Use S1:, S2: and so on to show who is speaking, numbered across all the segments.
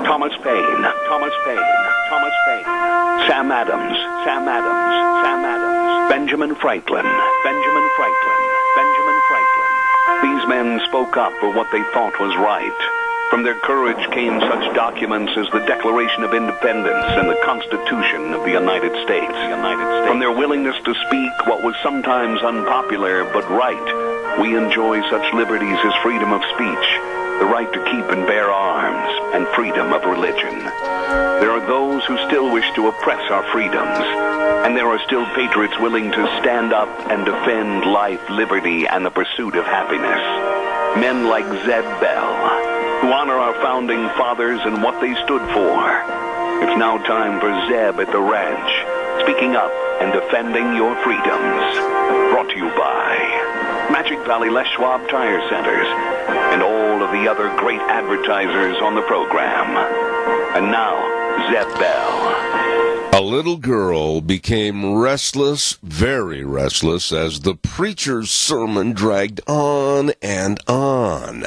S1: Thomas Paine, Thomas Paine, Thomas Paine, Sam Adams, Sam Adams, Sam Adams, Benjamin Franklin, Benjamin Franklin, Benjamin Franklin. These men spoke up for what they thought was right. From their courage came such documents as the Declaration of Independence and the Constitution of the United States. From their willingness to speak what was sometimes unpopular but right, we enjoy such liberties as freedom of speech, the right to keep and bear arms, and freedom of religion. There are those who still wish to oppress our freedoms, and there are still patriots willing to stand up and defend life, liberty, and the pursuit of happiness. Men like Zeb Bell, who honor our founding fathers and what they stood for. It's now time for Zeb at the Ranch, speaking up and defending your freedoms. Brought to you by Magic Valley Les Schwab Tire Centers and all of the other great advertisers on the program. And now, Zeb Bell.
S2: A little girl became restless, very restless, as the preacher's sermon dragged on and on.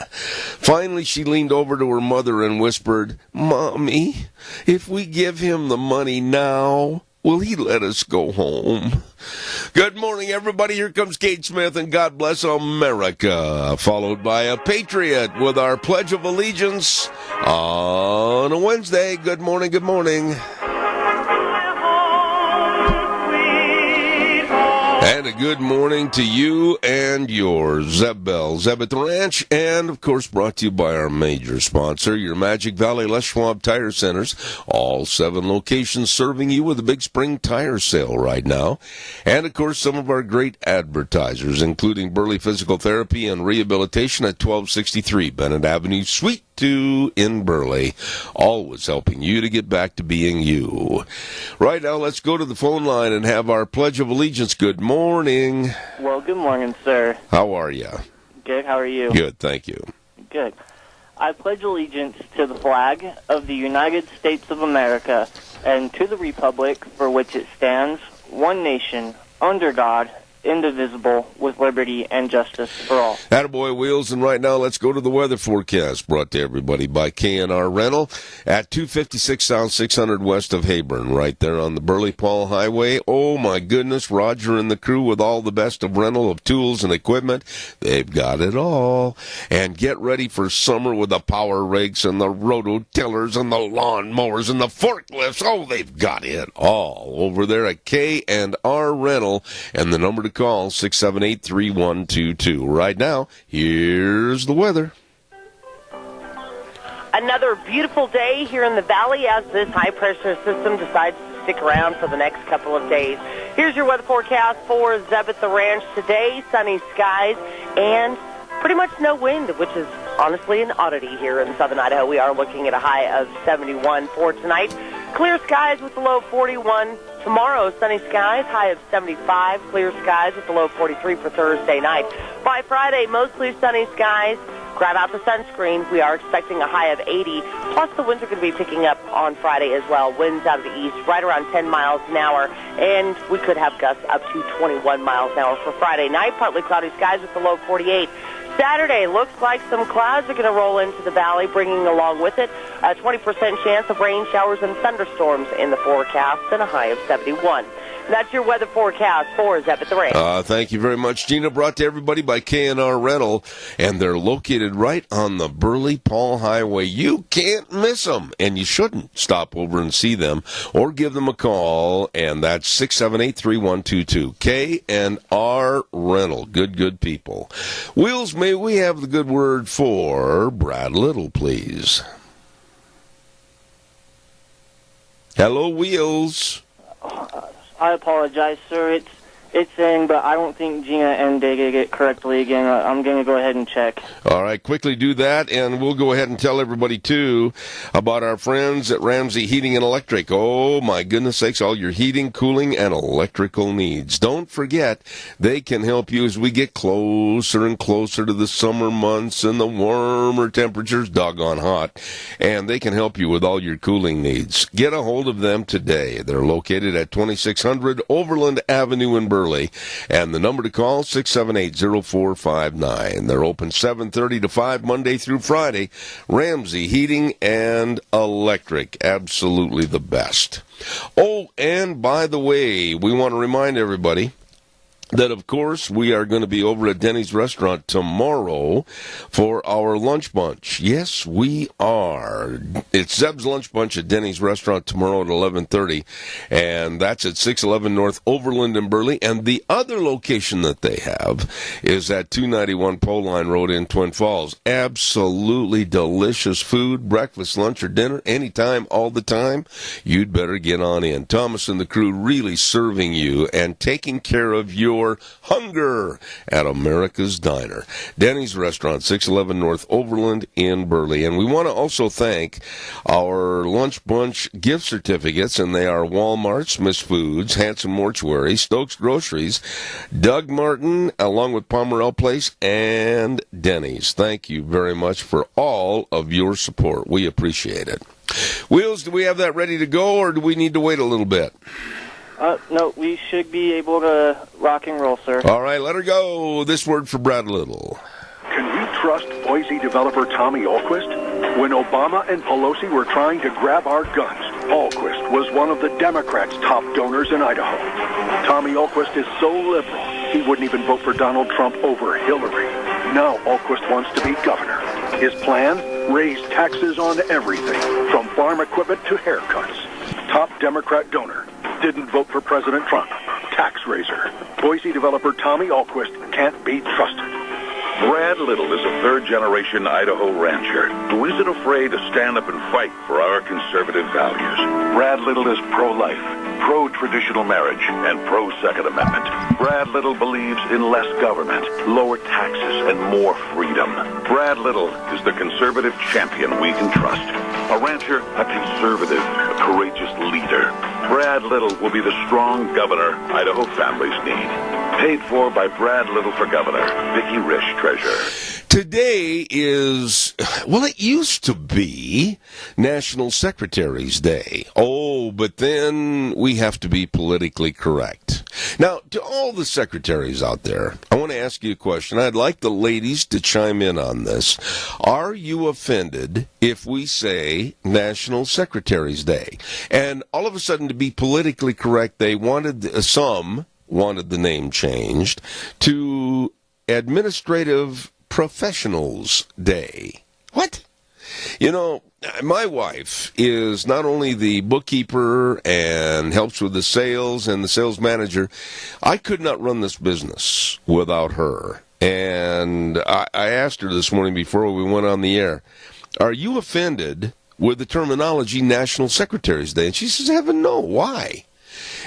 S2: Finally, she leaned over to her mother and whispered, "Mommy, if we give him the money now, will he let us go home?" Good morning, everybody. Here comes Kate Smith and God Bless America, followed by a Patriot with our Pledge of Allegiance on a Wednesday. Good morning, good morning. And a good morning to you and yours, Zeb Bell, Zeb at the Ranch, and, of course, brought to you by our major sponsor, your Magic Valley Les Schwab Tire Centers, all 7 locations serving you with a big spring tire sale right now. And, of course, some of our great advertisers, including Burley Physical Therapy and Rehabilitation at 1263 Bennett Avenue, Suite 2 in Burley, always helping you to get back to being you. Right now, let's go to the phone line and have our Pledge of Allegiance. Good morning.
S3: Well, good morning, sir.
S2: How are you?
S3: Good. How are you?
S2: Good, thank you.
S3: Good. I pledge allegiance to the flag of the United States of America and to the republic for which it stands, one nation, under God, indivisible, with liberty and justice for all.
S2: Attaboy, Wheels, and right now let's go to the weather forecast, brought to everybody by K&R Rental at 256 South 600 west of Hayburn, right there on the Burley-Paul Highway. Oh my goodness, Roger and the crew with all the best of rental of tools and equipment. They've got it all. And get ready for summer with the power rakes and the rototillers and the lawn mowers and the forklifts. Oh, they've got it all over there at K&R Rental, and the number to call 678-3122. Right now, here's the weather.
S4: Another beautiful day here in the valley as this high-pressure system decides to stick around for the next couple of days. Here's your weather forecast for Zeb at the Ranch today. Sunny skies and pretty much no wind, which is honestly an oddity here in southern Idaho. We are looking at a high of 71 for tonight. Clear skies with the low 41. Tomorrow, sunny skies, high of 75. Clear skies with the low 43 for Thursday night. By Friday, mostly sunny skies. Grab out the sunscreen. We are expecting a high of 80. Plus, the winds are going to be picking up on Friday as well. Winds out of the east, right around 10 miles an hour. And we could have gusts up to 21 miles an hour for Friday night. Partly cloudy skies with the low 48. Saturday looks like some clouds are going to roll into the valley, bringing along with it a 20% chance of rain, showers, and thunderstorms in the forecast, and a high of 71. That's your weather forecast for Zeb at the Ranch.
S2: Thank you very much, Gina. Brought to everybody by K&R Rental, and they're located right on the Burley-Paul Highway. You can't miss them, and you shouldn't. Stop over and see them, or give them a call, and that's 678-3122. K&R Rental. Good people. Wheels, may we have the good word for Brad Little, please? Hello, Wheels.
S3: I apologize, sir. It's saying, but I don't think Gina ended it correctly again. I'm going to go ahead and check.
S2: All right, quickly do that, and we'll go ahead and tell everybody, too, about our friends at Ramsey Heating and Electric. Oh, my goodness sakes, all your heating, cooling, and electrical needs. Don't forget, they can help you as we get closer and closer to the summer months and the warmer temperatures, doggone hot, and they can help you with all your cooling needs. Get a hold of them today. They're located at 2600 Overland Avenue in Burley. Burley. And the number to call, 678-0459. They're open 7:30 to 5 Monday through Friday. Ramsey Heating and Electric, absolutely the best. Oh, and by the way, we want to remind everybody that, of course, we are going to be over at Denny's Restaurant tomorrow for our lunch bunch. Yes, we are. It's Zeb's Lunch Bunch at Denny's Restaurant tomorrow at 11:30, and that's at 611 North Overland in Burley. And the other location that they have is at 291 Pole Line Road in Twin Falls. Absolutely delicious food, breakfast, lunch, or dinner, anytime, all the time. You'd better get on in. Thomas and the crew really serving you and taking care of your hunger at America's Diner. Denny's Restaurant, 611 North Overland in Burley. And we want to also thank our Lunch Bunch gift certificates, and they are Walmart, Smith's Foods, Hanson Mortuary, Stokes Groceries, Doug Martin, along with Pomerell Place, and Denny's. Thank you very much for all of your support. We appreciate it. Wheels, do we have that ready to go, or do we need to wait a little bit?
S3: No, we should be able to rock and roll, sir.
S2: All right, let her go. This word for Brad Little.
S1: Can we trust Boise developer Tommy Ahlquist? When Obama and Pelosi were trying to grab our guns, Ahlquist was one of the Democrats' top donors in Idaho. Tommy Ahlquist is so liberal, he wouldn't even vote for Donald Trump over Hillary. Now Ahlquist wants to be governor. His plan? Raise taxes on everything, from farm equipment to haircuts. Top Democrat donor. Didn't vote for President Trump. Tax raiser. Boise developer Tommy Ahlquist can't be trusted.
S5: Brad Little is a third-generation Idaho rancher who isn't afraid to stand up and fight for our conservative values. Brad Little is pro-life, pro-traditional marriage, and pro-Second Amendment. Brad Little believes in less government, lower taxes, and more freedom. Brad Little is the conservative champion we can trust. A rancher, a conservative, a courageous leader. Brad Little will be the strong governor Idaho families need. Paid for by Brad Little for Governor, Vicki Risch, Treasurer.
S2: Today is, well, it used to be National Secretary's Day. Oh, but then we have to be politically correct. Now, to all the secretaries out there, I want to ask you a question. I'd like the ladies to chime in on this. Are you offended if we say National Secretary's Day? And all of a sudden, to be politically correct, they wanted, some wanted the name changed to Administrative Professionals Day. What? You know, my wife is not only the bookkeeper and helps with the sales and the sales manager. I could not run this business without her. And I asked her this morning before we went on the air, are you offended with the terminology National Secretary's Day? And she says, heaven no, why?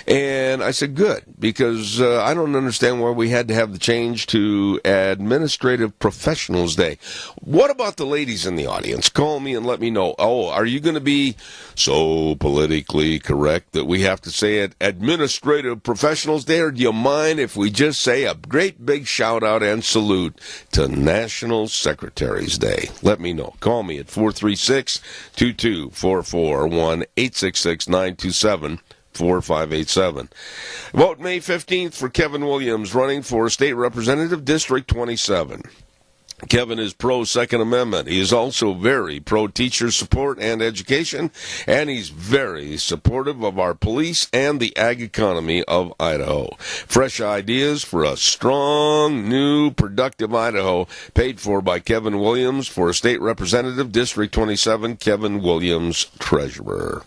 S2: And I said, good, because I don't understand why we had to have the change to Administrative Professionals Day. What about the ladies in the audience? Call me and let me know. Oh, are you going to be so politically correct that we have to say it Administrative Professionals Day, or do you mind if we just say a great big shout-out and salute to National Secretary's Day? Let me know. Call me at 436-2244, 1-866-927-4587. Vote May 15th for Kevin Williams, running for State Representative, District 27. Kevin is pro-Second Amendment. He is also very pro-teacher support and education, and he's very supportive of our police and the ag economy of Idaho. Fresh ideas for a strong, new, productive Idaho, paid for by Kevin Williams for State Representative, District 27, Kevin Williams, Treasurer.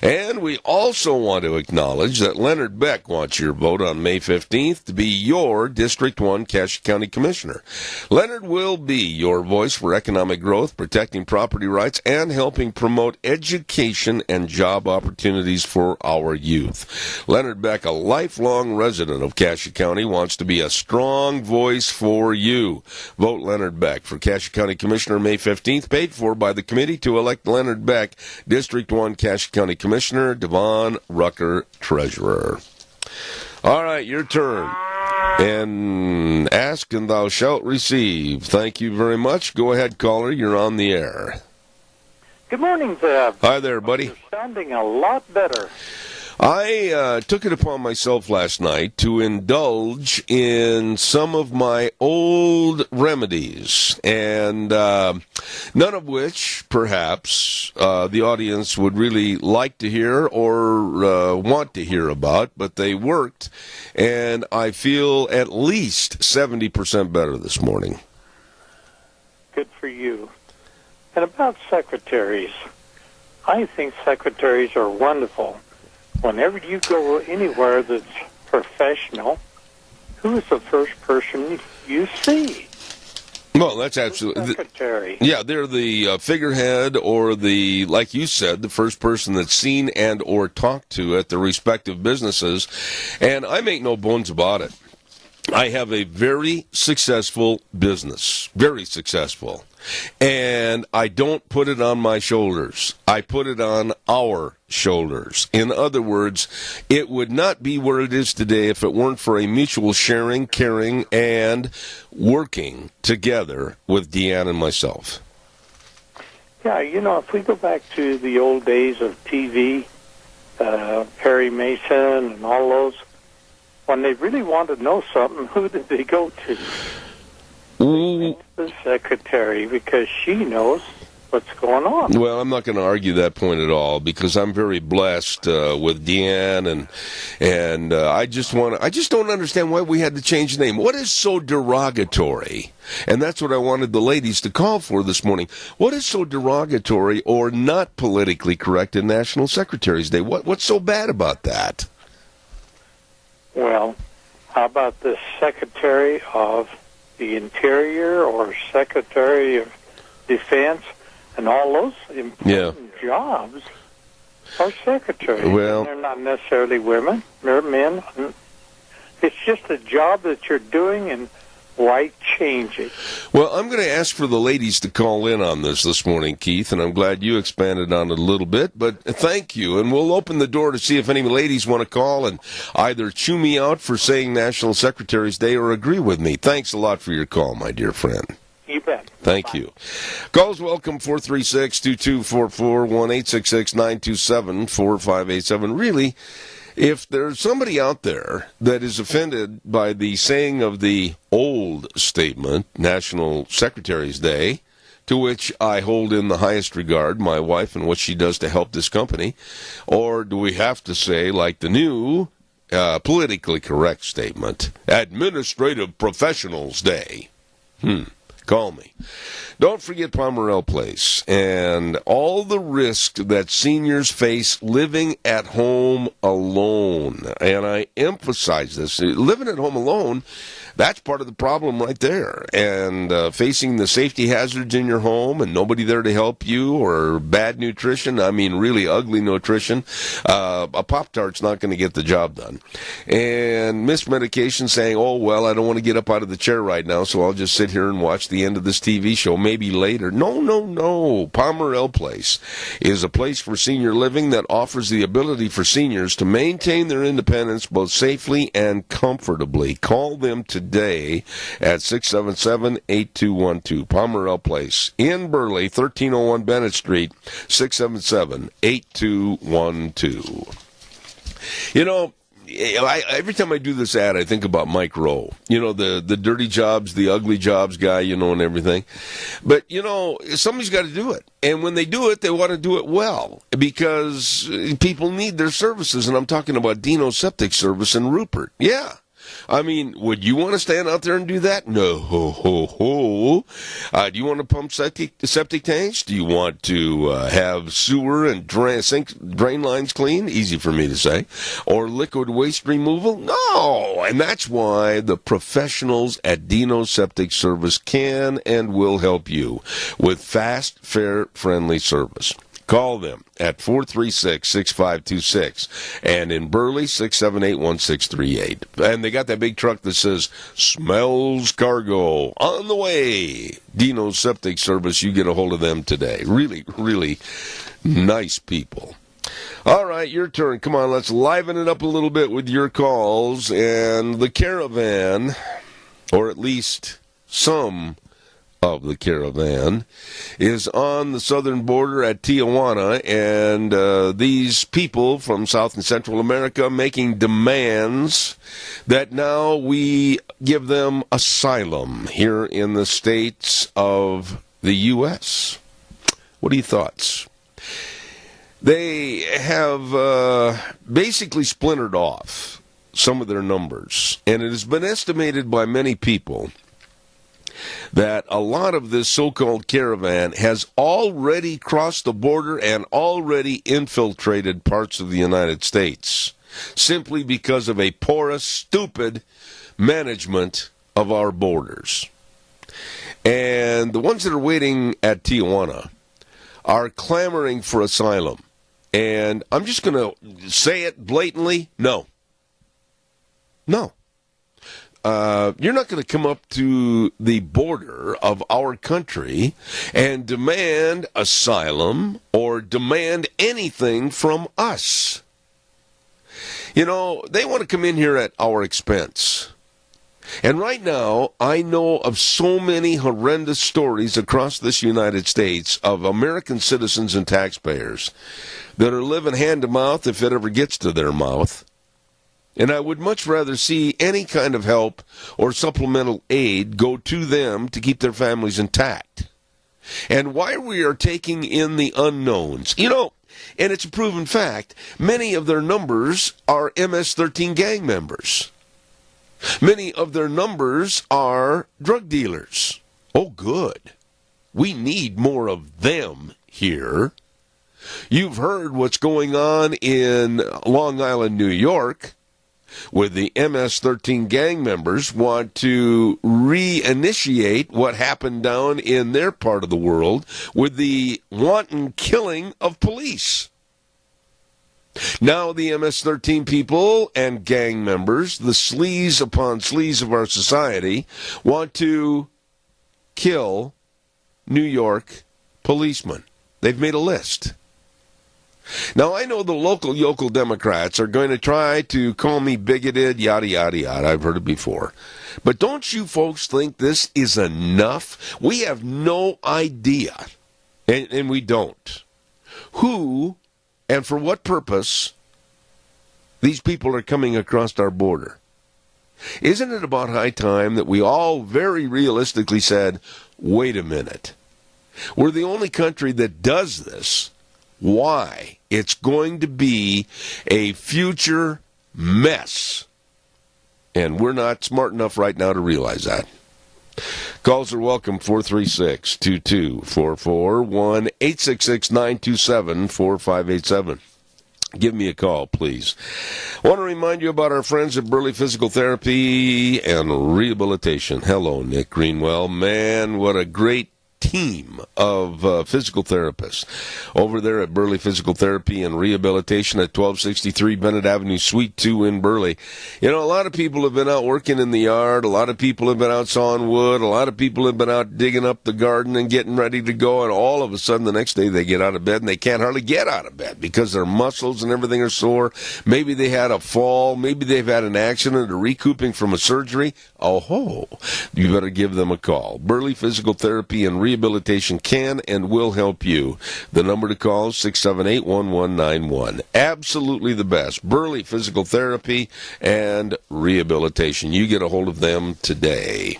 S2: And we also want to acknowledge that Leonard Beck wants your vote on May 15th to be your District 1 Cache County Commissioner. Leonard will be your voice for economic growth, protecting property rights, and helping promote education and job opportunities for our youth. Leonard Beck, a lifelong resident of Cache County, wants to be a strong voice for you. Vote Leonard Beck for Cache County Commissioner May 15th, paid for by the committee to elect Leonard Beck, District 1 Cache County Commissioner, Devon Rucker, Treasurer. All right, your turn. And ask and thou shalt receive. Thank you very much. Go ahead, caller. You're on the air.
S6: Good morning, Zeb.
S2: Hi there, buddy.
S6: You're sounding a lot better.
S2: I took it upon myself last night to indulge in some of my old remedies, and none of which, perhaps, the audience would really like to hear or want to hear about, but they worked, and I feel at least 70% better this morning.
S6: Good for you. And about secretaries, I think secretaries are wonderful. Whenever you go anywhere that's professional, who is the first person you see?
S2: Well, that's absolutely...
S6: Secretary.
S2: Yeah, they're the figurehead or the, like you said, the first person that's seen and or talked to at the respective businesses. And I make no bones about it. I have a very successful business, very successful, and I don't put it on my shoulders. I put it on our shoulders. In other words, it would not be where it is today if it weren't for a mutual sharing, caring, and working together with Deanne and myself.
S6: Yeah, if we go back to the old days of TV, Perry Mason and all those, when they really wanted to know something, who did they go to? The secretary, because she knows what's going on.
S2: Well, I'm not going to argue that point at all, because I'm very blessed with Deanne, and I just don't understand why we had to change the name. What is so derogatory? And that's what I wanted the ladies to call for this morning. What is so derogatory or not politically correct in National Secretary's Day? What's so bad about that?
S6: Well, how about the Secretary of the Interior or Secretary of Defense and all those important jobs are secretaries?
S2: Well,
S6: they're not necessarily women, they're men. It's just a job that you're doing, and why change it?
S2: Well, I'm going to ask for the ladies to call in on this morning, Keith, and I'm glad you expanded on it a little bit, but thank you. And we'll open the door to see if any ladies want to call and either chew me out for saying National Secretary's Day or agree with me. Thanks a lot for your call, my dear friend.
S6: You bet.
S2: Thank you. Calls welcome, 436-2244, 1-866-927-4587. Really, if there's somebody out there that is offended by the saying of the old statement, National Secretary's Day, to which I hold in the highest regard, my wife and what she does to help this company, or do we have to say, like the new politically correct statement, Administrative Professionals Day? Call me. Don't forget Pomerelle Place and all the risk that seniors face living at home alone. And I emphasize this. Living at home alone, that's part of the problem right there. And facing the safety hazards in your home and nobody there to help you, or bad nutrition, I mean really ugly nutrition, a Pop-Tart's not going to get the job done. And missed medication, saying, oh, well, I don't want to get up out of the chair right now, so I'll just sit here and watch the end of this TV show, maybe later. No. Pomerelle Place is a place for senior living that offers the ability for seniors to maintain their independence both safely and comfortably. Call them today at 677-8212. Pomerelle Place in Burley, 1301 Bennett Street, 677-8212. Every time I do this ad, I think about Mike Rowe. The dirty jobs, the ugly jobs guy, and everything. But, somebody's got to do it. And when they do it, they want to do it well, because people need their services. And I'm talking about Dino Septic Service in Rupert. Yeah. I mean, would you want to stand out there and do that? No. Do you want to pump septic tanks? Do you want to have sewer and drain lines cleaned? Easy for me to say. Or liquid waste removal? No. And that's why the professionals at Dino Septic Service can and will help you with fast, fair, friendly service. Call them at 436-6526 and in Burley, 678-1638. And they got that big truck that says, Smells Cargo, on the way. Dino Septic Service, you get a hold of them today. Really, really nice people. All right, your turn. Come on, let's liven it up a little bit with your calls. And the caravan, or at least some of the caravan is on the southern border at Tijuana, and these people from South and Central America making demands that now we give them asylum here in the states of the U.S. What are your thoughts? They have basically splintered off some of their numbers, and it has been estimated by many people that a lot of this so-called caravan has already crossed the border and already infiltrated parts of the United States, simply because of a porous, stupid management of our borders. And the ones that are waiting at Tijuana are clamoring for asylum. And I'm just going to say it blatantly, no. No. You're not going to come up to the border of our country and demand asylum or demand anything from us. You know, they want to come in here at our expense. And right now, I know of so many horrendous stories across this United States of American citizens and taxpayers that are living hand to mouth if it ever gets to their mouth. And I would much rather see any kind of help or supplemental aid go to them to keep their families intact. And why we are taking in the unknowns, you know, and it's a proven fact, many of their numbers are MS-13 gang members. Many of their numbers are drug dealers. Oh, good. We need more of them here. You've heard what's going on in Long Island, New York, with the MS-13 gang members want to reinitiate what happened down in their part of the world with the wanton killing of police. Now the MS-13 people and gang members, the sleaze upon sleaze of our society, want to kill New York policemen. They've made a list. Now, I know the local yokel Democrats are going to try to call me bigoted, yada, yada, yada. I've heard it before. But don't you folks think this is enough? We have no idea, and we don't, who and for what purpose these people are coming across our border. Isn't it about high time that we all very realistically said, wait a minute, we're the only country that does this. Why? It's going to be a future mess. And we're not smart enough right now to realize that. Calls are welcome, 436-2244, 1-866-927-4587. Give me a call, please. I want to remind you about our friends at Burley Physical Therapy and Rehabilitation. Hello, Nick Greenwell. Man, what a great team of physical therapists over there at Burley Physical Therapy and Rehabilitation at 1263 Bennett Avenue, Suite 2 in Burley. You know, a lot of people have been out working in the yard. A lot of people have been out sawing wood. A lot of people have been out digging up the garden and getting ready to go. And all of a sudden, the next day, they get out of bed and they can't hardly get out of bed because their muscles and everything are sore. Maybe they had a fall. Maybe they've had an accident or recouping from a surgery. Oh, you better give them a call. Burley Physical Therapy and Rehabilitation can and will help you. The number to call is 678-1191. Absolutely the best. Burley Physical Therapy and Rehabilitation. You get a hold of them today.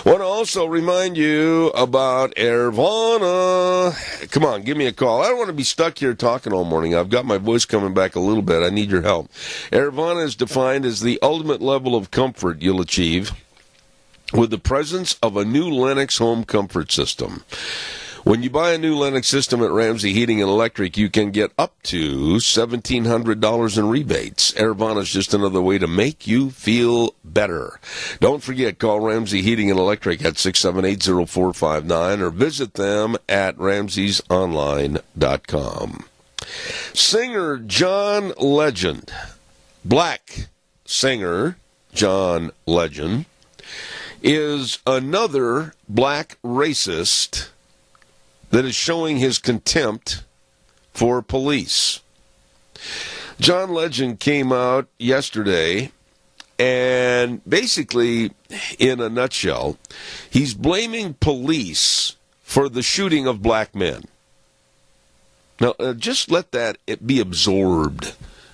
S2: Want to also remind you about Airvana. Come on, give me a call. I don't want to be stuck here talking all morning. I've got my voice coming back a little bit. I need your help. Airvana is defined as the ultimate level of comfort you'll achieve with the presence of a new Lennox home comfort system. When you buy a new Lennox system at Ramsey Heating and Electric, you can get up to $1,700 in rebates. Airvana is just another way to make you feel better. Don't forget, call Ramsey Heating and Electric at 678-0459 or visit them at ramseysonline.com. Singer John Legend, black singer John Legend, is another black racist that is showing his contempt for police. John Legend came out yesterday And basically, in a nutshell, he's blaming police for the shooting of black men. Now, just let that be absorbed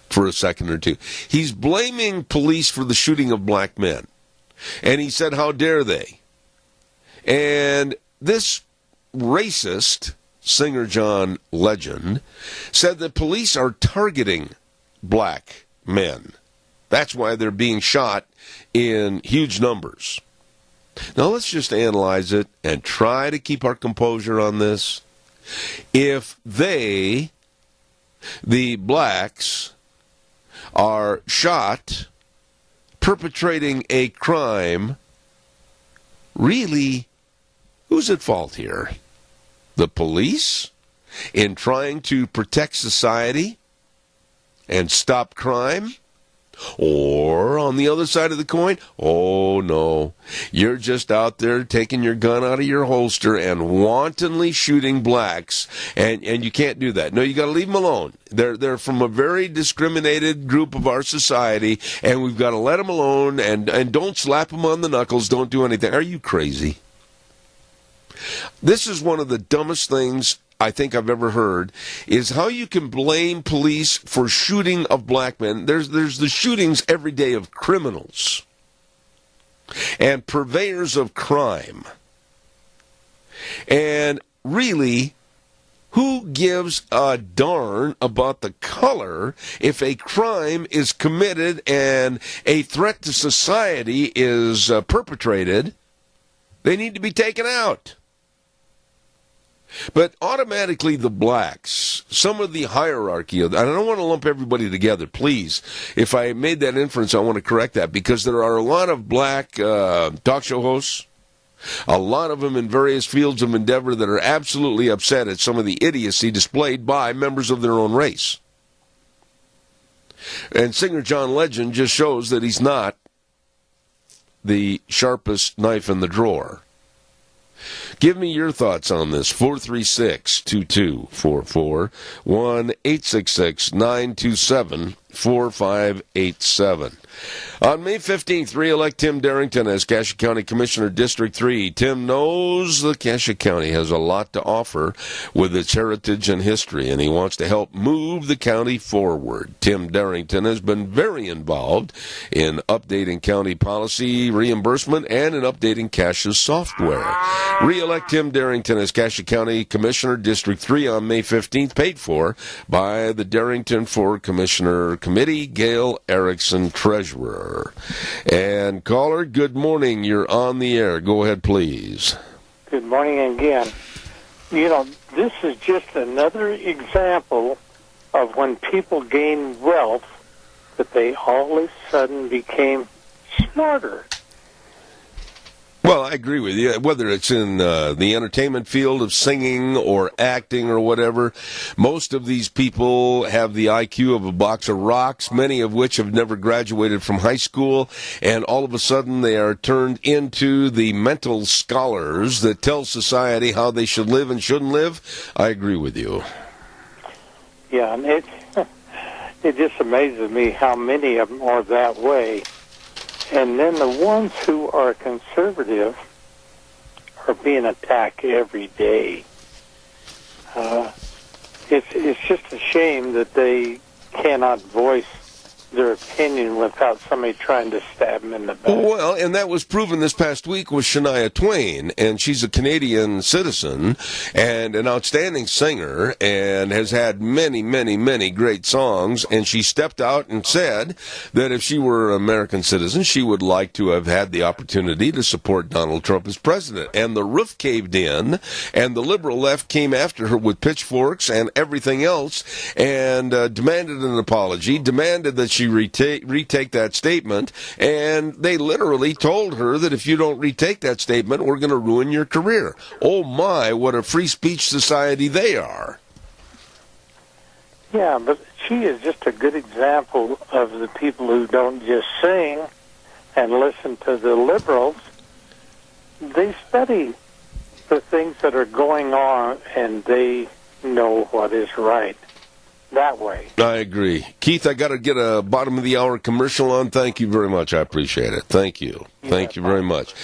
S2: for a second or two. He's blaming police for the shooting of black men. And he said, how dare they? And this racist, Singer John Legend, said that police are targeting black men. That's why they're being shot in huge numbers. Now let's just analyze it and try to keep our composure on this. If they, the blacks, are shot perpetrating a crime, really, who's at fault here? The police in trying to protect society and stop crime? Or, on the other side of the coin, oh no, you're just out there taking your gun out of your holster and wantonly shooting blacks, and you can't do that. No, you got to leave them alone. They're from a very discriminated group of our society, and we've got to let them alone, and don't slap them on the knuckles, don't do anything. Are you crazy? This is one of the dumbest things I think I've ever heard, is how you can blame police for shooting of black men. There's the shootings every day of criminals and purveyors of crime. And really, who gives a darn about the color if a crime is committed and a threat to society is perpetrated? They need to be taken out. But automatically the blacks, some of the hierarchy, and I don't want to lump everybody together, please. If I made that inference, I want to correct that, because there are a lot of black talk show hosts, a lot of them in various fields of endeavor, that are absolutely upset at some of the idiocy displayed by members of their own race. And Singer John Legend just shows that he's not the sharpest knife in the drawer. Give me your thoughts on this. 436-2244, 1-866-927-4587. On May 15th, re-elect Tim Darrington as Cassia County Commissioner, District 3. Tim knows that Cassia County has a lot to offer with its heritage and history, and he wants to help move the county forward. Tim Darrington has been very involved in updating county policy, reimbursement, and in updating Cassia's software. Re-elect Tim Darrington as Cassia County Commissioner, District 3 on May 15th, paid for by the Darrington for Commissioner Committee, Gail Erickson, Treasurer. And caller, good morning. You're on the air. Go ahead, please.
S6: Good morning again. You know, this is just another example of when people gain wealth that they all of a sudden became smarter.
S2: Well, I agree with you. Whether it's in the entertainment field of singing or acting or whatever, most of these people have the IQ of a box of rocks, many of which have never graduated from high school, and all of a sudden they are turned into the mental scholars that tell society how they should live and shouldn't live. I agree with you.
S6: Yeah, and it just amazes me how many of them are that way. And then the ones who are conservative are being attacked every day. It's just a shame that they cannot voice their opinion without somebody trying to stab them in the back.
S2: Well, and that was proven this past week with Shania Twain, and she's a Canadian citizen and an outstanding singer and has had many, many, many great songs, and she stepped out and said that if she were an American citizen, she would like to have had the opportunity to support Donald Trump as president. And the roof caved in, and the liberal left came after her with pitchforks and everything else, and demanded an apology, demanded that she retake that statement, and they literally told her that if you don't retake that statement, we're going to ruin your career. Oh my, what a free speech society they are.
S6: Yeah, but she is just a good example of the people who don't just sing and listen to the liberals. They study the things that are going on, and they know what is right. that way.
S2: I agree. Keith, I got to get a bottom of the hour commercial on. Thank you very much. I appreciate it. Thank you. Thank you very much.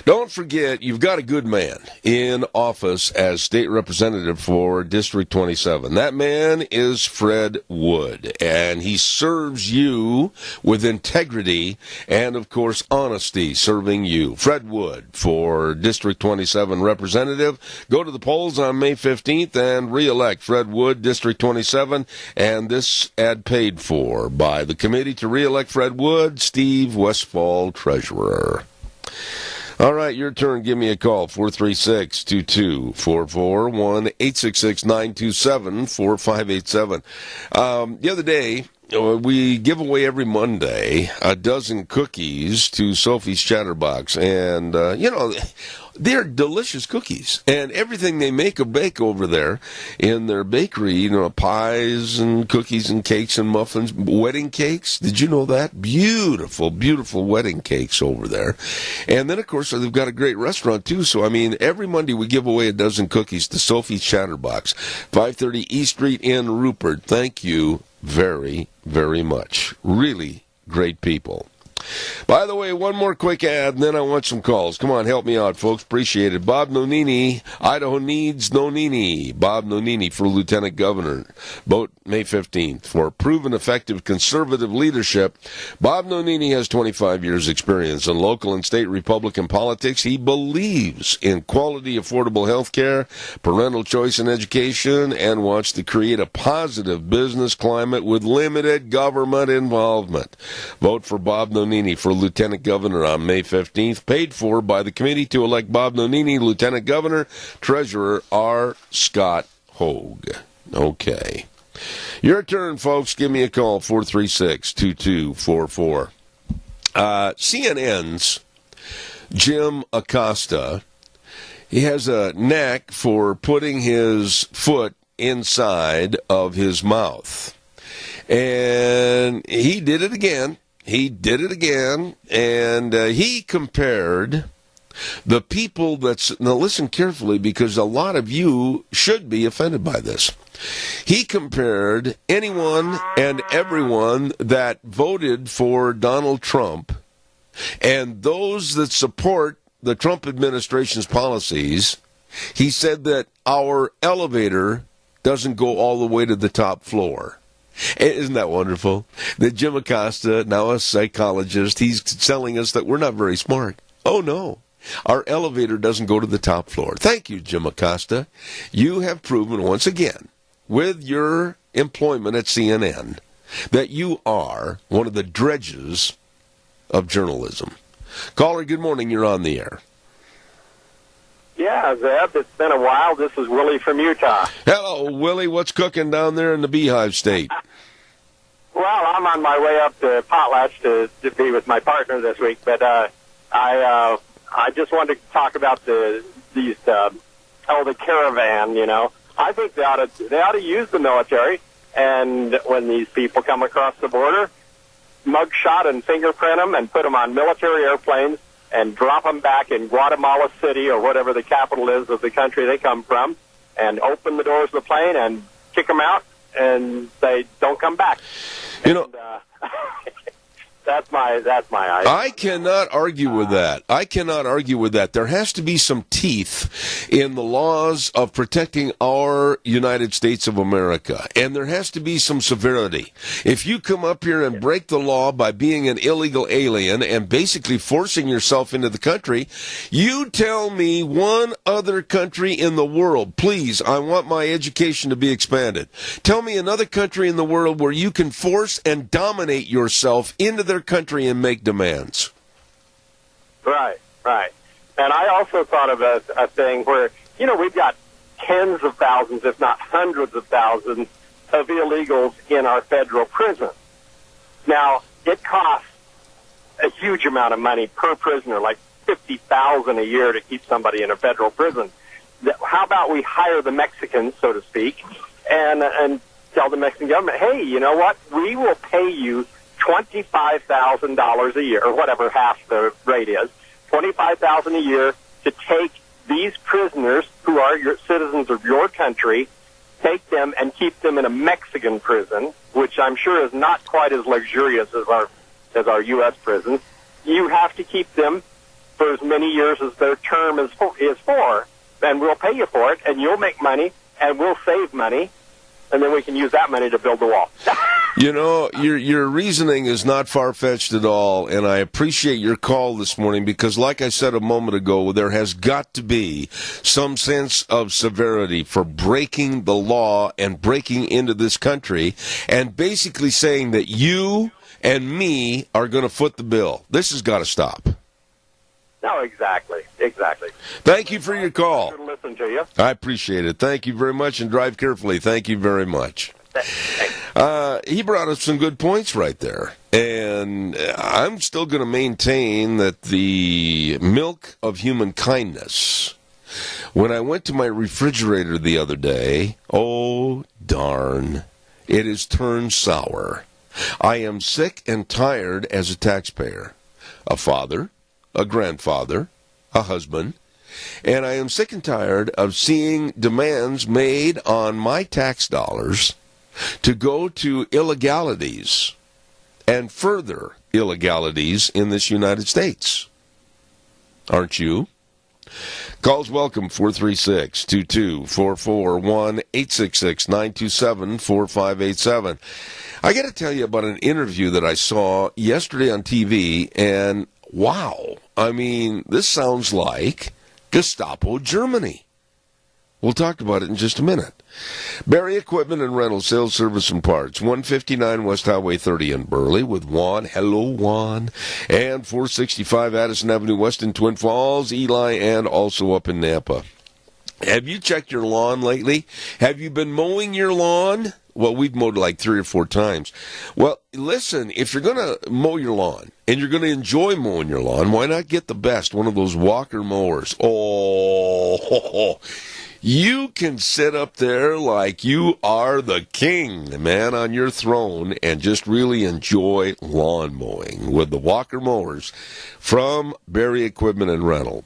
S2: Don't forget, you've got a good man in office as state representative for District 27. That man is Fred Wood, and he serves you with integrity and, of course, honesty, serving you. Fred Wood for District 27 representative. Go to the polls on May 15th and re-elect Fred Wood, District 27, and this ad paid for by the committee to re-elect Fred Wood, Steve Westfall, treasurer. All right, your turn. Give me a call, 436-2244, 1-866-927-4587. The other day, we give away every Monday a dozen cookies to Sophie's Chatterbox, and, they're delicious cookies, and everything they make or bake over there in their bakery, pies and cookies and cakes and muffins, wedding cakes. Did you know that? Beautiful, beautiful wedding cakes over there. And then, of course, they've got a great restaurant, too. So, every Monday we give away a dozen cookies to Sophie's Chatterbox, 530 East Street in Rupert. Thank you very, very much. Really great people. By the way, one more quick ad, and then I want some calls. Come on, help me out, folks. Appreciate it. Bob Nonini, Idaho needs Nonini. Bob Nonini for Lieutenant Governor. Vote May 15th for proven effective conservative leadership. Bob Nonini has 25 years' experience in local and state Republican politics. He believes in quality, affordable health care, parental choice in education, and wants to create a positive business climate with limited government involvement. Vote for Bob Nonini for Lieutenant Governor on May 15th, paid for by the committee to elect Bob Nonini, Lieutenant Governor, Treasurer R. Scott Hogue. Okay. Your turn, folks. Give me a call, 436-2244. CNN's Jim Acosta, he has a knack for putting his foot inside of his mouth. And he did it again. And he compared the people now listen carefully because a lot of you should be offended by this. He compared anyone and everyone that voted for Donald Trump and those that support the Trump administration's policies. He said that our elevator doesn't go all the way to the top floor. Isn't that wonderful? That Jim Acosta, now a psychologist, he's telling us that we're not very smart. Oh, no. Our elevator doesn't go to the top floor. Thank you, Jim Acosta. You have proven once again, with your employment at CNN, that you are one of the dredges of journalism. Caller, good morning. You're on the air.
S7: Yeah, Zeb, it's been a while. This is Willie from Utah.
S2: Hello, Willie. What's cooking down there in the Beehive State?
S7: Well, I'm on my way up to Potlatch to be with my partner this week, but I just wanted to talk about the caravan. I think they ought to use the military, and when these people come across the border, mugshot and fingerprint them and put them on military airplanes and drop them back in Guatemala City or whatever the capital is of the country they come from, and open the doors of the plane and kick them out and say, "Don't come back." That's my idea.
S2: I cannot argue with that. There has to be some teeth in the laws of protecting our United States of America, and there has to be some severity. If you come up here and break the law by being an illegal alien and basically forcing yourself into the country, you tell me one other country in the world, please, I want my education to be expanded. Tell me another country in the world where you can force and dominate yourself into their country and make demands.
S7: Right. And I also thought of a thing where, we've got tens of thousands, if not hundreds of thousands, of illegals in our federal prison. Now, it costs a huge amount of money per prisoner, like $50,000 a year to keep somebody in a federal prison. How about we hire the Mexicans, so to speak, and tell the Mexican government, hey, you know what? We will pay you $25,000 a year, or whatever half the rate is, $25,000 a year to take these prisoners who are your citizens of your country take them and keep them in a Mexican prison, which I'm sure is not quite as luxurious as our U.S. prisons. You have to keep them for as many years as their term is for, and we'll pay you for it, and you'll make money, and we'll save money, and then we can use that money to build the wall.
S2: You know, your reasoning is not far-fetched at all, and I appreciate your call this morning because, like I said a moment ago, there has got to be some sense of severity for breaking the law and breaking into this country and basically saying that you and me are going to foot the bill. This has got to stop.
S7: No, exactly.
S2: Thank you for your call.
S7: Good to listen to you.
S2: I appreciate it. Thank you very much, and drive carefully. Thank you very much. He brought up some good points right there, and I'm still going to maintain that the milk of human kindness, when I went to my refrigerator the other day, oh, darn, it has turned sour. I am sick and tired as a taxpayer, a father, a grandfather, a husband, and I am sick and tired of seeing demands made on my tax dollars to go to illegalities and further illegalities in this United States. Aren't you? Calls welcome, 436-2244, 1-866-927-4587. I got to tell you about an interview that I saw yesterday on TV, and wow, I mean, this sounds like Gestapo Germany. We'll talk about it in just a minute. Barry Equipment and Rental, Sales, Service, and Parts, 159 West Highway 30 in Burley with Juan. Hello, Juan. And 465 Addison Avenue West in Twin Falls, Eli, and also up in Nampa. Have you checked your lawn lately? Have you been mowing your lawn? Well, we've mowed like 3 or 4 times. Well, listen, if you're going to mow your lawn and you're going to enjoy mowing your lawn, why not get the best, one of those Walker mowers? Oh, you can sit up there like you are the king, the man on your throne, and just really enjoy lawn mowing with the Walker mowers from Barry Equipment and Rental.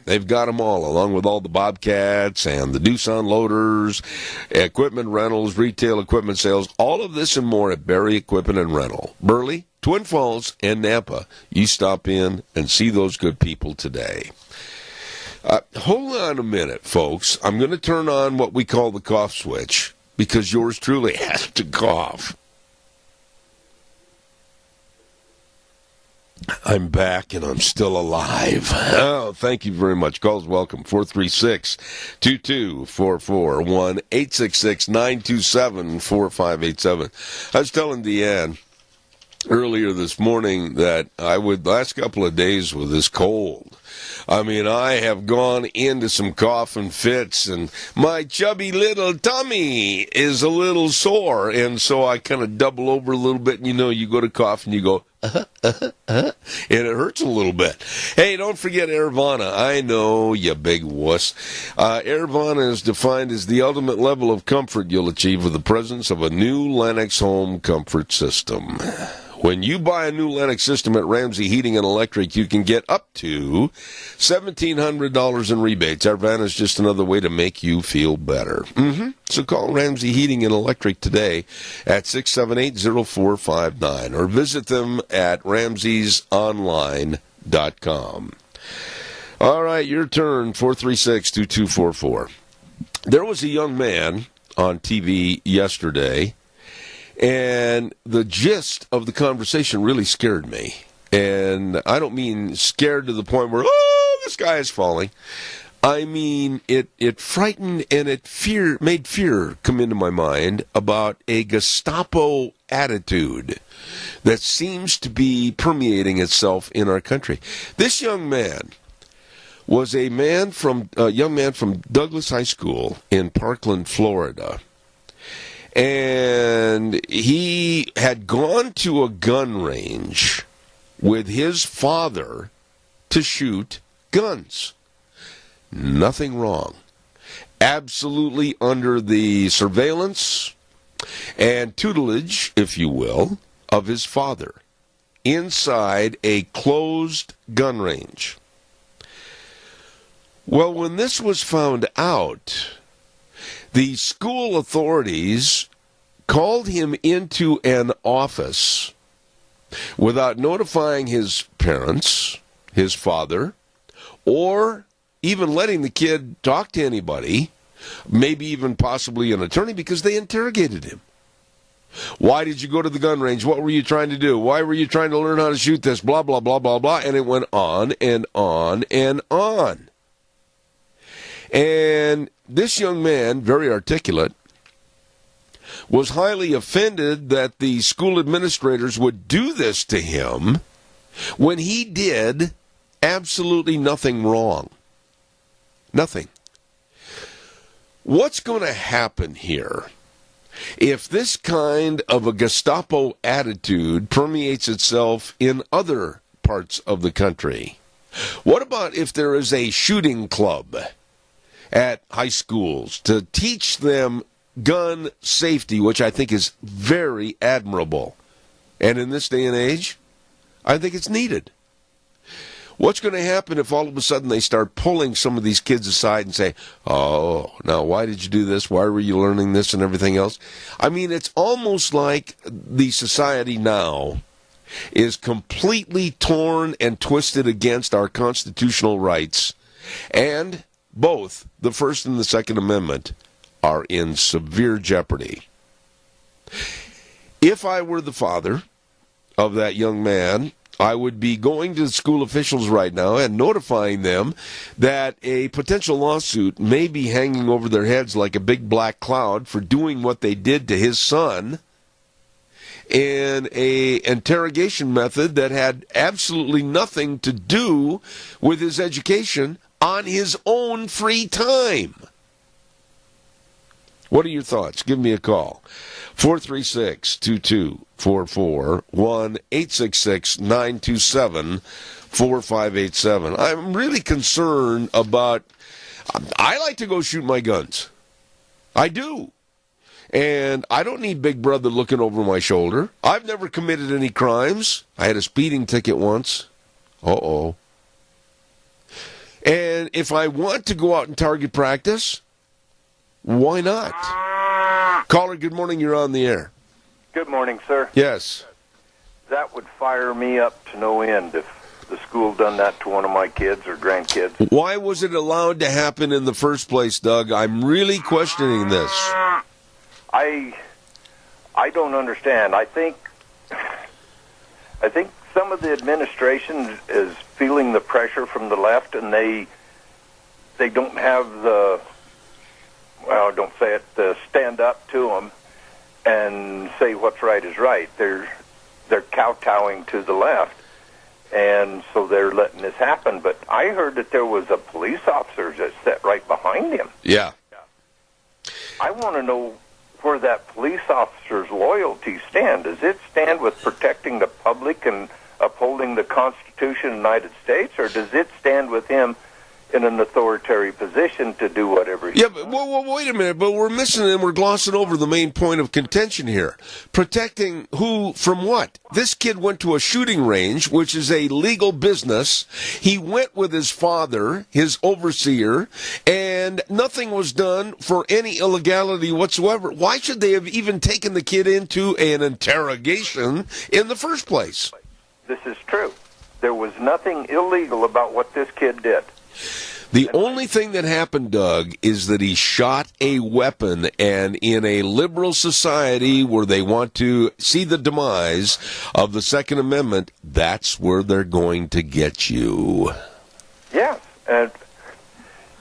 S2: They've got them all, along with all the Bobcats and the Doosan loaders, equipment rentals, retail equipment sales, all of this and more at Barry Equipment and Rental. Burley, Twin Falls, and Nampa. You stop in and see those good people today. Hold on a minute, folks. I'm going to turn on what we call the cough switch because yours truly has to cough. I'm back and I'm still alive. Oh, thank you very much. Calls welcome. 436-2244, 1-866-927-4587. I was telling Deanne earlier this morning that last couple of days with this cold, I mean, I have gone into some coughing fits, and my chubby little tummy is a little sore, and so I kind of double over a little bit, and you go to cough, and you go, and it hurts a little bit. Hey, don't forget Airvana. I know, you big wuss. Airvana is defined as the ultimate level of comfort you'll achieve with the presence of a new Lennox home comfort system. When you buy a new Lennox system at Ramsey Heating and Electric, you can get up to $1,700 in rebates. Airvana is just another way to make you feel better. So call Ramsey Heating and Electric today at 678-0459 or visit them at ramseysonline.com. All right, your turn, 436-2244. There was a young man on TV yesterday, and the gist of the conversation really scared me. And I don't mean scared to the point where, the sky is falling. I mean, it frightened and it made fear come into my mind about a Gestapo attitude that seems to be permeating itself in our country. This young man was a young man from Douglas High School in Parkland, Florida. And he had gone to a gun range with his father to shoot guns. Nothing wrong. Absolutely under the surveillance and tutelage, if you will, of his father, inside a closed gun range. Well, when this was found out, The school authorities called him into an office without notifying his parents, his father, or even letting the kid talk to anybody, maybe even possibly an attorney, because they interrogated him. Why did you go to the gun range? What were you trying to do? Why were you trying to learn how to shoot this? Blah, blah, blah, blah, blah. And it went on and on and on. And this young man, very articulate, was highly offended that the school administrators would do this to him when he did absolutely nothing wrong. Nothing. What's going to happen here if this kind of a Gestapo attitude permeates itself in other parts of the country? What about if there is a shooting club at high schools to teach them gun safety, which I think is very admirable? And in this day and age, I think it's needed. What's going to happen if all of a sudden they start pulling some of these kids aside and say, oh, now why did you do this? Why were you learning this and everything else? I mean, it's almost like the society now is completely torn and twisted against our constitutional rights, and both the First and the Second Amendment are in severe jeopardy. If I were the father of that young man, I would be going to the school officials right now and notifying them that a potential lawsuit may be hanging over their heads like a big black cloud for doing what they did to his son in a interrogation method that had absolutely nothing to do with his education on his own free time. What are your thoughts? Give me a call. 436-2244, 1-866-927-4587. I'm really concerned about, I like to go shoot my guns. I do. And I don't need Big Brother looking over my shoulder. I've never committed any crimes. I had a speeding ticket once. Uh-oh. And if I want to go out and target practice, why not? Caller, good morning. You're on the air.
S8: Good morning, sir.
S2: Yes.
S8: That would fire me up to no end if the school done that to one of my kids or grandkids.
S2: Why was it allowed to happen in the first place, Doug? I'm really questioning this.
S8: I don't understand. I think some of the administration is feeling the pressure from the left, and they don't have the, well, don't say it, stand up to them and say what's right is right. They're kowtowing to the left, and so they're letting this happen. But I heard that there was a police officer that sat right behind him.
S2: Yeah.
S8: I want to know where that police officer's loyalty stand. Does it stand with protecting the public and upholding the Constitution of the United States, or does it stand with him in an authoritarian position to do whatever he
S2: Yeah, but wait a minute. But we're missing and we're glossing over the main point of contention here. Protecting who from what? This kid went to a shooting range, which is a legal business. He went with his father, his overseer, and nothing was done for any illegality whatsoever. Why should they have even taken the kid into an interrogation in the first place?
S8: This is true. There was nothing illegal about what this kid did.
S2: The only thing that happened, Doug, is that he shot a weapon, and in a liberal society where they want to see the demise of the Second Amendment, that's where they're going to get you.
S8: Yeah, and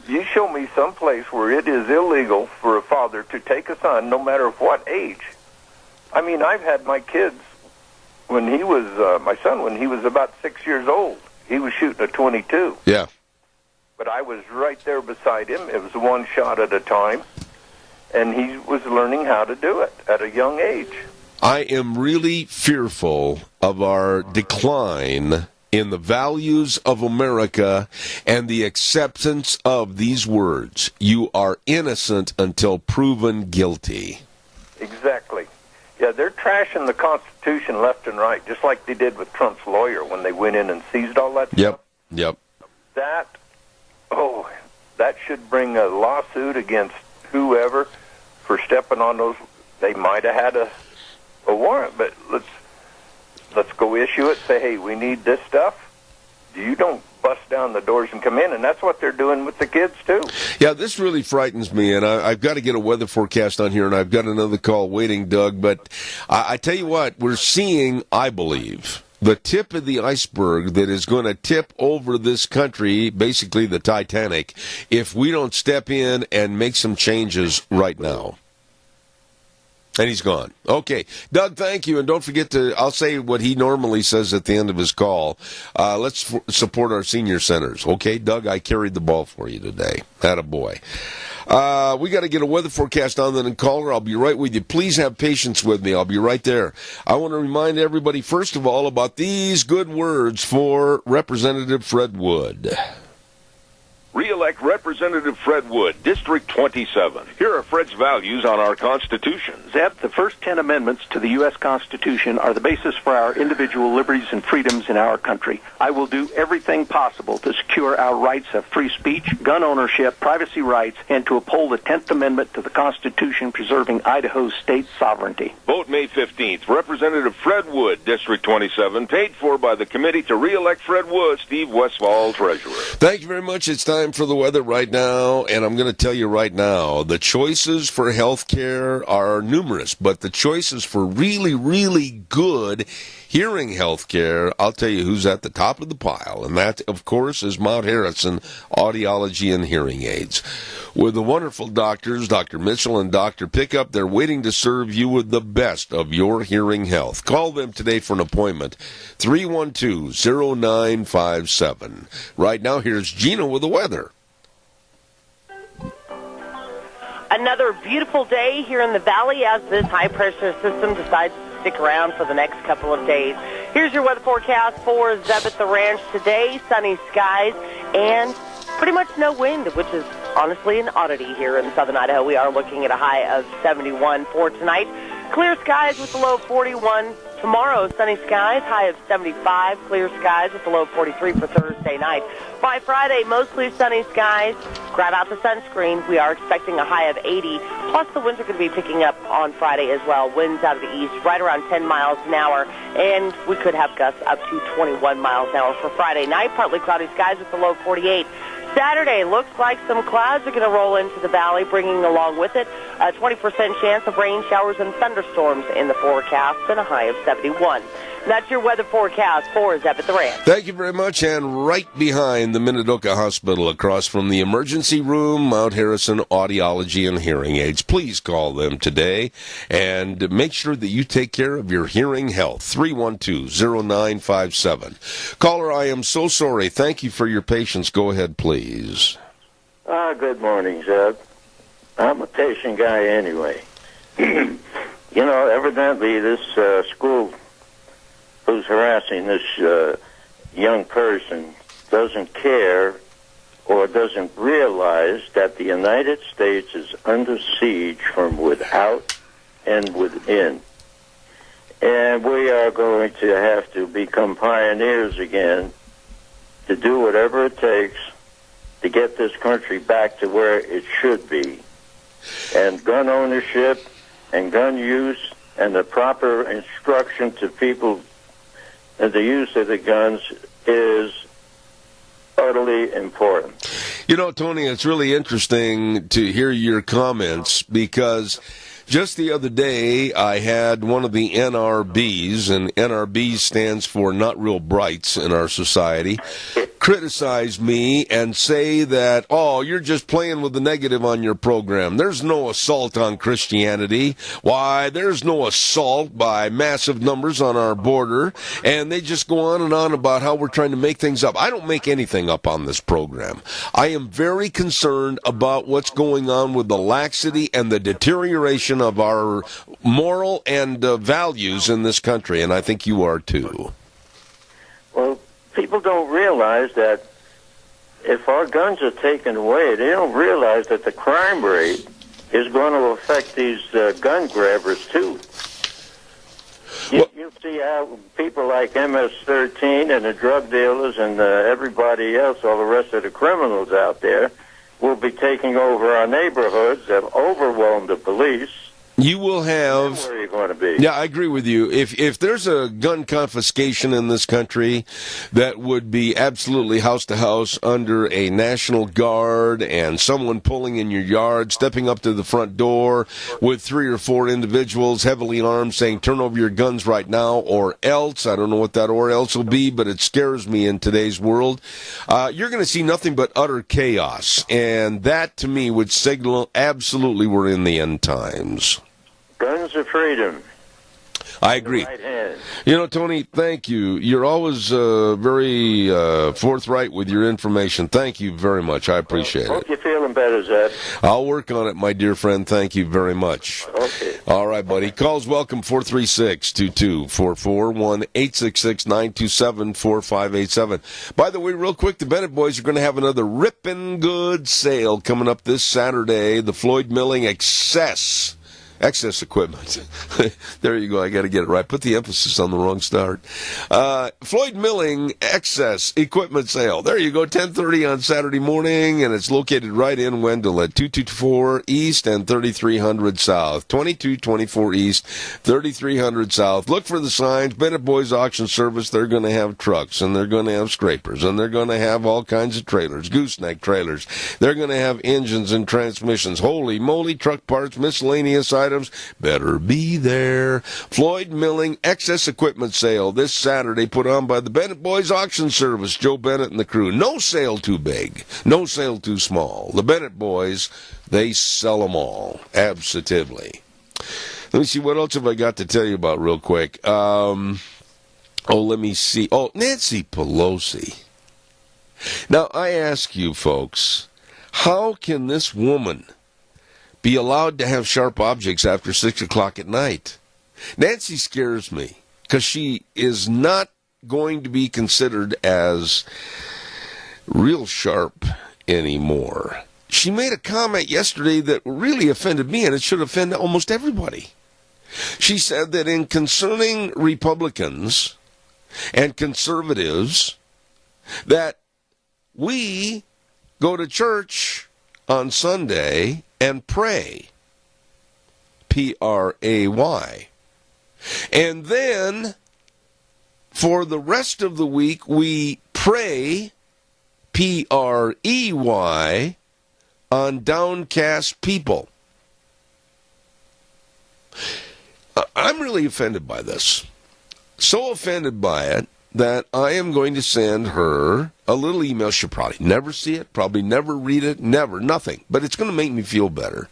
S8: you show me some place where it is illegal for a father to take a son, no matter what age. I mean, I've had my kids when he was, my son, when he was about 6 years old. He was shooting a .22.
S2: Yeah.
S8: But I was right there beside him. It was one shot at a time, and he was learning how to do it at a young age.
S2: I am really fearful of our decline in the values of America and the acceptance of these words. You are innocent until proven guilty.
S8: Exactly. Yeah, they're trashing the Constitution left and right, just like they did with Trump's lawyer when they went in and seized all that stuff.
S2: Yep.
S8: That should bring a lawsuit against whoever for stepping on those. They might have had a warrant, but let's go issue it. Say, hey, we need this stuff. You don't bust down the doors and come in, and that's what they're doing with the kids too.
S2: Yeah, this really frightens me, and I've got to get a weather forecast on here, and I've got another call waiting, Doug. But I tell you what, we're seeing, I believe, the tip of the iceberg that is going to tip over this country, basically the Titanic, if we don't step in and make some changes right now. And he's gone. Okay. Doug, thank you. And don't forget I'll say what he normally says at the end of his call. Let's support our senior centers. Okay, Doug, I carried the ball for you today. Attaboy. We got to get a weather forecast on then, and caller. I'll be right with you. Please have patience with me. I'll be right there. I want to remind everybody, first of all, about these good words for Representative Fred Wood.
S5: Re-elect Representative Fred Wood, District 27. Here are Fred's values on our Constitution.
S9: Zeb, the first 10 amendments to the U.S. Constitution are the basis for our individual liberties and freedoms in our country. I will do everything possible to secure our rights of free speech, gun ownership, privacy rights, and to uphold the 10th Amendment to the Constitution preserving Idaho's state sovereignty.
S5: Vote May 15th. Representative Fred Wood, District 27, paid for by the committee to re-elect Fred Wood, Steve Westfall, Treasurer.
S2: Thank you very much. It's time for the weather right now, and I'm going to tell you right now, the choices for health care are numerous, but the choices for really, really good hearing health care, I'll tell you who's at the top of the pile, and that, of course, is Mount Harrison Audiology and Hearing Aids. With the wonderful doctors, Dr. Mitchell and Dr. Pickup, they're waiting to serve you with the best of your hearing health. Call them today for an appointment, 312-0957. Right now, here's Gina with the weather.
S4: Another beautiful day here in the valley as this high-pressure system decides to stick around for the next couple of days. Here's your weather forecast for Zeb at the Ranch today. Sunny skies and pretty much no wind, which is honestly an oddity here in southern Idaho. We are looking at a high of 71 for tonight. Clear skies with a low of 41. Tomorrow, sunny skies, high of 75. Clear skies with a low of 43 for Thursday night. By Friday, mostly sunny skies. Grab out the sunscreen. We are expecting a high of 80. Plus, the winds are going to be picking up on Friday as well. Winds out of the east, right around 10 miles an hour. And we could have gusts up to 21 miles an hour for Friday night. Partly cloudy skies with a low of 48. Saturday looks like some clouds are going to roll into the valley, bringing along with it a 20% chance of rain, showers, and thunderstorms in the forecast, and a high of 71. That's your weather forecast for Zeb at the Ranch.
S2: Thank you very much. And right behind the Minidoka Hospital, across from the emergency room, Mount Harrison Audiology and Hearing Aids. Please call them today and make sure that you take care of your hearing health. 312-0957. Caller, I am so sorry. Thank you for your patience. Go ahead, please.
S10: Good morning, Zeb. I'm a patient guy anyway. Evidently this school who's harassing this young person doesn't care or doesn't realize that the United States is under siege from without and within. And we are going to have to become pioneers again to do whatever it takes to get this country back to where it should be. And gun ownership and gun use and the proper instruction to people and the use of the guns is utterly important.
S2: You know, Tony, it's really interesting to hear your comments because just the other day I had one of the NRBs, and NRB stands for Not Real Brights in our society, criticize me and say that, oh, you're just playing with the negative on your program. There's no assault on Christianity. Why, there's no assault by massive numbers on our border. And they just go on and on about how we're trying to make things up. I don't make anything up on this program. I am very concerned about what's going on with the laxity and the deterioration of our moral and values in this country. And I think you are too.
S10: Well, people don't realize that if our guns are taken away, they don't realize that the crime rate is going to affect these gun grabbers, too. You see how people like MS-13 and the drug dealers and everybody else, all the rest of the criminals out there, will be taking over our neighborhoods, have overwhelmed the police.
S2: You will have...
S10: Where are you going to be?
S2: Yeah, I agree with you. If there's a gun confiscation in this country that would be absolutely house to house under a National Guard and someone pulling in your yard, stepping up to the front door with 3 or 4 individuals heavily armed saying, turn over your guns right now or else, I don't know what that or else will be, but it scares me in today's world. You're going to see nothing but utter chaos. And that, to me, would signal absolutely we're in the end times.
S10: Guns of freedom.
S2: I agree.
S10: Right hand.
S2: You know, Tony, thank you. You're always very forthright with your information. Thank you very much. I appreciate it.
S10: Hope you're feeling better, Zeb.
S2: I'll work on it, my dear friend. Thank you very much.
S10: Okay.
S2: All right, buddy. Calls welcome, 436-2244, 1-866-927-4587. By the way, real quick, the Bennett boys are going to have another ripping good sale coming up this Saturday. The Floyd Milling Excess equipment. There you go. I got to get it right. Put the emphasis on the wrong start. Floyd Milling Excess Equipment Sale. There you go. 10:30 on Saturday morning, and it's located right in Wendell at 224 East and 3300 South. 2224 East, 3300 South. Look for the signs. Bennett Boys Auction Service. They're going to have trucks, and they're going to have scrapers, and they're going to have all kinds of trailers, gooseneck trailers. They're going to have engines and transmissions. Holy moly, truck parts, miscellaneous items. Better be there. Floyd Milling Excess Equipment Sale this Saturday, put on by the Bennett Boys Auction Service. Joe Bennett and the crew. No sale too big. No sale too small. The Bennett Boys, they sell them all. Absolutely. Let me see, what else have I got to tell you about real quick? Let me see. Nancy Pelosi. Now, I ask you folks, how can this woman be allowed to have sharp objects after 6 o'clock at night? Nancy scares me because she is not going to be considered as real sharp anymore. She made a comment yesterday that really offended me, and it should offend almost everybody. She said that in concerning Republicans and conservatives, that we go to church on Sunday and pray, P-R-A-Y. And then, for the rest of the week, we pray, P-R-E-Y, on downcast people. I'm really offended by this. So offended by it that I am going to send her a little email. She'll probably never see it, probably never read it, nothing. But it's going to make me feel better.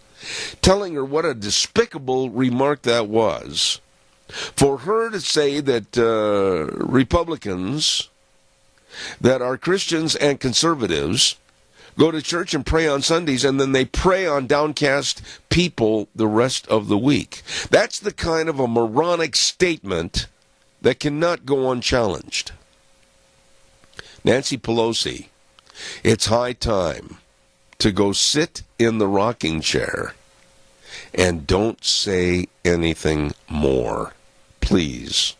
S2: Telling her what a despicable remark that was. For her to say that Republicans, that are Christians and conservatives, go to church and pray on Sundays, and then they pray on downcast people the rest of the week. That's the kind of a moronic statement that cannot go unchallenged. Nancy Pelosi, it's high time to go sit in the rocking chair and don't say anything more, please.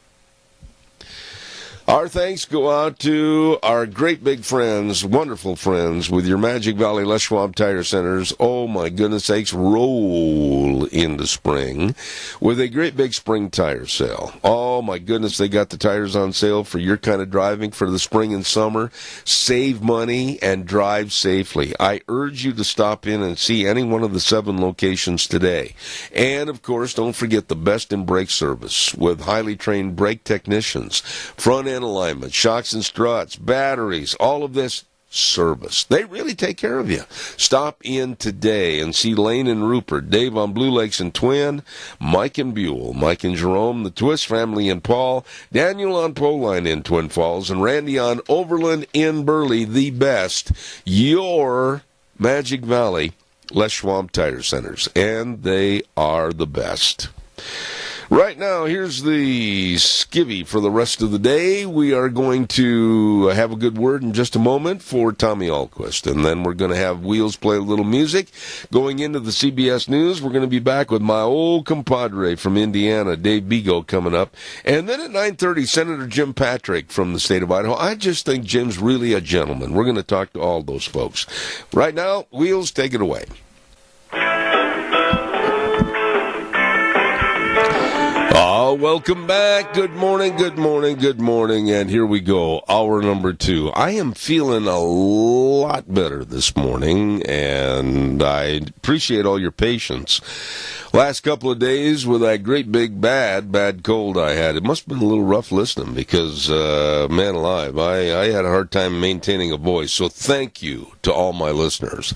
S2: Our thanks go out to our great big friends, wonderful friends, with your Magic Valley Les Schwab Tire Centers. Oh, my goodness sakes, roll into spring with a great big spring tire sale. Oh, my goodness, they got the tires on sale for your kind of driving for the spring and summer. Save money and drive safely. I urge you to stop in and see any one of the 7 locations today. And, of course, don't forget the best in brake service with highly trained brake technicians, front-end alignment, shocks and struts, batteries, all of this service. They really take care of you. Stop in today and see Lane and Rupert, Dave on Blue Lakes and Twin, Mike and Buell, Mike and Jerome, the Twist family in Paul, Daniel on Poline in Twin Falls, and Randy on Overland in Burley. The best, your Magic Valley Les Schwab Tire Centers, and they are the best. Right now, here's the skivvy for the rest of the day. We are going to have a good word in just a moment for Tommy Ahlquist, and then we're going to have Wheels play a little music. Going into the CBS News, we're going to be back with my old compadre from Indiana, Dave Bego, coming up. And then at 9:30, Senator Jim Patrick from the state of Idaho. I just think Jim's really a gentleman. We're going to talk to all those folks. Right now, Wheels, take it away. Welcome back. Good morning, good morning, good morning. And here we go, hour number 2. I am feeling a lot better this morning, and I appreciate all your patience. Last couple of days with that great big bad cold I had, it must have been a little rough listening because, man alive, I had a hard time maintaining a voice. So thank you to all my listeners.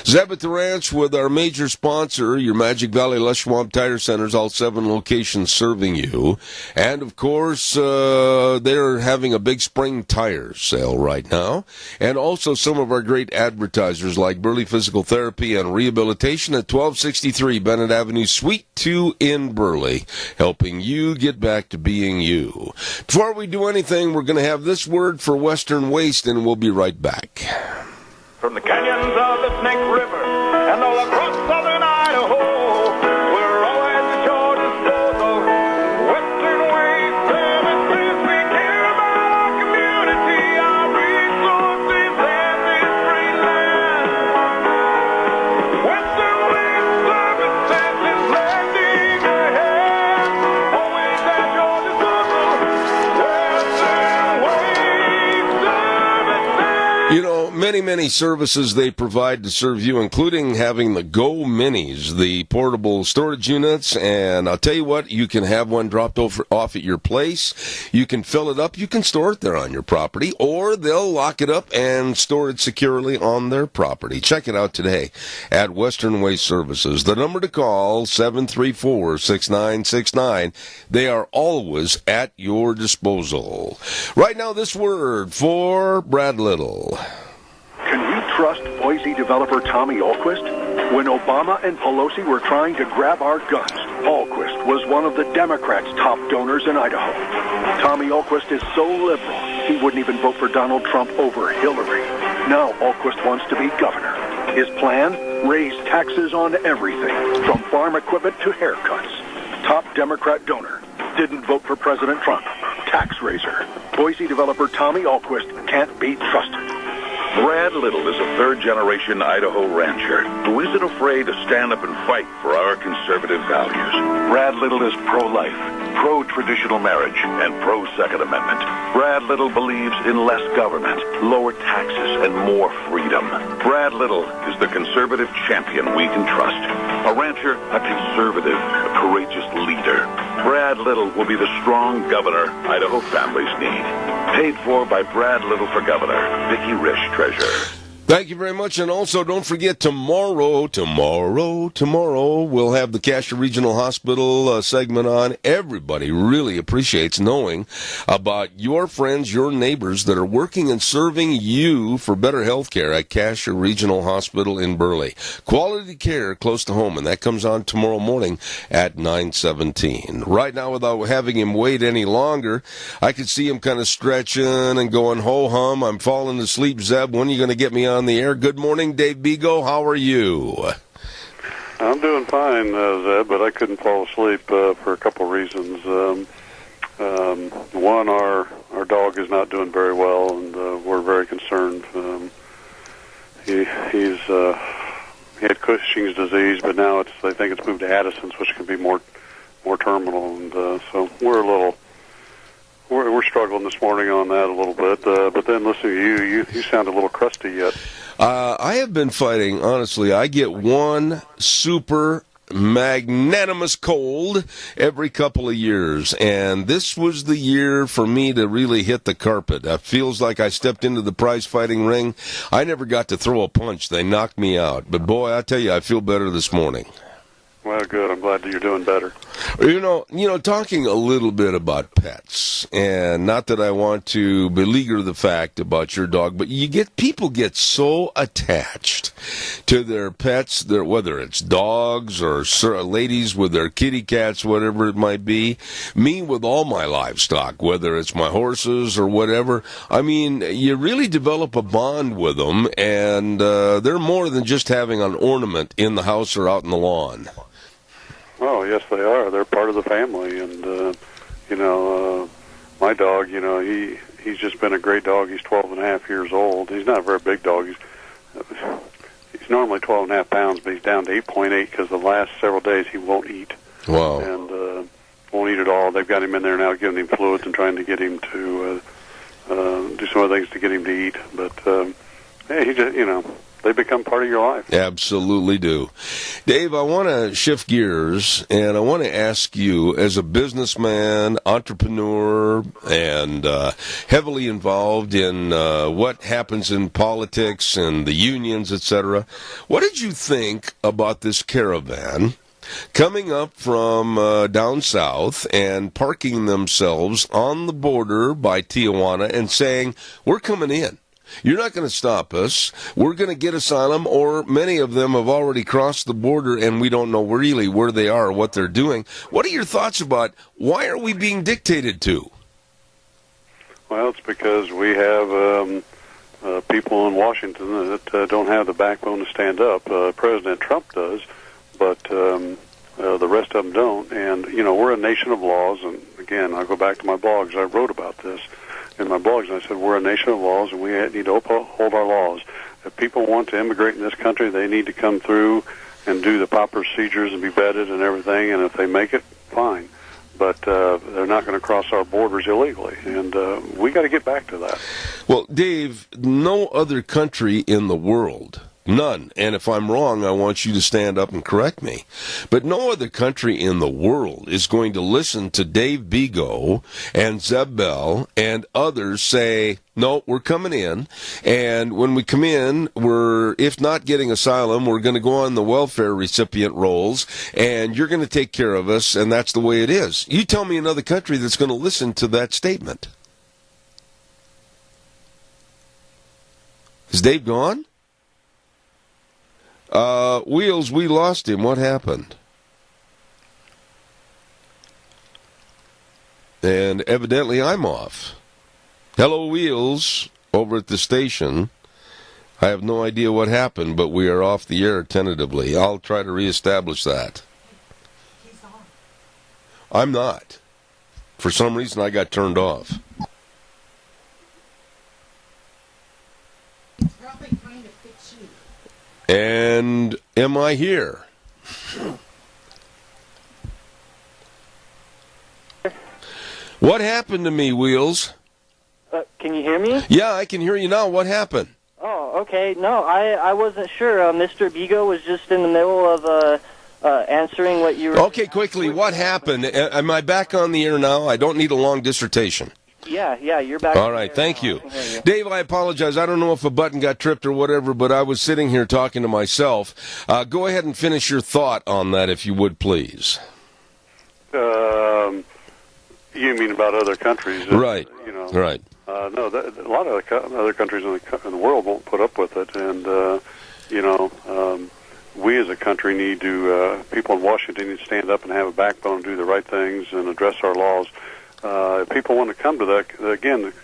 S2: Zeb at the Ranch with our major sponsor, your Magic Valley Les Schwab Tire Centers, all 7 locations serving you. And, of course, they're having a big spring tire sale right now. And also some of our great advertisers like Burley Physical Therapy and Rehabilitation at 1263 Bennett Avenue, Suite 2 in Burley, helping you get back to being you. Before we do anything, we're going to have this word for Western Waste, and we'll be right back.
S5: From the canyons of the Snake River and all across southern Idaho, we're always at your disposal. Western Waste Services, we care about our community, our resources, and this free land. Western Waste Services is lending a hand, always at your disposal. Western Waste Services.
S2: You know, many services they provide to serve you, including having the Go Minis, the portable storage units. And I'll tell you what, you can have one dropped off at your place. You can fill it up. You can store it there on your property, or they'll lock it up and store it securely on their property. Check it out today at Western Waste Services. The number to call, 734-6969. They are always at your disposal. Right now, this word for Brad Little.
S11: Can you trust Boise developer Tommy Ahlquist? When Obama and Pelosi were trying to grab our guns, Ahlquist was one of the Democrats' top donors in Idaho. Tommy Ahlquist is so liberal, he wouldn't even vote for Donald Trump over Hillary. Now Ahlquist wants to be governor. His plan? Raise taxes on everything, from farm equipment to haircuts. Top Democrat donor. Didn't vote for President Trump. Tax raiser. Boise developer Tommy Ahlquist can't be trusted.
S5: Brad Little is a third-generation Idaho rancher who isn't afraid to stand up and fight for our conservative values. Brad Little is pro-life, pro-traditional marriage, and pro-Second Amendment. Brad Little believes in less government, lower taxes, and more freedom. Brad Little is the conservative champion we can trust. A rancher, a conservative, a courageous leader. Brad Little will be the strong governor Idaho families need. Paid for by Brad Little for Governor, Vicki Risch, Treasurer.
S2: Thank you very much. And also, don't forget, tomorrow, we'll have the Cassia Regional Hospital segment on. Everybody really appreciates knowing about your friends, your neighbors that are working and serving you for better health care at Cassia Regional Hospital in Burley. Quality care close to home, and that comes on tomorrow morning at 9:17. Right now, without having him wait any longer, I could see him kind of stretching and going, ho-hum, I'm falling asleep, Zeb. When are you going to get me on the air? Good morning, Dave Bego. How are you?
S12: I'm doing fine, Zeb, but I couldn't fall asleep for a couple of reasons. One, our dog is not doing very well, and we're very concerned. He had Cushing's disease, but now they think it's moved to Addison's, which can be more terminal, and so we're struggling this morning on that a little bit. But then listening to you sound a little crusty yet.
S2: I have been fighting, honestly. I get one super magnanimous cold every couple of years, and this was the year for me to really hit the carpet. It feels like I stepped into the prize fighting ring. I never got to throw a punch. They knocked me out. But boy, I tell you, I feel better this morning.
S12: Well, good. I'm glad that you're doing better.
S2: Talking a little bit about pets, and not that I want to beleaguer the fact about your dog, but people get so attached to their pets, whether it's dogs or ladies with their kitty cats, whatever it might be. Me with all my livestock, whether it's my horses or whatever. I mean, you really develop a bond with them, and they're more than just having an ornament in the house or out in the lawn.
S12: Oh, yes, they are. They're part of the family, and my dog, he's just been a great dog. He's 12 and a half years old. He's not a very big dog. He's normally 12 and a half pounds, but he's down to 8.8 because the last several days he won't eat.
S2: Wow.
S12: And won't eat at all. They've got him in there now, giving him fluids and trying to get him to do some other things to get him to eat. But hey, he just, they become part of your life.
S2: Absolutely do. Dave, I want to shift gears, and I want to ask you, as a businessman, entrepreneur, and heavily involved in what happens in politics and the unions, etc., what did you think about this caravan coming up from down south and parking themselves on the border by Tijuana and saying, we're coming in? You're not going to stop us. We're going to get asylum, or many of them have already crossed the border and we don't know really where they are or what they're doing. What are your thoughts about why are we being dictated to?
S12: Well, it's because we have people in Washington that don't have the backbone to stand up. President Trump does, but the rest of them don't. And, we're a nation of laws. And, again, I'll go back to my blogs. I wrote about this in my blogs, and I said we're a nation of laws, and we need to uphold our laws. If people want to immigrate in this country, they need to come through and do the proper procedures and be vetted and everything, and if they make it, fine. But they're not going to cross our borders illegally, and we got to get back to that.
S2: Well, Dave, no other country in the world, none, and if I'm wrong, I want you to stand up and correct me, but no other country in the world is going to listen to Dave Bego and Zeb Bell and others say, no, we're coming in, and when we come in, we're, if not getting asylum, we're going to go on the welfare recipient rolls, and you're going to take care of us, and that's the way it is. You tell me another country that's going to listen to that statement. Is Dave gone? Wheels, we lost him. What happened? And evidently I'm off. Hello, Wheels, over at the station. I have no idea what happened, but we are off the air tentatively. I'll try to reestablish that.
S13: He's on.
S2: I'm not. For some reason, I got turned off.
S13: He's probably trying to fix you.
S2: And am I here? What happened to me, Wheels?
S3: Can you hear me?
S2: Yeah, I can hear you now. What happened?
S3: Oh, okay. No, I wasn't sure. Mr. Bego was just in the middle of answering what you were...
S2: Okay, quickly, what happened? Am I back on the air now? I don't need a long dissertation.
S3: Yeah, you're back.
S2: All right, thank you. Dave, I apologize. I don't know if a button got tripped or whatever, but I was sitting here talking to myself. Go ahead and finish your thought on that, if you would, please.
S12: You mean about other countries?
S2: Right. Right.
S12: No, a lot of other countries in the world won't put up with it, and we as a country need to. People in Washington need to stand up and have a backbone and do the right things and address our laws. If people want to come to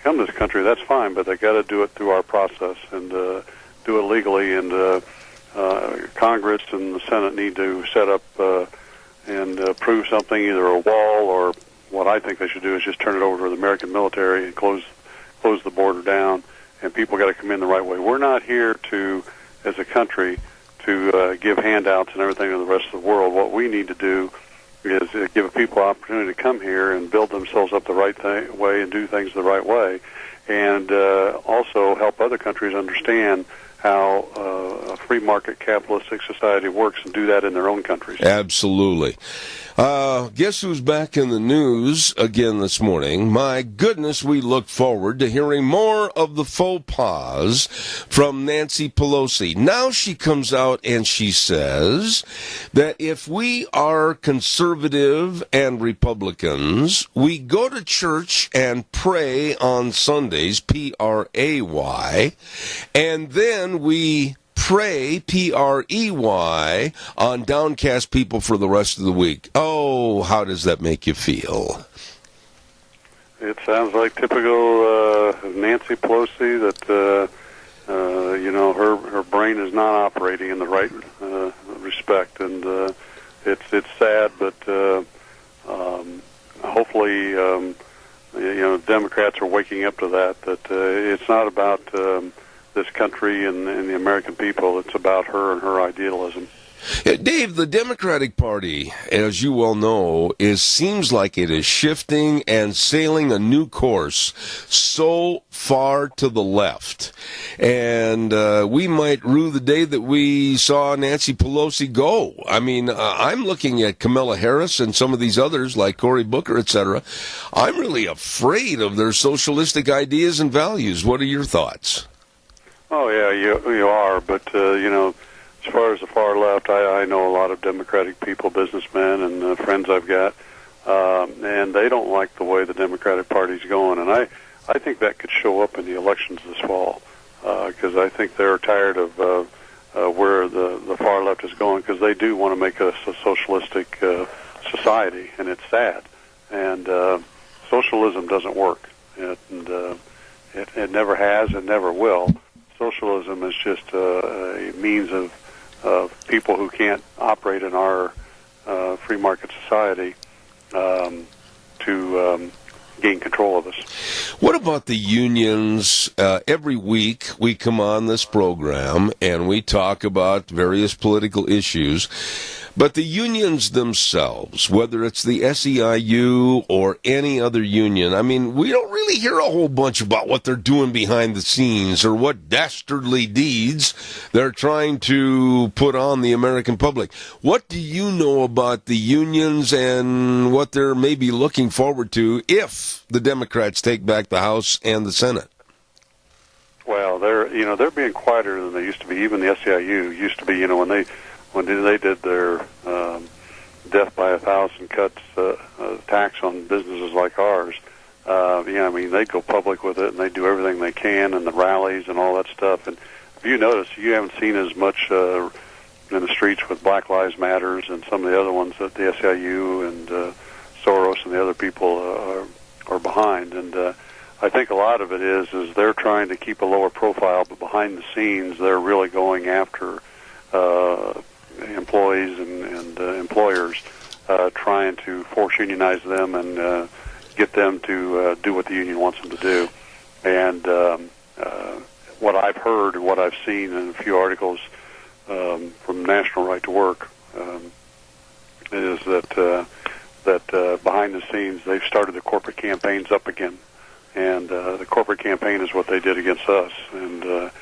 S12: come to this country, that's fine, but they got to do it through our process and do it legally. And Congress and the Senate need to set up and approve something, either a wall or what I think they should do is just turn it over to the American military and close the border down. And people got to come in the right way. We're not here to, as a country, to give handouts and everything to the rest of the world. What we need to do is give people an opportunity to come here and build themselves up the right way and do things the right way, and also help other countries understand how a free market capitalistic society works and do that in their own countries.
S2: Absolutely. Guess who's back in the news again this morning? My goodness, we look forward to hearing more of the faux pas from Nancy Pelosi. Now she comes out and she says that if we are conservative and Republicans, we go to church and pray on Sundays, P-R-A-Y, and then we pray, P-R-E-Y, on downcast people for the rest of the week. Oh, how does that make you feel?
S12: It sounds like typical Nancy Pelosi that, her brain is not operating in the right respect. And it's sad, but hopefully, Democrats are waking up to that it's not about this country and the American people. It's about her and her idealism.
S2: Dave, the Democratic Party, as you well know, seems like it is shifting and sailing a new course so far to the left. And we might rue the day that we saw Nancy Pelosi go. I mean, I'm looking at Kamala Harris and some of these others like Cory Booker, etc. I'm really afraid of their socialistic ideas and values. What are your thoughts?
S12: Oh, yeah, you are. But, as far as the far left, I know a lot of Democratic people, businessmen, and friends I've got, and they don't like the way the Democratic Party's going. And I think that could show up in the elections this fall, because I think they're tired of where the far left is going, because they do want to make us a socialistic society, and it's sad. And socialism doesn't work. It never has and never will. Socialism is just a means of people who can't operate in our free market society to gain control of us.
S2: What about the unions? Every week we come on this program and we talk about various political issues. But the unions themselves, whether it's the SEIU or any other union, I mean, we don't really hear a whole bunch about what they're doing behind the scenes or what dastardly deeds they're trying to put on the American public. What do you know about the unions and what they're maybe looking forward to if the Democrats take back the House and the Senate?
S12: Well, they're being quieter than they used to be. Even the SEIU used to be, when they did their death by 1,000 cuts tax on businesses like ours, they go public with it and they do everything they can and the rallies and all that stuff. And if you notice, you haven't seen as much in the streets with Black Lives Matters and some of the other ones that the SEIU and Soros and the other people are behind. And I think a lot of it is they're trying to keep a lower profile, but behind the scenes they're really going after employees and employers, trying to force unionize them and get them to do what the union wants them to do. And what I've heard and what I've seen in a few articles from National Right to Work is that behind the scenes they've started the corporate campaigns up again. And the corporate campaign is what they did against us. And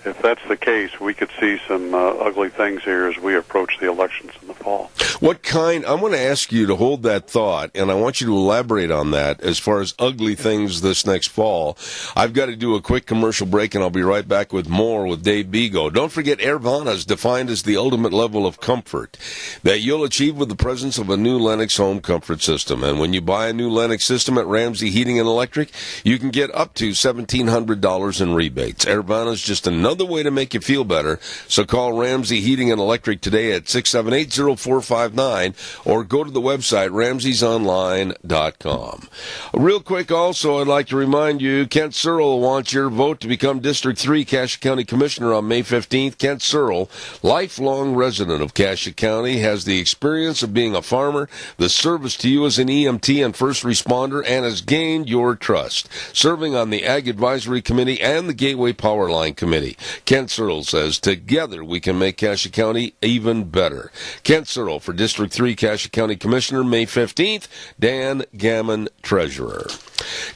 S12: if that's the case, we could see some ugly things here as we approach the elections in the fall.
S2: I'm going to ask you to hold that thought, and I want you to elaborate on that as far as ugly things this next fall. I've got to do a quick commercial break, and I'll be right back with more with Dave Bego. Don't forget, Airvana is defined as the ultimate level of comfort that you'll achieve with the presence of a new Lennox home comfort system. And when you buy a new Lennox system at Ramsey Heating and Electric, you can get up to $1,700 in rebates. Airvana is just another way to make you feel better. So call Ramsey Heating and Electric today at 678-0459 or go to the website ramseysonline.com. Real quick also, I'd like to remind you, Kent Searle wants your vote to become District 3 Cassia County Commissioner on May 15th. Kent Searle, lifelong resident of Cassia County, has the experience of being a farmer, the service to you as an EMT and first responder, and has gained your trust, serving on the Ag Advisory Committee and the Gateway Power Line Committee. Kent Searle says, together we can make Cassia County even better. Kent Searle for for District 3 Cassia County Commissioner, May 15th. Dan Gammon, Treasurer.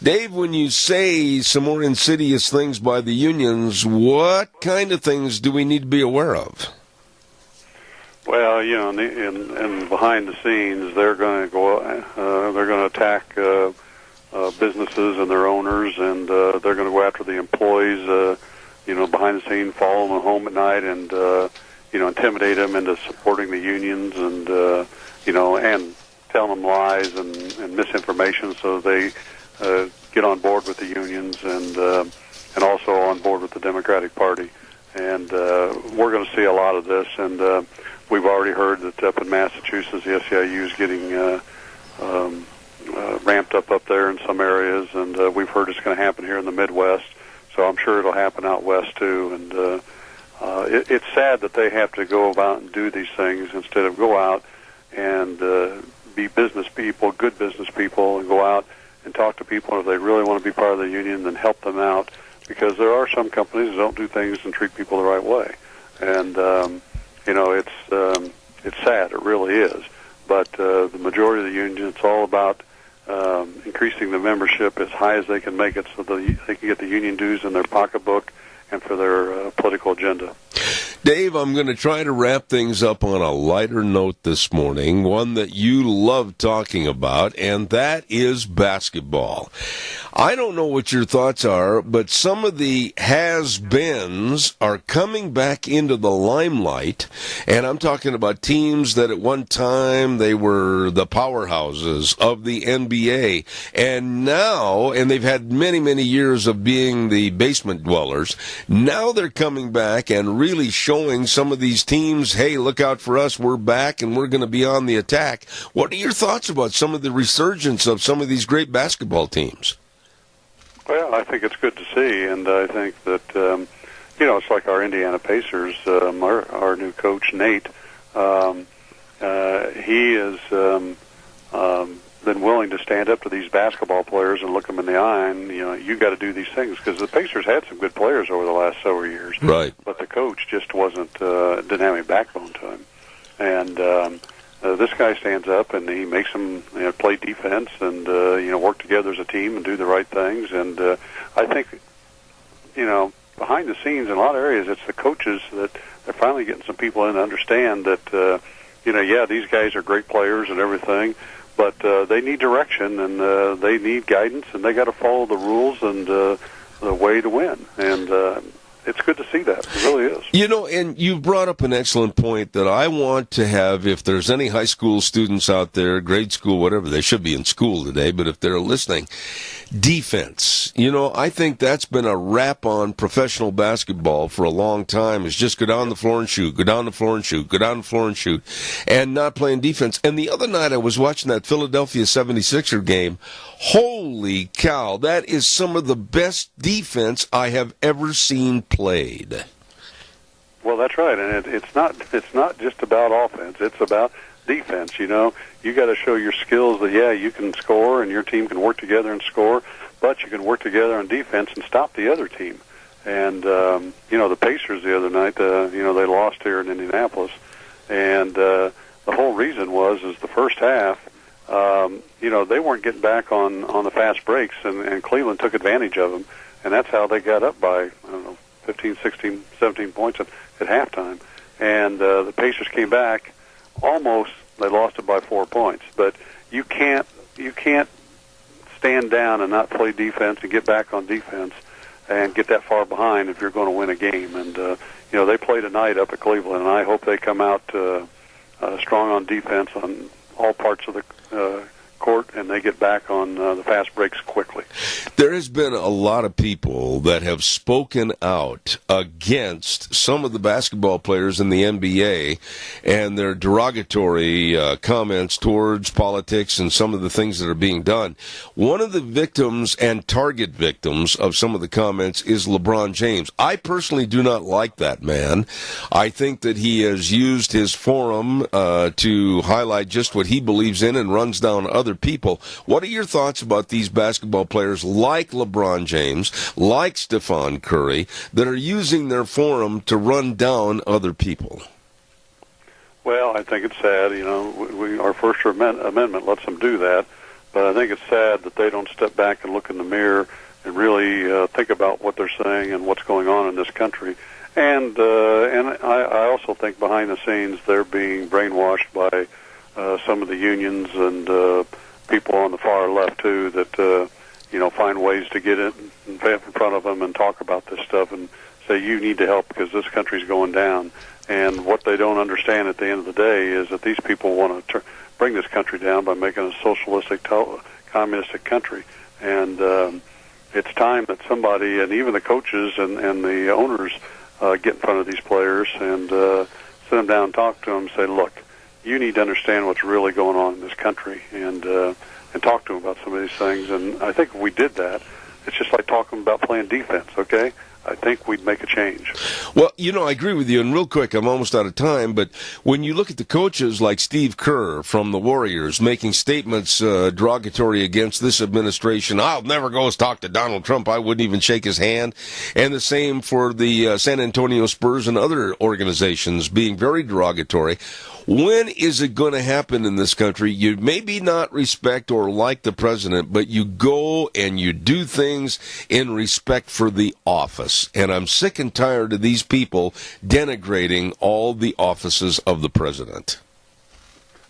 S2: Dave, when you say some more insidious things by the unions, what kind of things do we need to be aware of?
S12: Well, you know, in behind the scenes, they're going to go. They're going to attack businesses and their owners, and they're going to go after the employees. You know, behind the scenes, follow them home at night, and you know, intimidate them into supporting the unions, and you know, and tell them lies and misinformation, so they get on board with the unions and also on board with the Democratic Party. And we're going to see a lot of this, and we've already heard that up in Massachusetts, the SEIU is getting ramped up there in some areas, and we've heard it's going to happen here in the Midwest, so I'm sure it'll happen out west too. And it's sad that they have to go about and do these things instead of go out and be business people, good business people, and go out and talk to people. And if they really want to be part of the union, then help them out, because there are some companies that don't do things and treat people the right way. And you know, it's sad. It really is. But the majority of the union, it's all about increasing the membership as high as they can make it, so that they can get the union dues in their pocketbook and for their political agenda.
S2: Dave, I'm going to try to wrap things up on a lighter note this morning, one that you love talking about, and that is basketball. I don't know what your thoughts are, but some of the has-beens are coming back into the limelight, and I'm talking about teams that at one time they were the powerhouses of the NBA, and now, and they've had many, many years of being the basement dwellers, now they're coming back and really showing some of these teams, hey, look out for us, we're back and we're going to be on the attack. What are your thoughts about some of the resurgence of some of these great basketball teams?
S12: Well, I think it's good to see, and I think that, you know, it's like our Indiana Pacers, our new coach, Nate, he has been willing to stand up to these basketball players and look them in the eye, and, you know, you got to do these things, because the Pacers had some good players over the last several years.
S2: Right.
S12: But the coach just didn't have any backbone to him. And this guy stands up and he makes them, you know, play defense and, you know, work together as a team and do the right things. And I think, you know, behind the scenes in a lot of areas, it's the coaches that they're finally getting some people in to understand that, you know, yeah, these guys are great players and everything, but they need direction and they need guidance, and they got to follow the rules and the way to win. And it's good to see that. It really is.
S2: You know, and you brought up an excellent point that I want to have, if there's any high school students out there, grade school, whatever, they should be in school today, but if they're listening, defense. You know, I think that's been a wrap on professional basketball for a long time, is just go down the floor and shoot, go down the floor and shoot, go down the floor and shoot, and not playing defense. And the other night I was watching that Philadelphia 76er game. Holy cow, that is some of the best defense I have ever seen played.
S12: Well, that's right, and it's not just about offense. It's about defense. You know, you got to show your skills that, yeah, you can score and your team can work together and score, but you can work together on defense and stop the other team. And you know, the Pacers the other night, you know, they lost here in Indianapolis, and the whole reason is the first half. You know, they weren't getting back on the fast breaks, and Cleveland took advantage of them, and that's how they got up by, I don't know, 15, 16, 17 points at halftime. And the Pacers came back, almost, they lost it by 4 points. But you can't stand down and not play defense and get back on defense and get that far behind if you're going to win a game. And, you know, they play tonight up at Cleveland, and I hope they come out strong on defense on all parts of the court, and they get back on the fast breaks quickly.
S2: There has been a lot of people that have spoken out against some of the basketball players in the NBA and their derogatory comments towards politics and some of the things that are being done. One of the victims and target victims of some of the comments is LeBron James. I personally do not like that man. I think that he has used his forum to highlight just what he believes in and runs down other people. What are your thoughts about these basketball players like LeBron James, like Stephen Curry, that are using their forum to run down other people?
S12: Well, I think it's sad. Our First Amendment lets them do that, but I think it's sad that they don't step back and look in the mirror and really think about what they're saying and what's going on in this country. And I also think behind the scenes they're being brainwashed by some of the unions and people on the far left too that find ways to get in front of them and talk about this stuff and say you need to help because this country's going down. And what they don't understand at the end of the day is that these people want to bring this country down by making a socialistic, communistic country. And it's time that somebody, and even the coaches and the owners, get in front of these players and sit them down and talk to them and say, look, you need to understand what's really going on in this country and talk to them about some of these things. And I think if we did that, it's just like talking about playing defense, okay? I think we'd make a change.
S2: Well, I agree with you. And real quick, I'm almost out of time, but when you look at the coaches like Steve Kerr from the Warriors making statements derogatory against this administration, I'll never go talk to Donald Trump. I wouldn't even shake his hand. And the same for the San Antonio Spurs and other organizations being very derogatory. When is it going to happen in this country? You maybe not respect or like the president, but you go and you do things in respect for the office. And I'm sick and tired of these people denigrating all the offices of the president.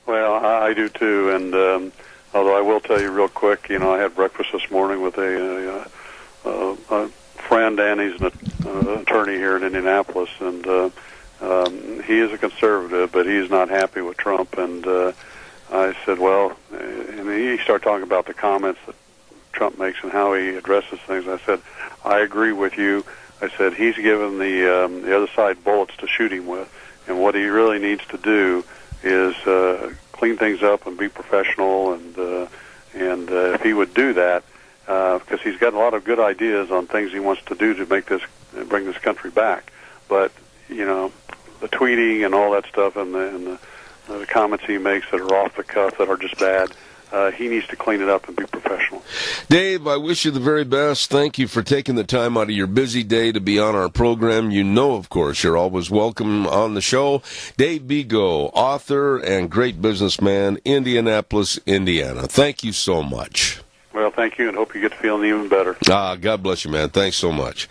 S12: Well, I do too. And although I will tell you real quick, I had breakfast this morning with a friend, and he's an attorney here in Indianapolis, and he is a conservative, but he's not happy with Trump. And I said, well, and he started talking about the comments that Trump makes and how he addresses things. I said, I agree with you. I said, he's given the other side bullets to shoot him with. And what he really needs to do is clean things up and be professional. And if he would do that, because he's got a lot of good ideas on things he wants to do to bring this country back. But, the tweeting and all that stuff and the comments he makes that are off the cuff that are just bad, he needs to clean it up and be professional.
S2: Dave, I wish you the very best. Thank you for taking the time out of your busy day to be on our program. Of course, you're always welcome on the show. Dave Bego, author and great businessman, Indianapolis, Indiana. Thank you so much.
S12: Well, thank you, and hope you get feeling even better.
S2: God bless you, man. Thanks so much.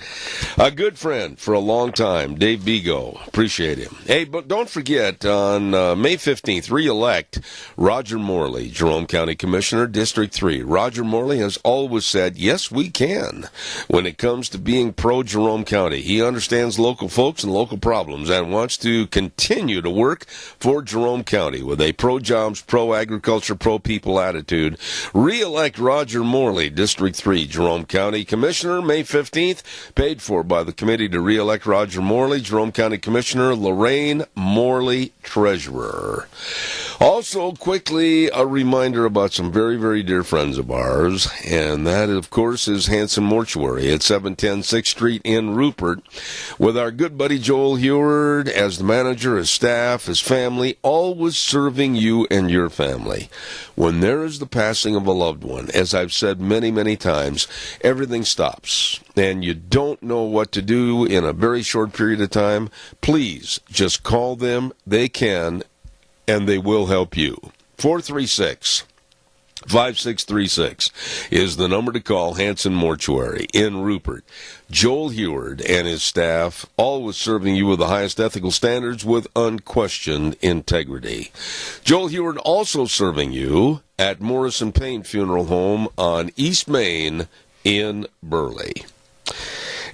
S2: A good friend for a long time, Dave Bego. Appreciate him. Hey, but don't forget, on May 15th, re-elect Roger Morley, Jerome County Commissioner, District 3. Roger Morley has always said, yes, we can, when it comes to being pro-Jerome County. He understands local folks and local problems and wants to continue to work for Jerome County with a pro-jobs, pro-agriculture, pro-people attitude. Re-elect Roger Morley, District 3, Jerome County Commissioner, May 15th, paid for by the committee to re-elect Roger Morley, Jerome County Commissioner, Lorraine Morley, Treasurer. Also, quickly, a reminder about some very, very dear friends of ours, and that, of course, is Hanson Mortuary at 710 6th Street in Rupert, with our good buddy Joel Heward as the manager, his staff, his family, always serving you and your family. When there is the passing of a loved one, as I've said many, many times, everything stops, and you don't know what to do in a very short period of time. Please, just call them. They can, and they will help you. 436-5636 is the number to call. Hanson Mortuary in Rupert. Joel Heward and his staff, always serving you with the highest ethical standards with unquestioned integrity. Joel Heward also serving you at Morrison Payne Funeral Home on East Main in Burley.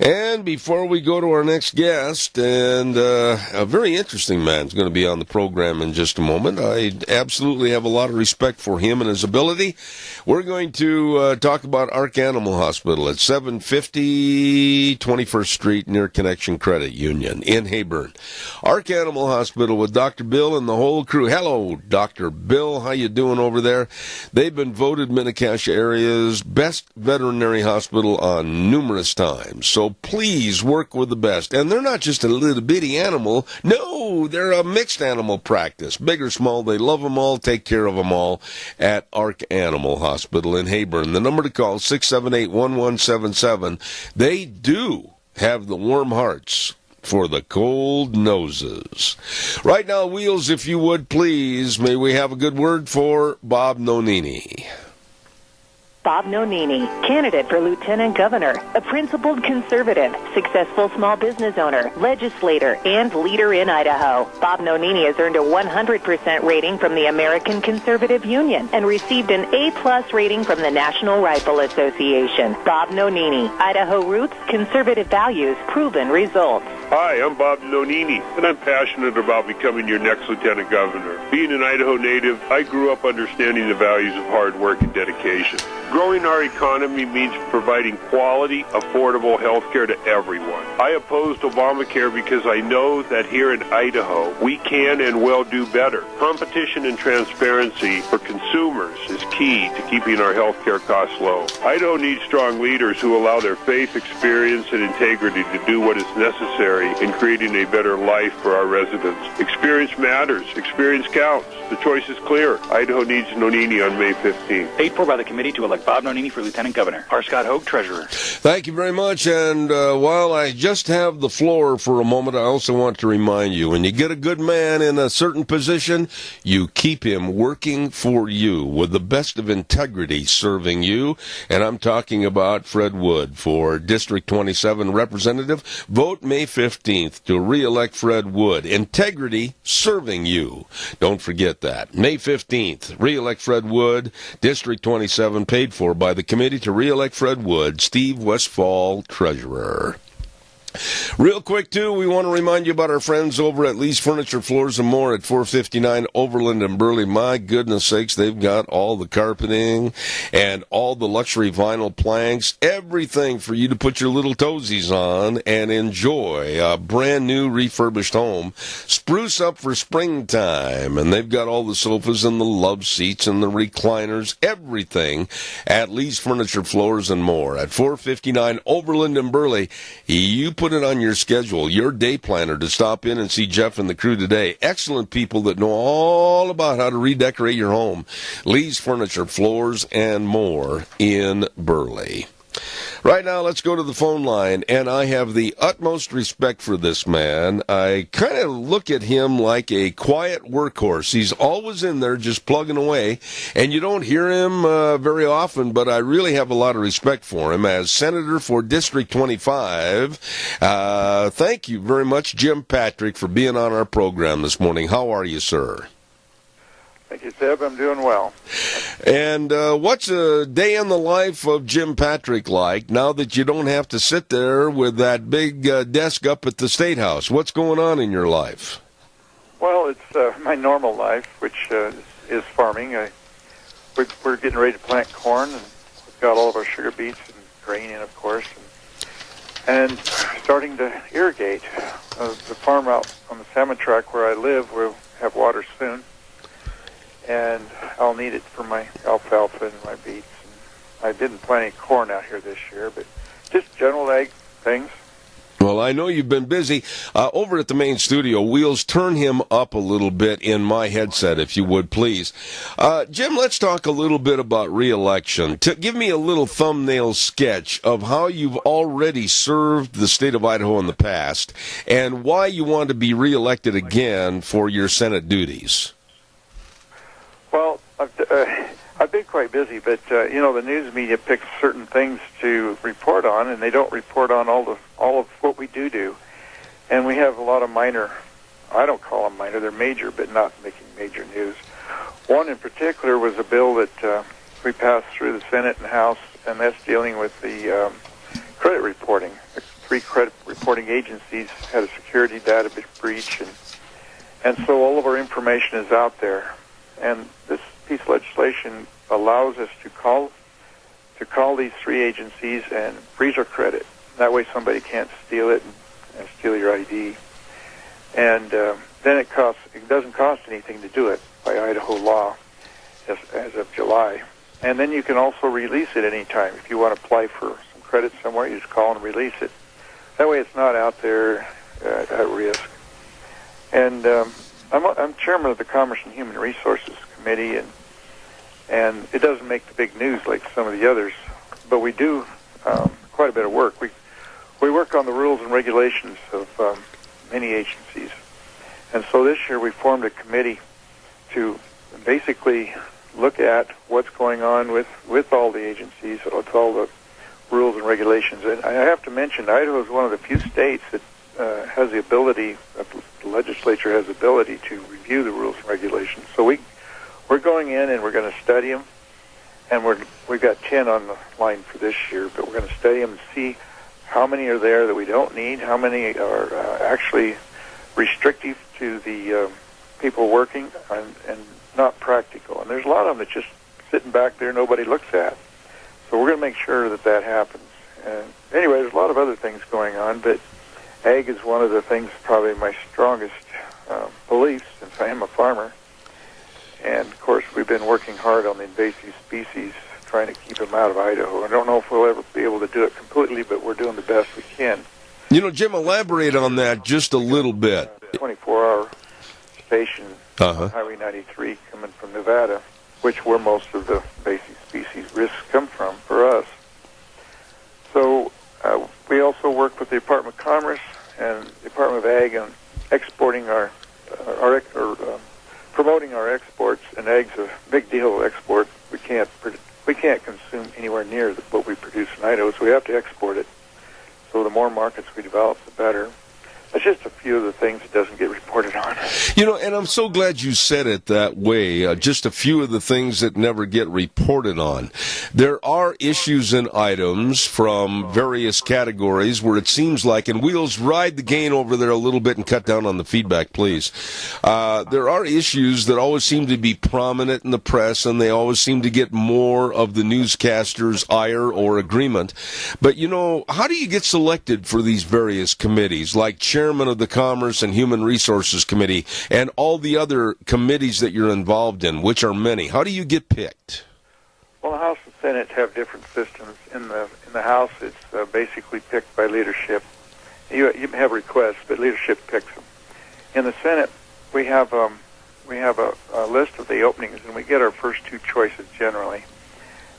S2: And before we go to our next guest, and a very interesting man is going to be on the program in just a moment. I absolutely have a lot of respect for him and his ability. We're going to talk about Ark Animal Hospital at 750 21st Street near Connection Credit Union in Heyburn. Ark Animal Hospital with Dr. Bill and the whole crew. Hello, Dr. Bill. How you doing over there? They've been voted Mini-Cassia area's best veterinary hospital on numerous times. So please work with the best. And they're not just a little bitty animal. No, they're a mixed animal practice. Big or small, they love them all, take care of them all at Ark Animal Hospital in Heyburn. The number to call, 678-1177. They do have the warm hearts for the cold noses. Right now, Wheels, if you would please, may we have a good word for Bob Nonini.
S14: Bob Nonini, candidate for lieutenant governor, a principled conservative, successful small business owner, legislator, and leader in Idaho. Bob Nonini has earned a 100% rating from the American Conservative Union and received an A+ rating from the National Rifle Association. Bob Nonini, Idaho roots, conservative values, proven results.
S15: Hi, I'm Bob Nonini, and I'm passionate about becoming your next lieutenant governor. Being an Idaho native, I grew up understanding the values of hard work and dedication. Growing our economy means providing quality, affordable health care to everyone. I opposed Obamacare because I know that here in Idaho, we can and will do better. Competition and transparency for consumers is key to keeping our health care costs low. Idaho needs strong leaders who allow their faith, experience, and integrity to do what is necessary in creating a better life for our residents. Experience matters. Experience counts. The choice is clear. Idaho needs Nonini on May 15th.
S16: Paid for by the committee to elect Bob Nonini for Lieutenant Governor. R. Scott Hogue, Treasurer.
S2: Thank you very much. And while I just have the floor for a moment, I also want to remind you, when you get a good man in a certain position, you keep him working for you with the best of integrity serving you. And I'm talking about Fred Wood for District 27 Representative. Vote May 15th to re-elect Fred Wood. Integrity serving you. Don't forget that. May 15th, re-elect Fred Wood, District 27, paid for by the committee to re-elect Fred Wood, Steve Westfall, Treasurer. Real quick, too, we want to remind you about our friends over at Lee's Furniture, Floors, and More at 459 Overland and Burley. My goodness sakes, they've got all the carpeting and all the luxury vinyl planks, everything for you to put your little toesies on and enjoy a brand new refurbished home. Spruce up for springtime, and they've got all the sofas and the love seats and the recliners, everything at Lee's Furniture, Floors, and More at 459 Overland and Burley. You put it on your schedule, your day planner, to stop in and see Jeff and the crew today. Excellent people that know all about how to redecorate your home. Lee's Furniture, Floors, and More in Burley. Right now, let's go to the phone line, and I have the utmost respect for this man. I kind of look at him like a quiet workhorse. He's always in there just plugging away, and you don't hear him very often, but I really have a lot of respect for him as Senator for District 25. Thank you very much, Jim Patrick, for being on our program this morning. How are you, sir?
S17: Thank you, Seb. I'm doing well.
S2: And what's a day in the life of Jim Patrick like now that you don't have to sit there with that big desk up at the State House? What's going on in your life?
S17: Well, it's my normal life, which is farming. We're getting ready to plant corn, and we've got all of our sugar beets and grain in, of course, and starting to irrigate. The farm out on the salmon tract where I live will have water soon, and I'll need it for my alfalfa and my beets. And I didn't plant any corn out here this year, but just general ag things.
S2: Well, I know you've been busy. Over at the main studio, Wheels, turn him up a little bit in my headset, if you would, please. Jim, let's talk a little bit about re-election. Give me a little thumbnail sketch of how you've already served the state of Idaho in the past and why you want to be re-elected again for your Senate duties.
S17: Well, I've been quite busy, but the news media picks certain things to report on, and they don't report on all of what we do. And we have a lot of minor. I don't call them minor; they're major, but not making major news. One in particular was a bill that we passed through the Senate and House, and that's dealing with the credit reporting. The 3 credit reporting agencies had a security data breach, and so all of our information is out there. And this piece of legislation allows us to call these 3 agencies and freeze our credit. That way somebody can't steal it and steal your ID. And then it doesn't cost anything to do it by Idaho law as of July. And then you can also release it anytime. If you want to apply for some credit somewhere, you just call and release it. That way it's not out there at risk. And I'm chairman of the Commerce and Human Resources Committee, and it doesn't make the big news like some of the others, but we do quite a bit of work. We work on the rules and regulations of many agencies. And so this year we formed a committee to basically look at what's going on with all the agencies, with all the rules and regulations. And I have to mention, Idaho is one of the few states that has the ability, the legislature has the ability to review the rules and regulations. So we're going in and we're going to study them, and we've got 10 on the line for this year, but we're going to study them and see how many are there that we don't need, how many are actually restrictive to the people working and not practical. And there's a lot of them that just sitting back there nobody looks at. So we're going to make sure that happens. And anyway, there's a lot of other things going on, but ag is one of the things, probably my strongest beliefs, since I am a farmer. And, of course, we've been working hard on the invasive species, trying to keep them out of Idaho. I don't know if we'll ever be able to do it completely, but we're doing the best we can.
S2: You know, Jim, elaborate on that just a little bit.
S17: 24-hour station on Highway 93 coming from Nevada, which where most of the invasive species risks come from for us. So we also work with the Department of Commerce and the Department of Ag on exporting promoting our exports, and ag's a big deal to export. We can't consume anywhere near what we produce in Idaho, so we have to export it. So the more markets we develop, the better. That's just a few of the things that doesn't get reported on.
S2: You know, and I'm so glad you said it that way, just a few of the things that never get reported on. There are issues and items from various categories where it seems like, and Wheels, ride the gain over there a little bit and cut down on the feedback, please. There are issues that always seem to be prominent in the press, and they always seem to get more of the newscasters' ire or agreement. But, you know, how do you get selected for these various committees, like chairman of the Commerce and Human Resources Committee and all the other committees that you're involved in, which are many? How do you get picked?
S17: Well, the House and Senate have different systems. In the House, it's basically picked by leadership. You have requests, but leadership picks them. In the Senate, we have a list of the openings, and we get our first two choices generally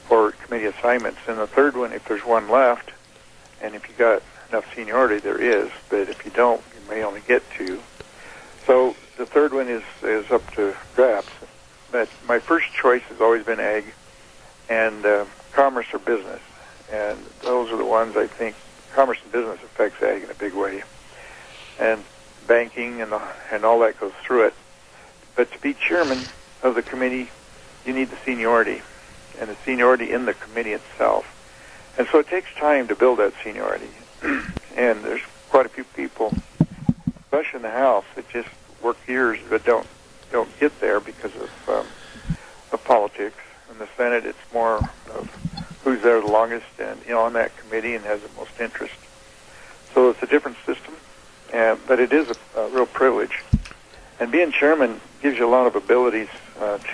S17: for committee assignments. And the third one, if there's one left, and if you got enough seniority, there is, but if you don't, you may only get two. So the third one is up to drafts. But my first choice has always been ag and commerce or business, and those are the ones I think. Commerce and business affects ag in a big way, and banking and all that goes through it. But to be chairman of the committee, you need the seniority, and the seniority in the committee itself. And so it takes time to build that seniority. And there's quite a few people, especially in the House, that just work years but don't get there because of politics. In the Senate, it's more of who's there the longest and on that committee and has the most interest. So it's a different system, but it is a real privilege. And being chairman gives you a lot of abilities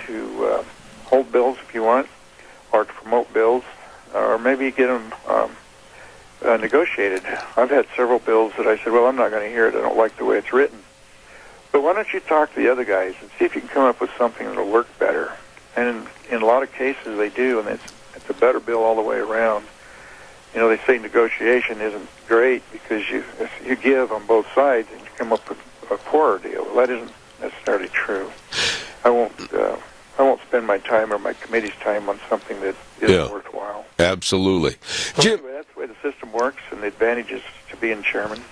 S17: to hold bills if you want, or to promote bills, or maybe get them negotiated. I've had several bills that I said, well, I'm not going to hear it. I don't like the way it's written. But why don't you talk to the other guys and see if you can come up with something that will work better? And in a lot of cases they do, and it's a better bill all the way around. You know, they say negotiation isn't great because if you give on both sides and you come up with a poorer deal. Well, that isn't necessarily true. I won't spend my time or my committee's time on something that isn't worthwhile.
S2: Absolutely.
S17: So anyway, that's the way the system works, and the advantage is to being chairman.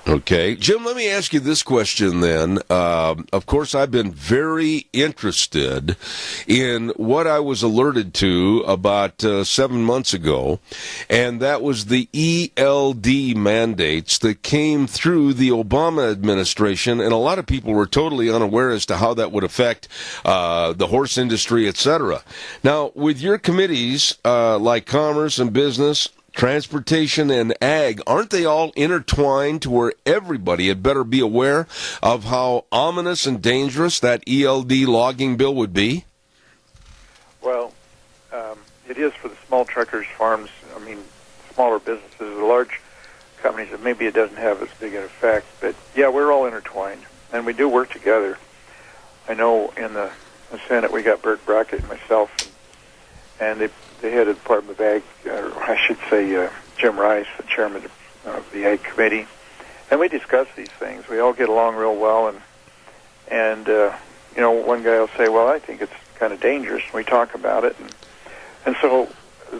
S2: Okay. Jim, let me ask you this question then. Of course, I've been very interested in what I was alerted to about 7 months ago, and that was the ELD mandates that came through the Obama administration, and a lot of people were totally unaware as to how that would affect the horse industry, etc. Now, with your committees like Commerce and Business, Transportation and Ag, aren't they all intertwined to where everybody had better be aware of how ominous and dangerous that ELD logging bill would be?
S17: Well, it is for the small truckers, farms, smaller businesses, the large companies, that maybe it doesn't have as big an effect. But, yeah, we're all intertwined, and we do work together. I know in the Senate we got Bert Brackett and myself, and the head of the Department of Ag, or I should say Jim Rice, the chairman of the Ag Committee, And we discuss these things. We all get along real well, and you know, one guy will say, well, I think it's kind of dangerous. We talk about it, and so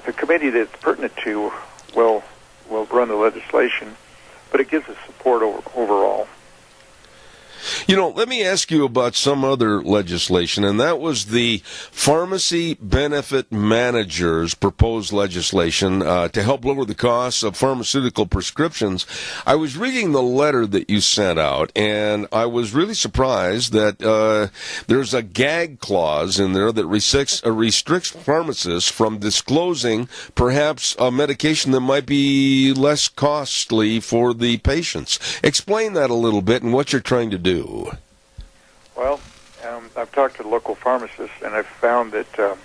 S17: the committee that it's pertinent to will run the legislation, but it gives us support overall.
S2: You know, let me ask you about some other legislation, and that was the Pharmacy Benefit Managers proposed legislation to help lower the costs of pharmaceutical prescriptions. I was reading the letter that you sent out, and I was really surprised that there's a gag clause in there that restricts pharmacists from disclosing perhaps a medication that might be less costly for the patients. Explain that a little bit and what you're trying to do.
S17: Well, I've talked to local pharmacists, and I've found that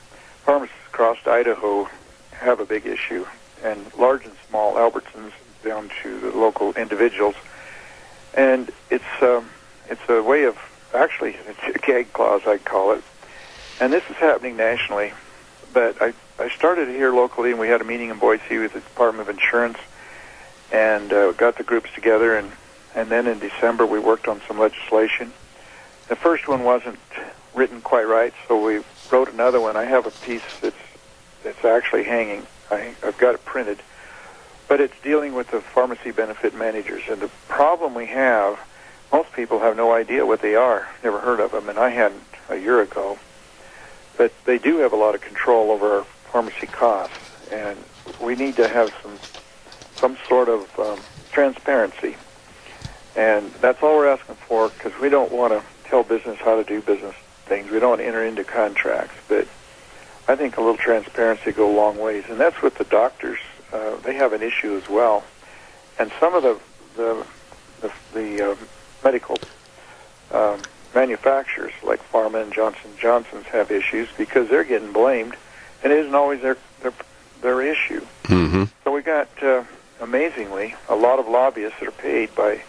S17: pharmacists across Idaho have a big issue, and large and small, Albertsons down to the local individuals. And it's a way of, actually, it's a gag clause, I'd call it. And this is happening nationally. But I started here locally, and we had a meeting in Boise with the Department of Insurance, and got the groups together, and then in December we worked on some legislation. The first one wasn't written quite right, so we wrote another one. I have a piece that's actually hanging. I've got it printed. But it's dealing with the pharmacy benefit managers. And the problem we have, most people have no idea what they are, never heard of them, and I hadn't a year ago. But they do have a lot of control over our pharmacy costs, and we need to have some sort of transparency. And that's all we're asking for, because we don't want to tell business how to do business things. We don't want to enter into contracts, but I think a little transparency go a long ways. And that's with the doctors. They have an issue as well. And some of the medical manufacturers, like Pharma and Johnson & Johnson's, have issues because they're getting blamed, and it isn't always their issue.
S2: Mm-hmm.
S17: So we got, amazingly, a lot of lobbyists that are paid by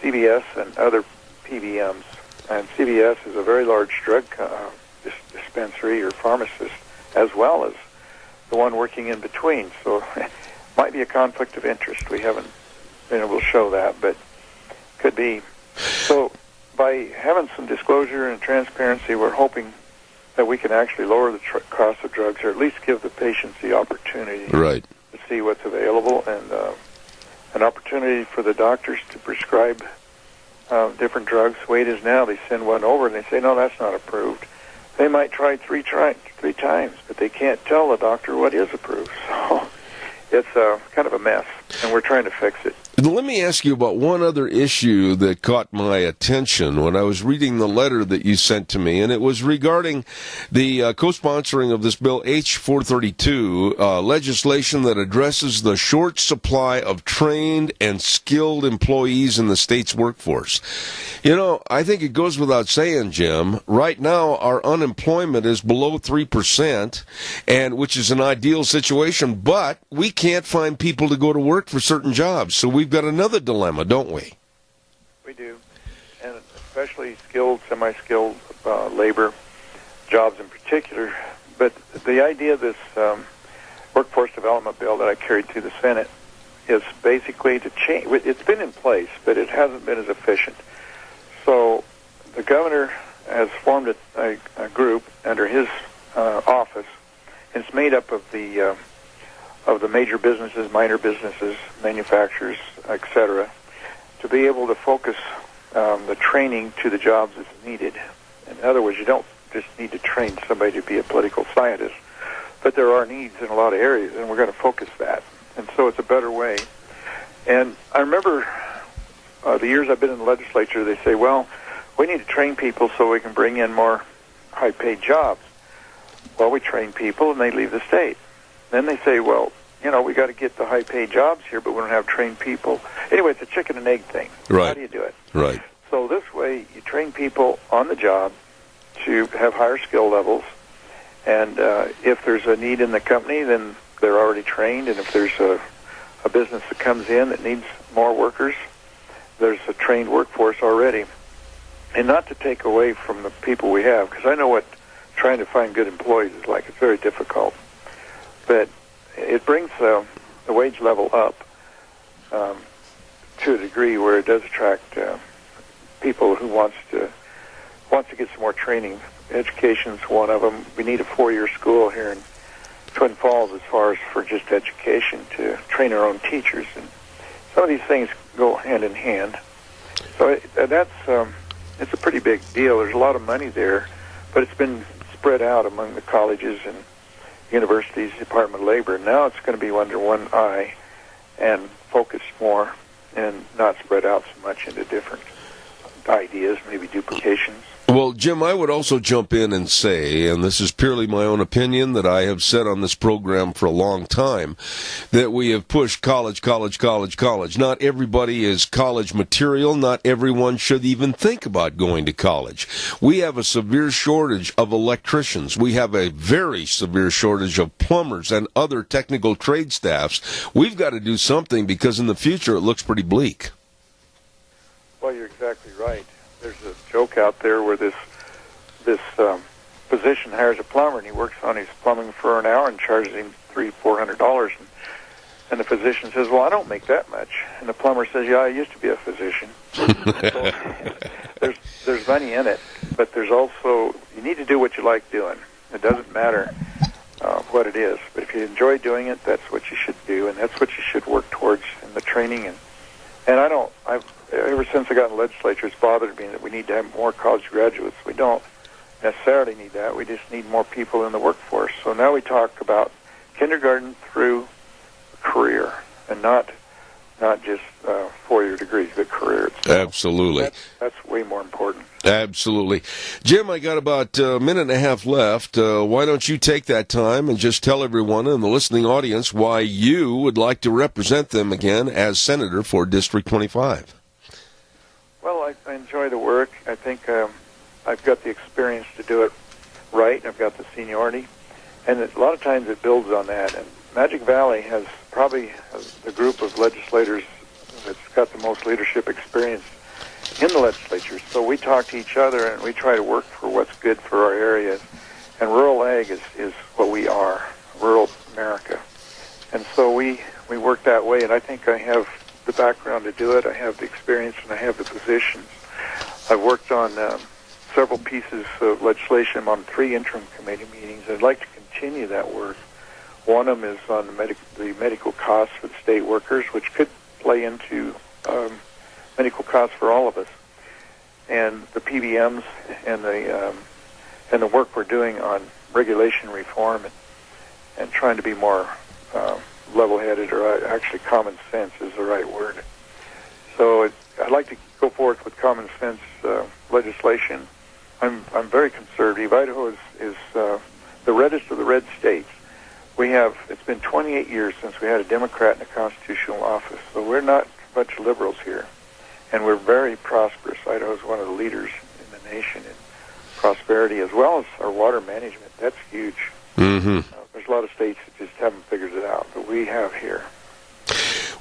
S17: CVS and other PBMs. And CVS is a very large drug dispensary or pharmacist, as well as the one working in between. So it might be a conflict of interest. We haven't been able to show that, but could be. So by having some disclosure and transparency, we're hoping that we can actually lower the cost of drugs, or at least give the patients the opportunity
S2: to
S17: see what's available, and an opportunity for the doctors to prescribe different drugs. The way it is now, they send one over and they say, no, that's not approved. They might try three times, but they can't tell the doctor what is approved. So it's kind of a mess, and we're trying to fix it.
S2: Let me ask you about one other issue that caught my attention when I was reading the letter that you sent to me, and it was regarding the co-sponsoring of this bill H-432, legislation that addresses the short supply of trained and skilled employees in the state's workforce. You know, I think it goes without saying, Jim, right now our unemployment is below 3%, and which is an ideal situation, but we can't find people to go to work for certain jobs, so we've got another dilemma, don't we?
S17: We do, and especially skilled, semi-skilled labor jobs in particular. But the idea of this workforce development bill that I carried through the Senate is basically to change. It's been in place, but it hasn't been as efficient. So the governor has formed a group under his office, and it's made up of the major businesses, minor businesses, manufacturers, etc., to be able to focus the training to the jobs that's needed. In other words, you don't just need to train somebody to be a political scientist, but there are needs in a lot of areas, and we're going to focus that. And so it's a better way. And I remember the years I've been in the legislature, they say, well, we need to train people so we can bring in more high-paid jobs. Well, we train people, and they leave the state. Then they say, well, you know, we got to get the high-paid jobs here, but we don't have trained people. Anyway, it's a chicken and egg thing.
S2: Right.
S17: How do you do it?
S2: Right.
S17: So this way, you train people on the job to have higher skill levels, and if there's a need in the company, then they're already trained, and if there's a business that comes in that needs more workers, there's a trained workforce already. And not to take away from the people we have, because I know what trying to find good employees is like. It's very difficult. But it brings the wage level up to a degree where it does attract people who wants to get some more training. Education's one of them. We need a 4-year school here in Twin Falls as far as for just education to train our own teachers, and some of these things go hand in hand. So it's a pretty big deal. There's a lot of money there, but it's been spread out among the colleges and universities, Department of Labor. Now it's going to be under one eye and focused more and not spread out so much into different ideas, maybe duplications.
S2: Well, Jim, I would also jump in and say, and this is purely my own opinion that I have said on this program for a long time, that we have pushed college. Not everybody is college material. Not everyone should even think about going to college. We have a severe shortage of electricians. We have a very severe shortage of plumbers and other technical trade staffs. We've got to do something because in the future it looks pretty bleak.
S17: Well, you're exactly right. There's a joke out there where this physician hires a plumber and he works on his plumbing for an hour and charges him $300-400, and the physician says, "Well, I don't make that much," and the plumber says, "Yeah, I used to be a physician." So there's money in it, but there's also, you need to do what you like doing. It doesn't matter what it is, but if you enjoy doing it, that's what you should do, and that's what you should work towards in the training. And ever since I got in the legislature, it's bothered me that we need to have more college graduates. We don't necessarily need that. We just need more people in the workforce. So now we talk about kindergarten through career, and not just 4-year degrees, but career itself.
S2: Absolutely.
S17: That's way more important.
S2: Absolutely. Jim, I got about a minute and a half left. Why don't you take that time and just tell everyone in the listening audience why you would like to represent them again as Senator for District 25?
S17: Well, I enjoy the work. I think I've got the experience to do it right. I've got the seniority. And a lot of times it builds on that. And Magic Valley has probably the group of legislators that's got the most leadership experience in the legislature. So we talk to each other and we try to work for what's good for our areas. And rural ag is what we are, rural America. And so we work that way, and I think I have the background to do it. I have the experience and I have the positions. I've worked on several pieces of legislation. I'm on 3 interim committee meetings. I'd like to continue that work. One of them is on the medical costs for the state workers, which could play into medical costs for all of us, and the PBMs and the work we're doing on regulation reform and trying to be more level-headed, or actually common sense is the right word. So I'd like to go forth with common sense legislation. I'm very conservative. Idaho is the reddest of the red states. It's been 28 years since we had a Democrat in a constitutional office, so we're not a bunch of liberals here. And we're very prosperous. Idaho is one of the leaders in the nation in prosperity, as well as our water management. That's huge.
S2: Mm-hmm.
S17: There's a lot of states that just haven't figured it out, but we have here.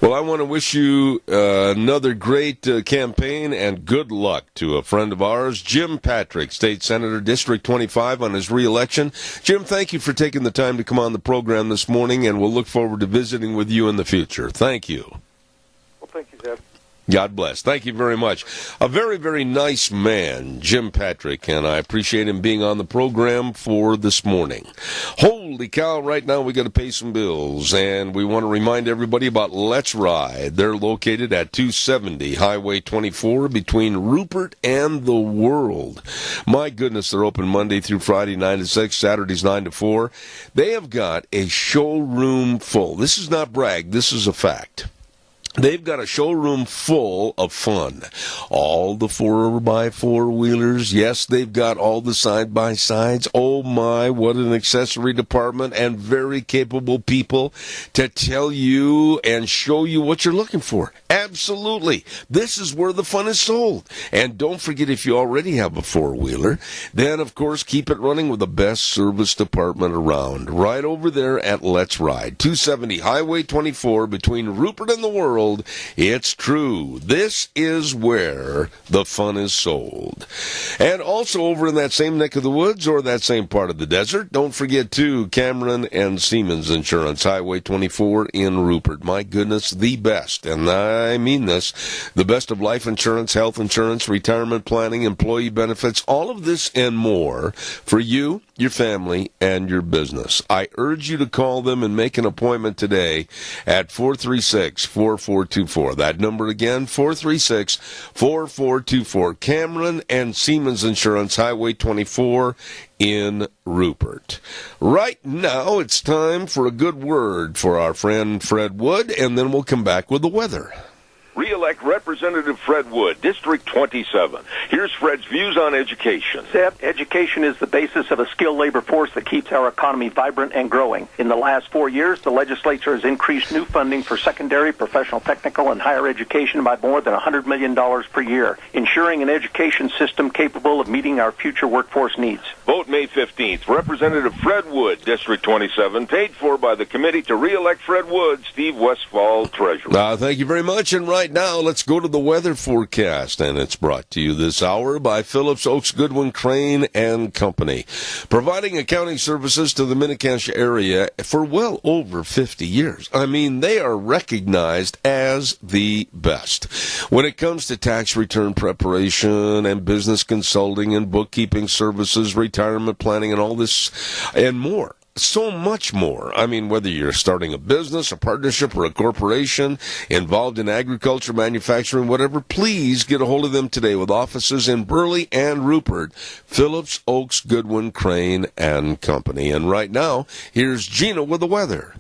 S2: Well, I want to wish you another great campaign and good luck to a friend of ours, Jim Patrick, State Senator, District 25, on his re-election. Jim, thank you for taking the time to come on the program this morning, and we'll look forward to visiting with you in the future. Thank you.
S17: Well, thank you, Zeb.
S2: God bless. Thank you very much. A very, very nice man, Jim Patrick, and I appreciate him being on the program for this morning. Holy cow, right now we got to pay some bills, and we want to remind everybody about Let's Ride. They're located at 270 Highway 24 between Rupert and the World. My goodness, they're open Monday through Friday, 9 to 6, Saturdays 9 to 4. They have got a showroom full. This is not brag. This is a fact. They've got a showroom full of fun. All the 4x4-wheelers. Yes, they've got all the side-by-sides. Oh, my, what an accessory department, and very capable people to tell you and show you what you're looking for. Absolutely. This is where the fun is sold. And don't forget, if you already have a 4-wheeler, then, of course, keep it running with the best service department around. Right over there at Let's Ride. 270 Highway 24 between Rupert and the World. world. It's true. This is where the fun is sold. And also over in that same neck of the woods or that same part of the desert, don't forget, too, Cameron and Siemens Insurance, Highway 24 in Rupert. My goodness, the best, and I mean this, the best of life insurance, health insurance, retirement planning, employee benefits, all of this and more for you, your family, and your business. I urge you to call them and make an appointment today at 436-4424. That number again, 436-4424. Cameron and Siemens Insurance, Highway 24 in Rupert. Right now, it's time for a good word for our friend Fred Wood, and then we'll come back with the weather.
S18: Re-elect Representative Fred Wood, District 27. Here's Fred's views on education.
S9: Seth, education is the basis of a skilled labor force that keeps our economy vibrant and growing. In the last 4 years, the legislature has increased new funding for secondary, professional, technical, and higher education by more than $100 million per year, ensuring an education system capable of meeting our future workforce needs.
S18: Vote May 15th. Representative Fred Wood, District 27, paid for by the committee to re-elect Fred Wood, Steve Westfall, Treasurer.
S2: Thank you very much, and right now, let's go to the weather forecast, and it's brought to you this hour by Phillips Oaks Goodwin Crane and Company, providing accounting services to the Mini-Cash area for well over 50 years. I mean, they are recognized as the best when it comes to tax return preparation and business consulting and bookkeeping services, retirement planning, and all this and more. So much more. I mean, whether you're starting a business, a partnership, or a corporation involved in agriculture, manufacturing, whatever, please get a hold of them today with offices in Burley and Rupert. Phillips Oaks Goodwin Crane and Company. And right now, here's Gina with the weather.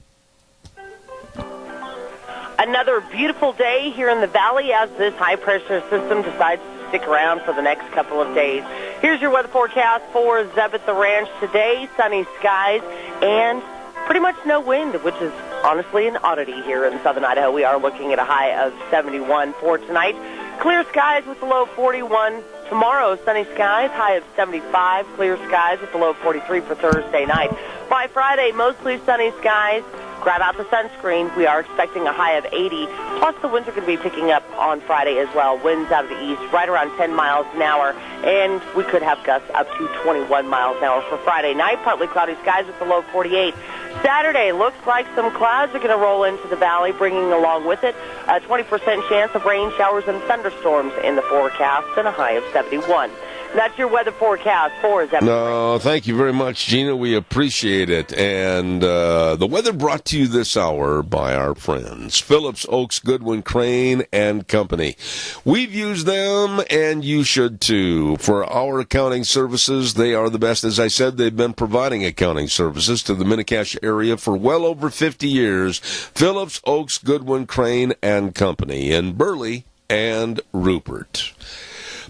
S4: Another beautiful day here in the valley as this high-pressure system decides to stick around for the next couple of days. Here's your weather forecast for Zeb at the Ranch today. Sunny skies and pretty much no wind, which is honestly an oddity here in southern Idaho. We are looking at a high of 71 for tonight. Clear skies with a low of 41. Tomorrow, sunny skies, high of 75. Clear skies with a low of 43 for Thursday night. By Friday, mostly sunny skies. Grab out the sunscreen. We are expecting a high of 80. Plus, the winds are going to be picking up on Friday as well. Winds out of the east, right around 10 miles an hour. And we could have gusts up to 21 miles an hour for Friday night. Partly cloudy skies with a low of 48. Saturday looks like some clouds are going to roll into the valley, bringing along with it a 20% chance of rain, showers, and thunderstorms in the forecast, and a high of 71. That's your weather forecast for Zeb.
S2: No, thank you very much, Gina. We appreciate it. And the weather brought to you this hour by our friends, Phillips Oaks Goodwin Crane and Company. We've used them, and you should too. For our accounting services, they are the best. As I said, they've been providing accounting services to the Mini-Cash area for well over 50 years. Phillips Oaks Goodwin Crane and Company in Burley and Rupert.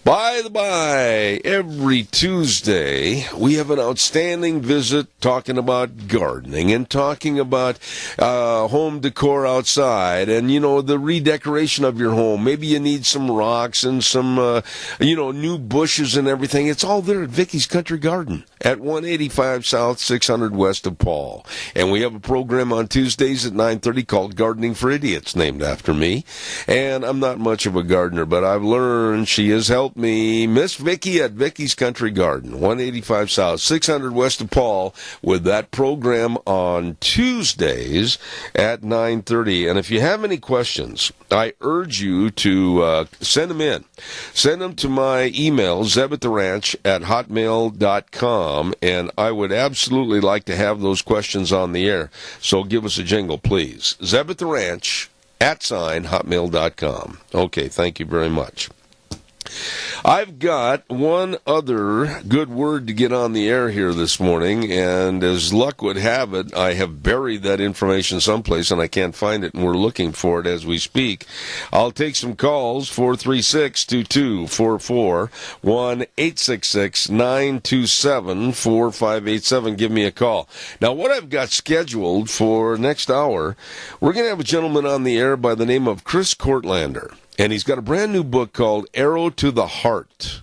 S2: By the by, every Tuesday, we have an outstanding visit talking about gardening and talking about home decor outside and, you know, the redecoration of your home. Maybe you need some rocks and some, new bushes and everything. It's all there at Vicky's Country Garden at 185 South, 600 West of Paul. And we have a program on Tuesdays at 9:30 called Gardening for Idiots, named after me. And I'm not much of a gardener, but I've learned she has helped me, Miss Vicky at Vicky's Country Garden, 185 South, 600 West of Paul, with that program on Tuesdays at 9:30. And if you have any questions, I urge you to send them in. Send them to my email, zebattheranch@hotmail.com, and I would absolutely like to have those questions on the air. So give us a jingle, please. zebattheranch@hotmail.com. Okay, thank you very much. I've got one other good word to get on the air here this morning, and as luck would have it, I have buried that information someplace and I can't find it, and we're looking for it as we speak. I'll take some calls, 436-2244, 1-866-927-4587. Give me a call. Now, what I've got scheduled for next hour, we're going to have a gentleman on the air by the name of Chris Courtlander. And he's got a brand new book called Arrow to the Heart.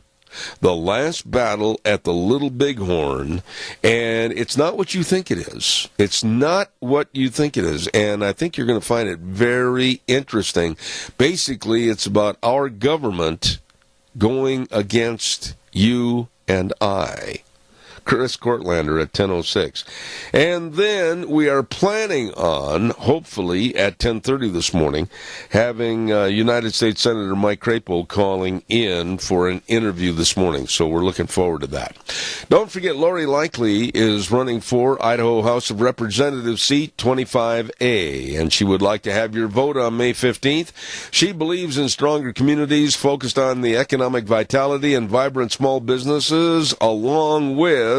S2: The Last Battle at the Little Bighorn, and it's not what you think it is. It's not what you think it is, and I think you're going to find it very interesting. Basically, it's about our government going against you and I. Chris Courtlander at 10:06. And then we are planning on, hopefully at 10:30 this morning, having United States Senator Mike Crapo calling in for an interview this morning. So we're looking forward to that. Don't forget, Lori Likely is running for Idaho House of Representatives seat 25A, and she would like to have your vote on May 15th. She believes in stronger communities focused on the economic vitality and vibrant small businesses, along with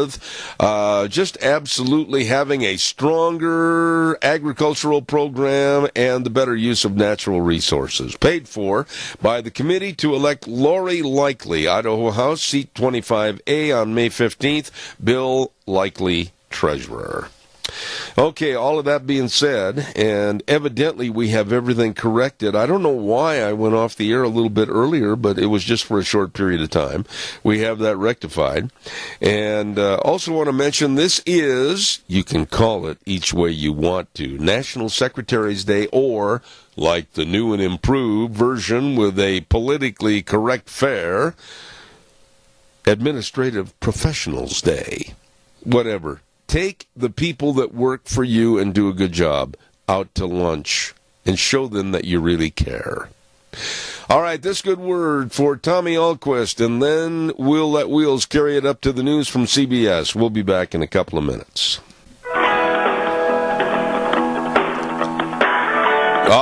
S2: just absolutely having a stronger agricultural program and the better use of natural resources. Paid for by the committee to elect Lori Likely, Idaho House, seat 25A on May 15th. Bill Likely, treasurer. Okay, all of that being said, and evidently we have everything corrected. I don't know why I went off the air a little bit earlier, but it was just for a short period of time. We have that rectified. And also want to mention this is, you can call it each way you want to, National Secretary's Day, or, like the new and improved version with a politically correct fare, Administrative Professionals Day. Whatever. Take the people that work for you and do a good job out to lunch and show them that you really care. All right, this good word for Tommy Ahlquist, and then we'll let Wheels carry it up to the news from CBS. We'll be back in a couple of minutes.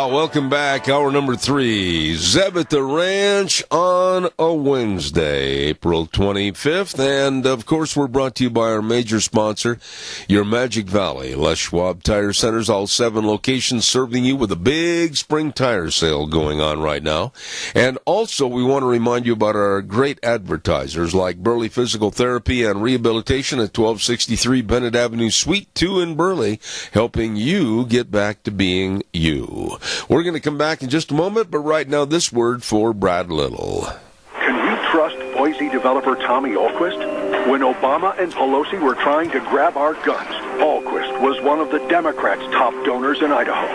S2: Welcome back. Hour number 3. Zeb at the Ranch on a Wednesday, April 25th. And, of course, we're brought to you by our major sponsor, your Magic Valley. Les Schwab Tire Centers, all 7 locations serving you with a big spring tire sale going on right now. And also, we want to remind you about our great advertisers like Burley Physical Therapy and Rehabilitation at 1263 Bennett Avenue, Suite 2 in Burley, helping you get back to being you. We're going to come back in just a moment, but right now this word for Brad Little.
S11: Can you trust Boise developer Tommy Ahlquist? When Obama and Pelosi were trying to grab our guns, Ahlquist was one of the Democrats' top donors in Idaho.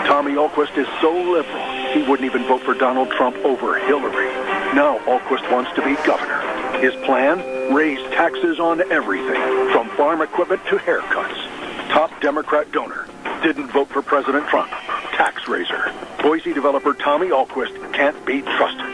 S11: Tommy Ahlquist is so liberal, he wouldn't even vote for Donald Trump over Hillary. Now Ahlquist wants to be governor. His plan? Raise taxes on everything, from farm equipment to haircuts. Top Democrat donor. Didn't vote for President Trump. Tax raiser. Boise developer Tommy Ahlquist can't be trusted.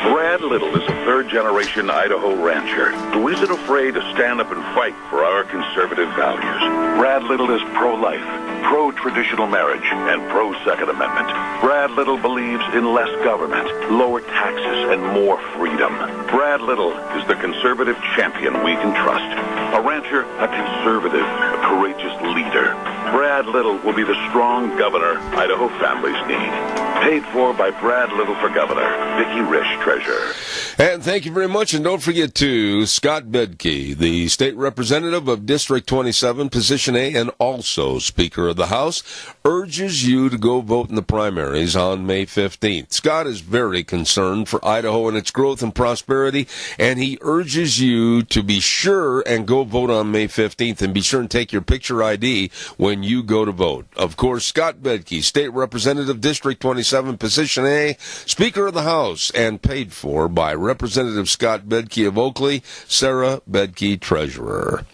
S5: Brad Little is a third-generation Idaho rancher who isn't afraid to stand up and fight for our conservative values. Brad Little is pro-life, pro-traditional marriage, and pro-Second Amendment. Brad Little believes in less government, lower taxes, and more freedom. Brad Little is the conservative champion we can trust. A rancher, a conservative, a courageous leader. Brad Little will be the strong governor Idaho families need. Paid for by Brad Little for Governor. Vicki Risch, Treasurer.
S2: And thank you very much. And don't forget to Scott Bedke, the state representative of District 27, Position A, and also Speaker of the House, urges you to go vote in the primaries on May 15th. Scott is very concerned for Idaho and its growth and prosperity, and he urges you to be sure and go vote on May 15th, and be sure and take your picture ID when you go to vote. Of course, Scott Bedke, state representative, District 27, Position A, Speaker of the House, and paid for by Representative Scott Bedke of Oakley, Sarah Bedke, Treasurer.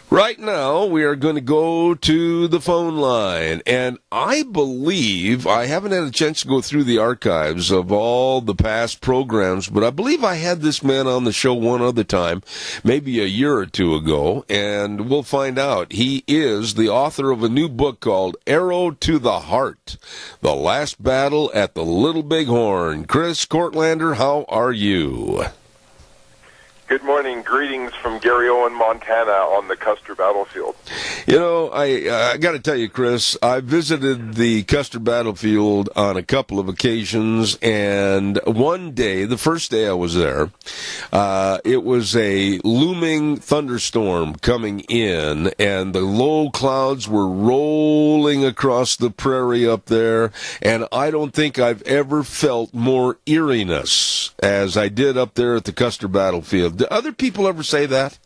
S2: Right now, we are going to go to the phone line, and I believe, I haven't had a chance to go through the archives of all the past programs, but I believe I had this man on the show one other time, maybe a year or two ago, and we'll find out. He is the author of a new book called Arrow to the Heart, The Last Battle at the Little Bighorn. Chris Courtlander, how are you?
S19: Good morning. Greetings from Gary Owen, Montana, on the Custer battlefield.
S2: You know, I got to tell you, Chris, I visited the Custer battlefield on a couple of occasions, and one day, the first day I was there, it was a looming thunderstorm coming in, and the low clouds were rolling across the prairie up there, and I don't think I've ever felt more eeriness as I did up there at the Custer battlefield. Do other people ever say that?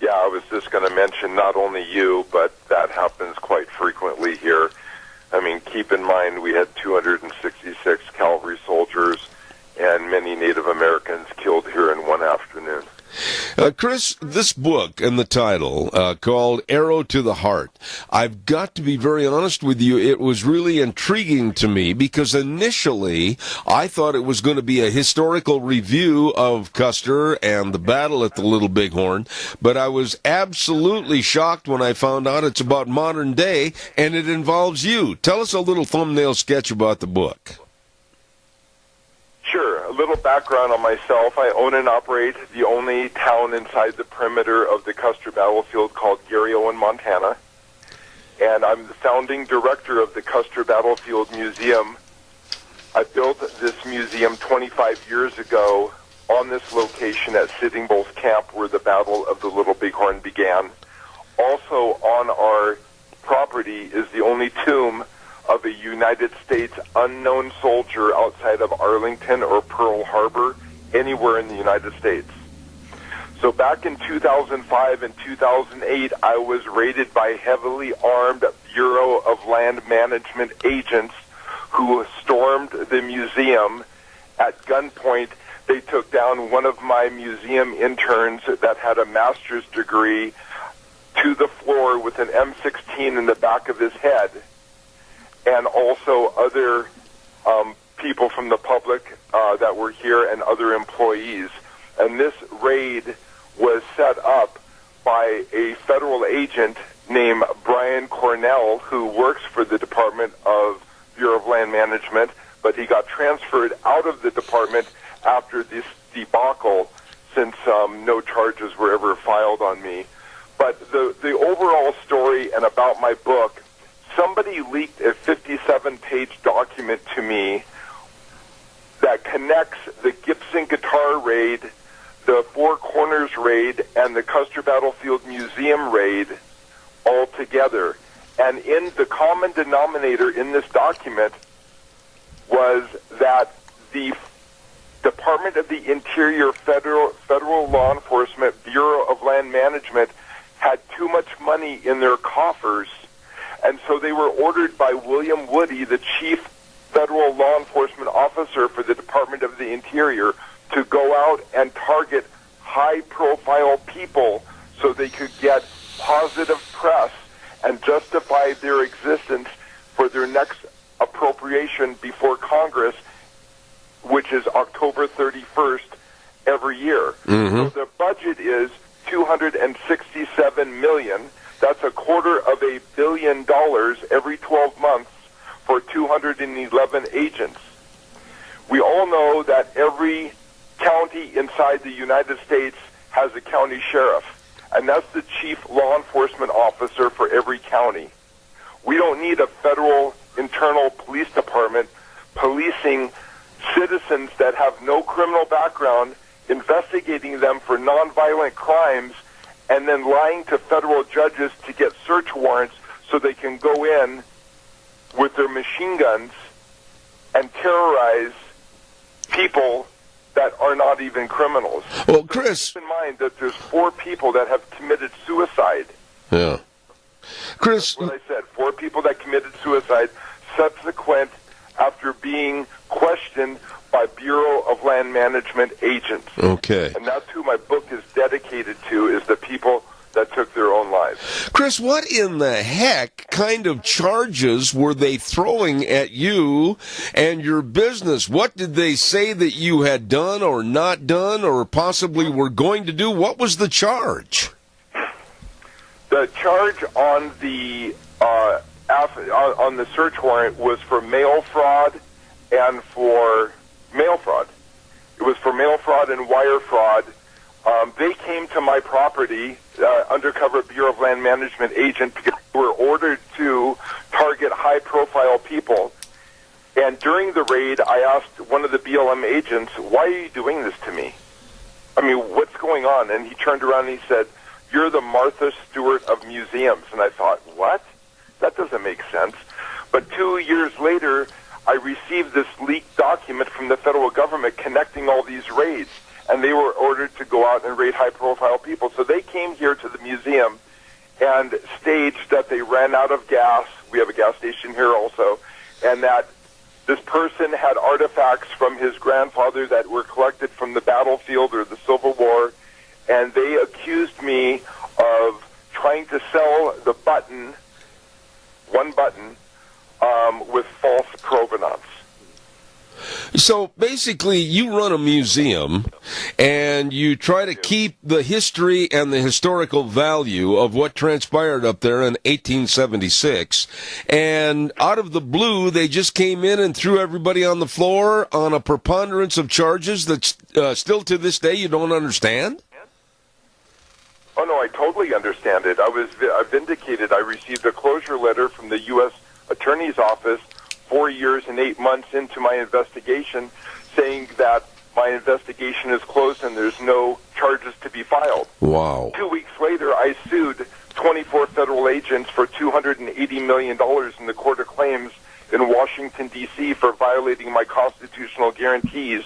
S19: Yeah, I was just going to mention not only you, but that happens quite frequently here. I mean, keep in mind we had 266 cavalry soldiers and many Native Americans killed here in one afternoon.
S2: Chris, this book and the title, called Arrow to the Heart, I've got to be very honest with you, it was really intriguing to me because initially I thought it was going to be a historical review of Custer and the battle at the Little Bighorn, but I was absolutely shocked when I found out it's about modern day and it involves you. Tell us a little thumbnail sketch about the book.
S19: Sure. A little background on myself. I own and operate the only town inside the perimeter of the Custer battlefield called Gary Owen, Montana. And I'm the founding director of the Custer Battlefield Museum. I built this museum 25 years ago on this location at Sitting Bull's Camp where the Battle of the Little Bighorn began. Also on our property is the only tomb of a United States unknown soldier outside of Arlington or Pearl Harbor, anywhere in the United States. So back in 2005 and 2008, I was raided by heavily armed Bureau of Land Management agents who stormed the museum at gunpoint. They took down one of my museum interns that had a master's degree to the floor with an M16 in the back of his head. And also other people from the public that were here and other employees. And this raid was set up by a federal agent named Brian Cornell, who works for the Department of Bureau of Land Management, but he got transferred out of the department after this debacle since no charges were ever filed on me. But the overall story and about my book, somebody leaked a 57-page document to me that connects the Gibson Guitar raid, the Four Corners raid, and the Custer Battlefield Museum raid all together. And in the common denominator in this document was that the Department of the Interior Federal Law Enforcement Bureau of Land Management had too much money in their coffers. And so they were ordered by William Woody, the chief federal law enforcement officer for the Department of the Interior, to go out and target high-profile people so they could get positive press and justify their existence for their next appropriation before Congress, which is October 31st every year. So the budget is $267 million. That's $250 million every 12 months for 211 agents. We all know that every county inside the United States has a county sheriff, and that's the chief law enforcement officer for every county. We don't need a federal internal police department policing citizens that have no criminal background, investigating them for nonviolent crimes, and then lying to federal judges to get search warrants so they can go in with their machine guns and terrorize people that are not even criminals.
S2: Well, Chris,
S19: keep in mind that there's 4 people that have committed suicide.
S2: Yeah. Chris,
S19: that's what I said, 4 people that committed suicide subsequent after being questioned by Bureau of Land Management agents.
S2: Okay.
S19: And that's who my book is dedicated to, is the people that took their own lives.
S2: Chris, what in the heck kind of charges were they throwing at you and your business? What did they say that you had done or not done or possibly were going to do? What was the charge?
S19: The charge on the search warrant was for mail fraud and for mail fraud. It was for mail fraud and wire fraud. They came to my property, undercover Bureau of Land Management agent, because they were ordered to target high-profile people. And during the raid, I asked one of the BLM agents, why are you doing this to me? I mean, what's going on? And he turned around and he said, you're the Martha Stewart of museums. And I thought, what? That doesn't make sense. But 2 years later, I received this leaked document from the federal government connecting all these raids. And they were ordered to go out and raid high-profile people. So they came here to the museum and staged that they ran out of gas. We have a gas station here also. And that this person had artifacts from his grandfather that were collected from the battlefield or the Civil War, and they accused me of trying to sell the button, one button, with false provenance.
S2: So basically, you run a museum, and you try to keep the history and the historical value of what transpired up there in 1876, and out of the blue, they just came in and threw everybody on the floor on a preponderance of charges that still to this day you don't understand?
S19: Oh, no, I totally understand it. I was vindicated. I received a closure letter from the U.S. Attorney's Office 4 years and 8 months into my investigation saying that my investigation is closed and there's no charges to be filed.
S2: Wow.
S19: 2 weeks later, I sued 24 federal agents for $280 million in the Court of Claims in Washington, D.C. for violating my constitutional guarantees,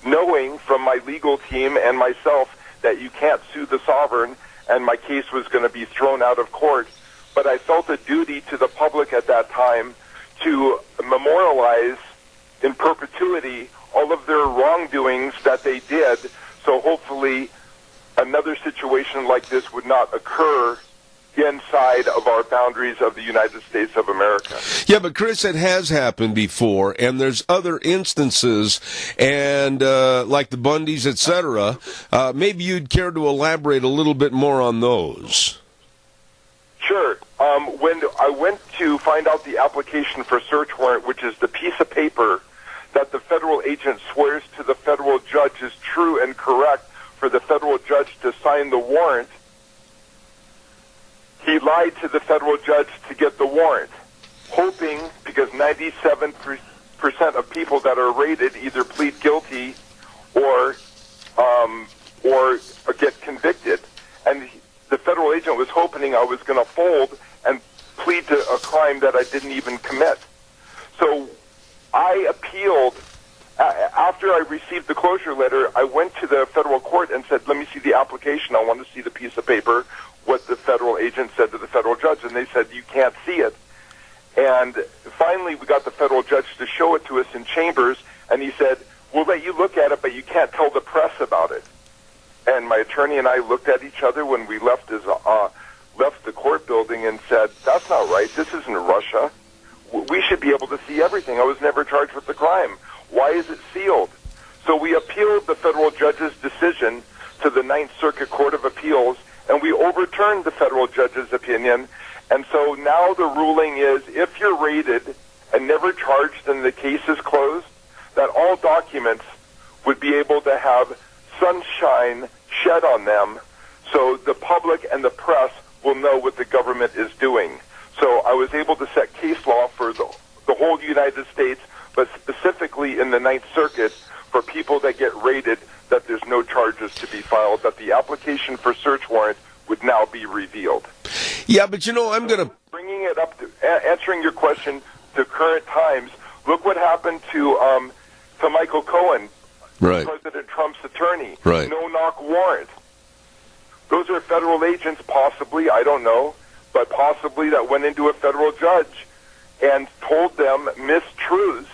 S19: knowing from my legal team and myself that you can't sue the sovereign and my case was going to be thrown out of court. But I felt a duty to the public at that time to memorialize in perpetuity all of their wrongdoings that they did, so hopefully another situation like this would not occur inside of our boundaries of the United States of America.
S2: Yeah, but Chris, it has happened before, and there's other instances, and like the Bundys, etc. Maybe you'd care to elaborate a little bit more on those.
S19: Sure. When I went to find out the application for search warrant, which is the piece of paper that the federal agent swears to the federal judge is true and correct for the federal judge to sign the warrant, he lied to the federal judge to get the warrant, hoping, because 97% of people that are raided either plead guilty or get convicted. And the federal agent was hoping I was going to fold and plead to a crime that I didn't even commit. So I appealed. After I received the closure letter, I went to the federal court and said, let me see the application. I want to see the piece of paper, what the federal agent said to the federal judge. And they said, you can't see it. And finally, we got the federal judge to show it to us in chambers, and he said, we'll let you look at it, but you can't tell the press about it. And my attorney and I looked at each other when we left the court building and said, that's not right. This isn't Russia. We should be able to see everything. I was never charged with the crime. Why is it sealed? So we appealed the federal judge's decision to the Ninth Circuit Court of Appeals, and we overturned the federal judge's opinion. And so now the ruling is, if you're raided and never charged and the case is closed, that all documents would be able to have sunshine shed on them so the public and the press will know what the government is doing. So I was able to set case law for the whole United States, but specifically in the Ninth Circuit for people that get raided, that there's no charges to be filed, that the application for search warrant would now be revealed.
S2: Yeah, but you know, I'm going to...
S19: Bringing it up, answering your question to current times, look what happened to Michael Cohen,
S2: right,
S19: President Trump's attorney.
S2: Right.
S19: No-knock warrant. Those are federal agents, possibly, I don't know, but possibly that went into a federal judge and told them mistruths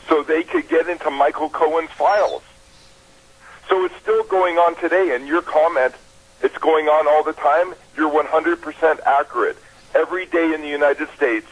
S19: so they could get into Michael Cohen's files. So it's still going on today, and your comment, it's going on all the time, you're 100% accurate. Every day in the United States,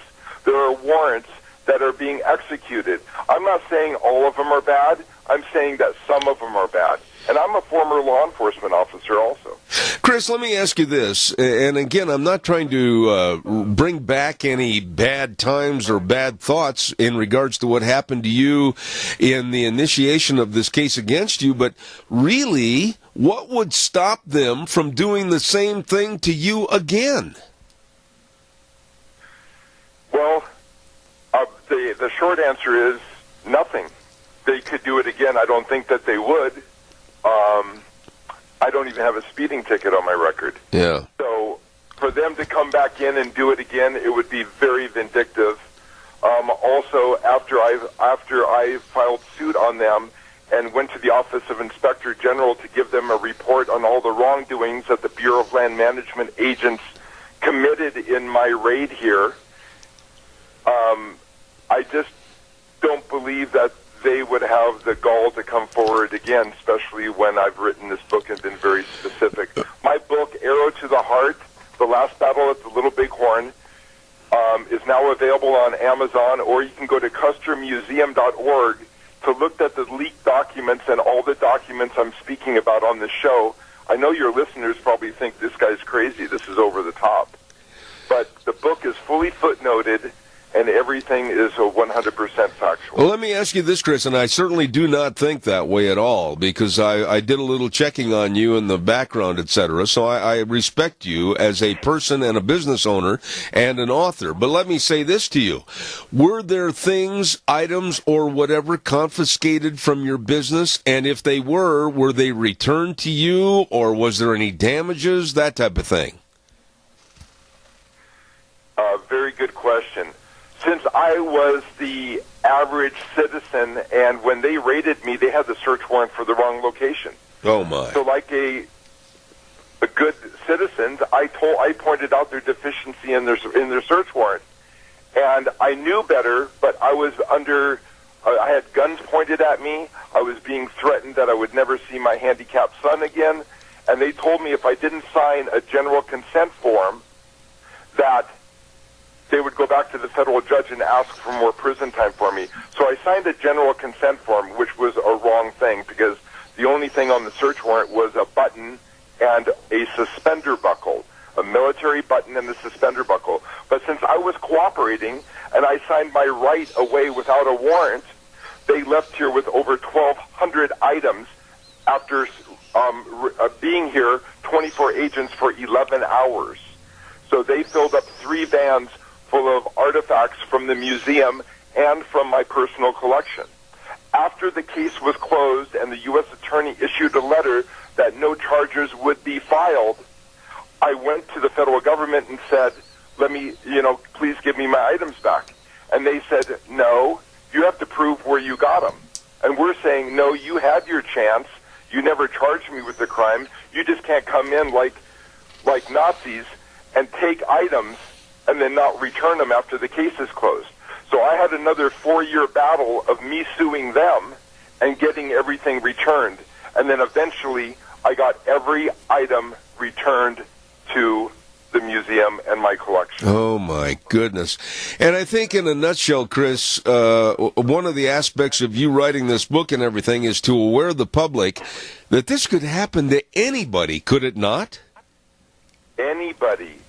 S19: there are warrants that are being executed. I'm not saying all of them are bad. I'm saying that some of them are bad. And I'm a former law enforcement officer also.
S2: Chris, let me ask you this, and again, I'm not trying to bring back any bad times or bad thoughts in regards to what happened to you in the initiation of this case against you, but really, what would stop them from doing the same thing to you again?
S19: Well, the short answer is nothing. They could do it again. I don't think that they would. I don't even have a speeding ticket on my record.
S2: Yeah.
S19: So for them to come back in and do it again, it would be very vindictive. Also, after I filed suit on them and went to the Office of Inspector General to give them a report on all the wrongdoings that the Bureau of Land Management agents committed in my raid here, I just don't believe that they would have the gall to come forward again, especially when I've written this book and been very specific. My book, Arrow to the Heart, The Last Battle at the Little Bighorn, is now available on Amazon, or you can go to custermuseum.org to look at the leaked documents and all the documents I'm speaking about on the show. I know your listeners probably think this guy's crazy, this is over the top. But the book is fully footnoted, and everything is 100% factual.
S2: Well, let me ask you this, Chris, and I certainly do not think that way at all, because I did a little checking on you and the background, etc., so I respect you as a person and a business owner and an author. But let me say this to you. Were there things, items, or whatever confiscated from your business? And if they were they returned to you, or was there any damages, that type of thing?
S19: Very good question. Since I was the average citizen, and when they raided me, they had the search warrant for the wrong location.
S2: Oh my!
S19: So, like a good citizen, I pointed out their deficiency in their search warrant, and I knew better. But I was under. I had guns pointed at me. I was being threatened that I would never see my handicapped son again, and they told me if I didn't sign a general consent form, that they would go back to the federal judge and ask for more prison time for me. So I signed a general consent form, which was a wrong thing, because the only thing on the search warrant was a button and a suspender buckle, a military button and the suspender buckle. But since I was cooperating and I signed my right away without a warrant, they left here with over 1,200 items after being here 24 agents for 11 hours. So they filled up 3 vans full of artifacts from the museum and from my personal collection. After the case was closed and the U.S. attorney issued a letter that no charges would be filed, I went to the federal government and said, please give me my items back. And they said, no, you have to prove where you got them. And we're saying, no, you had your chance. You never charged me with the crime. You just can't come in like Nazis and take items and then not return them after the case is closed. So I had another 4-year battle of me suing them and getting everything returned. And then eventually I got every item returned to the museum and my collection.
S2: Oh, my goodness. And I think in a nutshell, Chris, one of the aspects of you writing this book and everything is to aware the public that this could happen to anybody, could it not?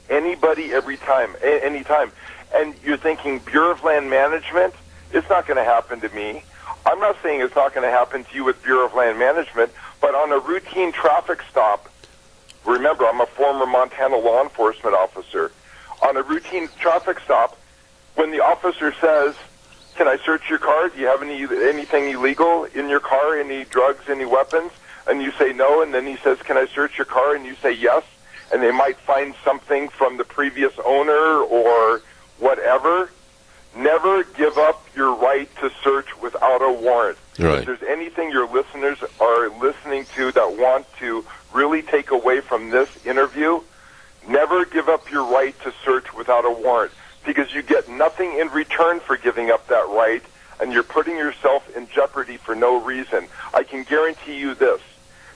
S2: Anybody, every time, anytime. And you're thinking, Bureau of Land Management, it's not going to happen to me. I'm not saying it's not going to happen to you with Bureau of Land Management, but on a routine traffic stop, remember, I'm a former Montana law enforcement officer. On a routine traffic stop, when the officer says, can I search your car? Do you have anything illegal in your car, any drugs, any weapons? And you say no, and then he says, can I search your car? And you say yes. And they might find something from the previous owner or whatever. Never give up your right to search without a warrant. Right.
S19: If there's anything your listeners are listening to that want to really take away from this interview, never give up your right to search without a warrant, because you get nothing in return for giving up that right, and you're putting yourself in jeopardy for no reason. I can guarantee you this,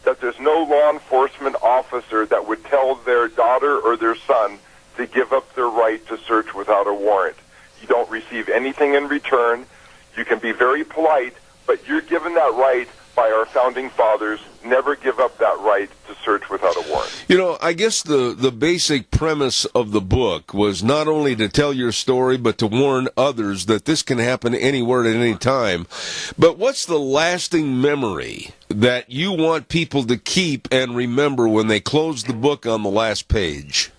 S19: that there's no law enforcement officer that would tell their daughter or their son to give up their right to search without a warrant. You don't receive anything in return. You can be very polite, but you're given that right by our founding fathers. Never give up that right to search without a warrant.
S2: You know, I guess the basic premise of the book was not only to tell your story, but to warn others that this can happen anywhere at any time. But what's the lasting memory that you want people to keep and remember when they close the book on the last page?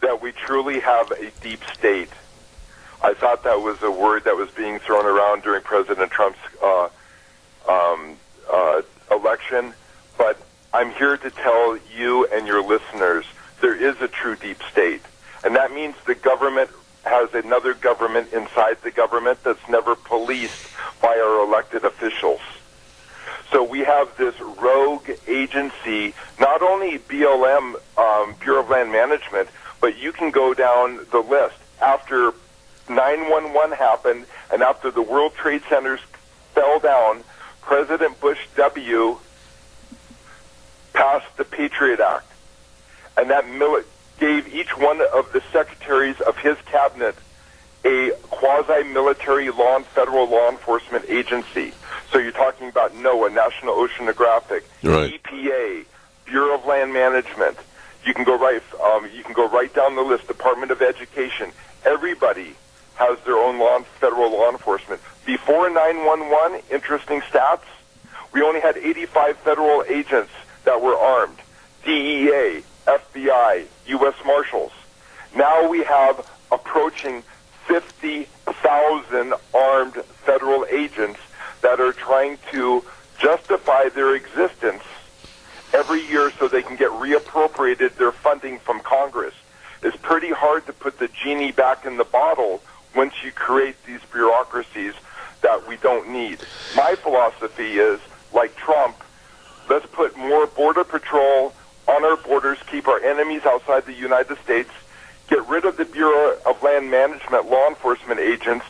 S19: That we truly have a deep state. I thought that was a word that was being thrown around during President Trump's election, but I'm here to tell you and your listeners there is a true deep state, and that means the government has another government inside the government that's never policed by our elected officials. So we have this rogue agency, not only BLM, Bureau of Land Management, but you can go down the list. After 9/11 happened, and after the World Trade Centers fell down, President Bush W. passed the Patriot Act, and that gave each one of the secretaries of his cabinet a quasi-military federal law enforcement agency. So you're talking about NOAA, National Oceanographic,
S2: right.
S19: EPA, Bureau of Land Management. You can go right down the list. Department of Education. Everybody has their own federal law enforcement. Before 9/11, interesting stats, we only had 85 federal agents that were armed. DEA, FBI, U.S. Marshals. Now we have approaching 50,000 armed federal agents that are trying to justify their existence every year so they can get reappropriated their funding from Congress. It's pretty hard to put the genie back in the bottle once you create these bureaucracies that we don't need. My philosophy is, like Trump, let's put more border patrol on our borders, keep our enemies outside the United States, get rid of the Bureau of Land Management law enforcement agents,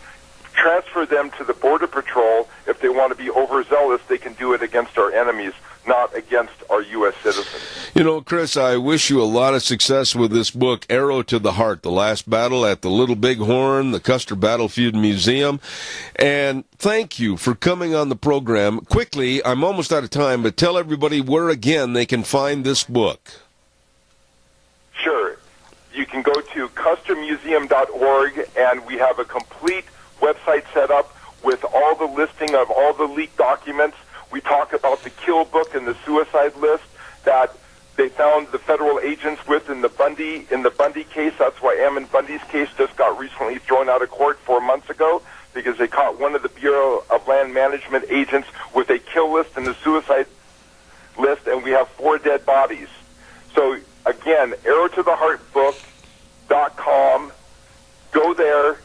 S19: transfer them to the Border Patrol. If they want to be overzealous, they can do it against our enemies, not against our U.S. citizens.
S2: You know, Chris, I wish you a lot of success with this book, Arrow to the Heart, The Last Battle at the Little Bighorn, the Custer Battlefield Museum. And thank you for coming on the program. Quickly, I'm almost out of time, but tell everybody where, again, they can find this book.
S19: Sure. You can go to custermuseum.org, and we have a complete website set up with all the listing of all the leaked documents. We talk about the kill book and the suicide list that they found the federal agents with in the Bundy case. That's why Ammon Bundy's case just got recently thrown out of court 4 months ago, because they caught one of the Bureau of Land Management agents with a kill list and the suicide list, and we have 4 dead bodies. So again, arrowtotheheartbook.com. Go there.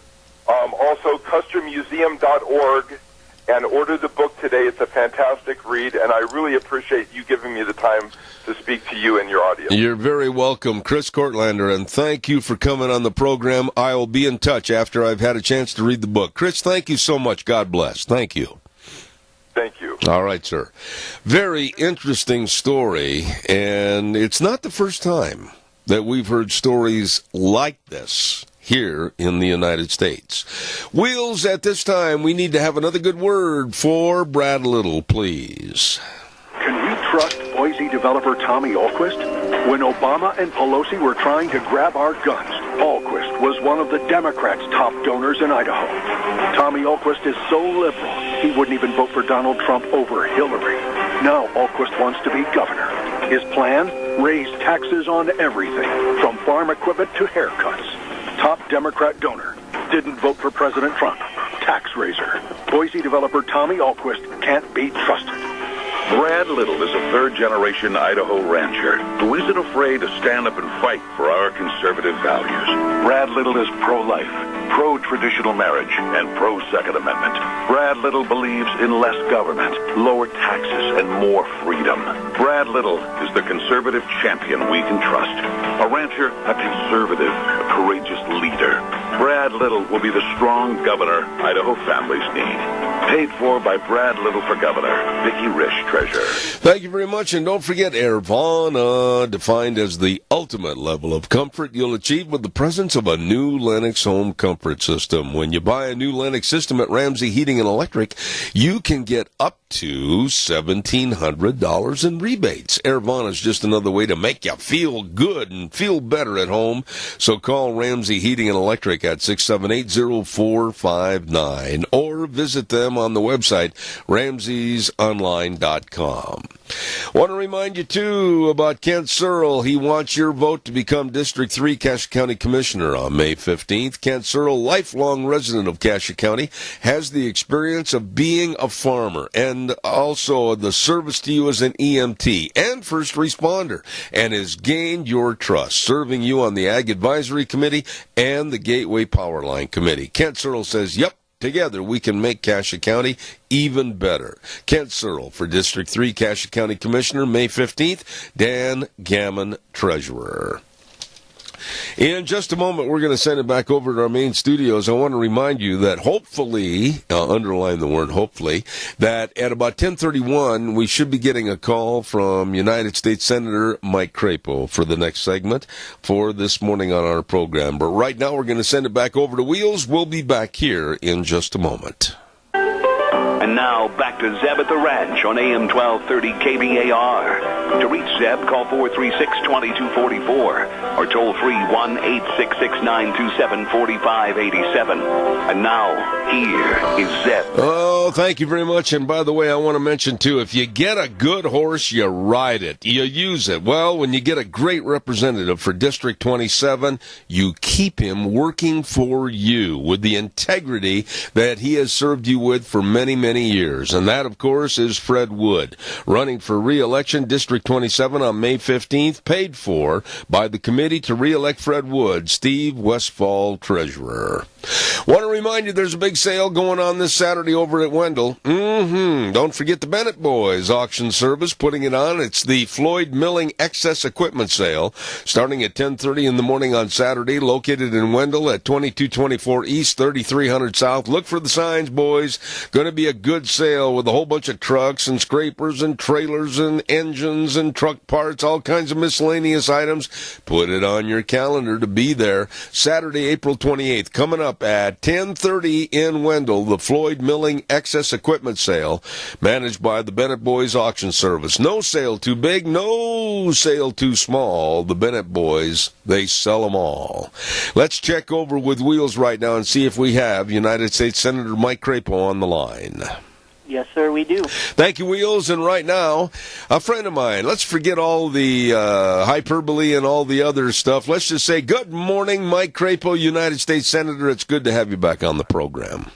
S19: Also, custermuseum.org, and order the book today. It's a fantastic read, and I really appreciate you giving me the time to speak to you and your audience.
S2: You're very welcome, Chris Courtlander, and thank you for coming on the program. I will be in touch after I've had a chance to read the book. Chris, thank you so much. God bless. Thank you.
S19: Thank you.
S2: All right, sir. Very interesting story, and it's not the first time that we've heard stories like this here in the United States. Wheels, at this time, we need to have another good word for Brad Little, please.
S11: Can we trust Boise developer Tommy Ahlquist? When Obama and Pelosi were trying to grab our guns, Ahlquist was one of the Democrats' top donors in Idaho. Tommy Ahlquist is so liberal, he wouldn't even vote for Donald Trump over Hillary. Now Ahlquist wants to be governor. His plan? Raise taxes on everything, from farm equipment to haircuts. Top Democrat donor. Didn't vote for President Trump. Tax raiser. Boise developer Tommy Ahlquist can't be trusted.
S5: Brad Little is a third-generation Idaho rancher who isn't afraid to stand up and fight for our conservative values. Brad Little is pro-life, pro-traditional marriage, and pro-Second Amendment. Brad Little believes in less government, lower taxes, and more freedom. Brad Little is the conservative champion we can trust. A rancher, a conservative, a courageous leader. Brad Little will be the strong governor Idaho families need. Paid for by Brad Little for Governor. Vicki Risch, Treasurer.
S2: Thank you very much, and don't forget Airvana, defined as the ultimate level of comfort you'll achieve with the presence of a new Lennox home comfort system. When you buy a new Lennox system at Ramsey Heating and Electric, you can get up to $1,700 in rebates. Airvana is just another way to make you feel good and feel better at home. So call Ramsey Heating and Electric at 678-0459 or visit them on the website ramseysonline.com. Want to remind you, too, about Kent Searle. He wants your vote to become District 3 Cassia County Commissioner on May 15th. Kent Searle, lifelong resident of Cassia County, has the experience of being a farmer and also the service to you as an EMT and first responder, and has gained your trust, serving you on the Ag Advisory Committee and the Gateway Powerline Committee. Kent Searle says, yep, together we can make Cassia County even better. Kent Searle for District 3 Cassia County Commissioner, May 15th. Dan Gammon, Treasurer. In just a moment, we're going to send it back over to our main studios. I want to remind you that hopefully, underline the word hopefully, that at about 10:31, we should be getting a call from United States Senator Mike Crapo for the next segment for this morning on our program. But right now, we're going to send it back over to Wheels. We'll be back here in just a moment.
S1: And now, back to Zeb at the Ranch on AM 1230 KBAR. To reach Zeb, call 436-2244 or toll free 1-866-927-4587. And now, here is Zeb.
S2: Oh, thank you very much. And by the way, I want to mention, too, if you get a good horse, you ride it. You use it. Well, when you get a great representative for District 27, you keep him working for you with the integrity that he has served you with for many, many years. And that, of course, is Fred Wood, running for re-election District 27 on May 15th, paid for by the committee to re-elect Fred Wood, Steve Westfall, Treasurer. Want to remind you there's a big sale going on this Saturday over at Wendell. Don't forget the Bennett Boys auction service putting it on. It's the Floyd Milling Excess Equipment Sale starting at 10:30 in the morning on Saturday, located in Wendell at 2224 East, 3300 South. Look for the signs, boys. Going to be a good sale with a whole bunch of trucks and scrapers and trailers and engines and truck parts, all kinds of miscellaneous items. Put it on your calendar to be there. Saturday, April 28th, coming up at 10:30 in Wendell, the Floyd Milling Excess Equipment Sale, managed by the Bennett Boys Auction Service. No sale too big, no sale too small. The Bennett Boys, they sell them all. Let's check over with Wheels right now and see if we have United States Senator Mike Crapo on the line.
S3: Yes, sir, we do.
S2: Thank you, Wheels. And right now, a friend of mine, let's forget all the hyperbole and all the other stuff. Let's just say good morning, Mike Crapo, United States Senator. It's good to have you back on the program.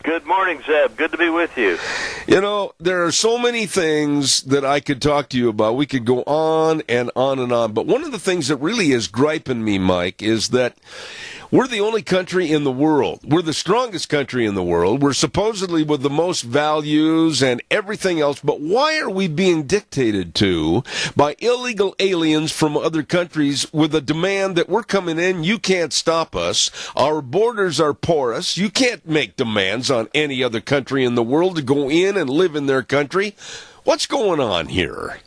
S20: Good morning, Zeb. Good to be with you.
S2: You know, there are so many things that I could talk to you about. We could go on and on and on. But one of the things that really is griping me, Mike, is that we're the only country in the world. We're the strongest country in the world. We're supposedly with the most values and everything else. But why are we being dictated to by illegal aliens from other countries with a demand that we're coming in, you can't stop us. Our borders are porous. You can't make demands on any other country in the world to go in and live in their country. What's going on here?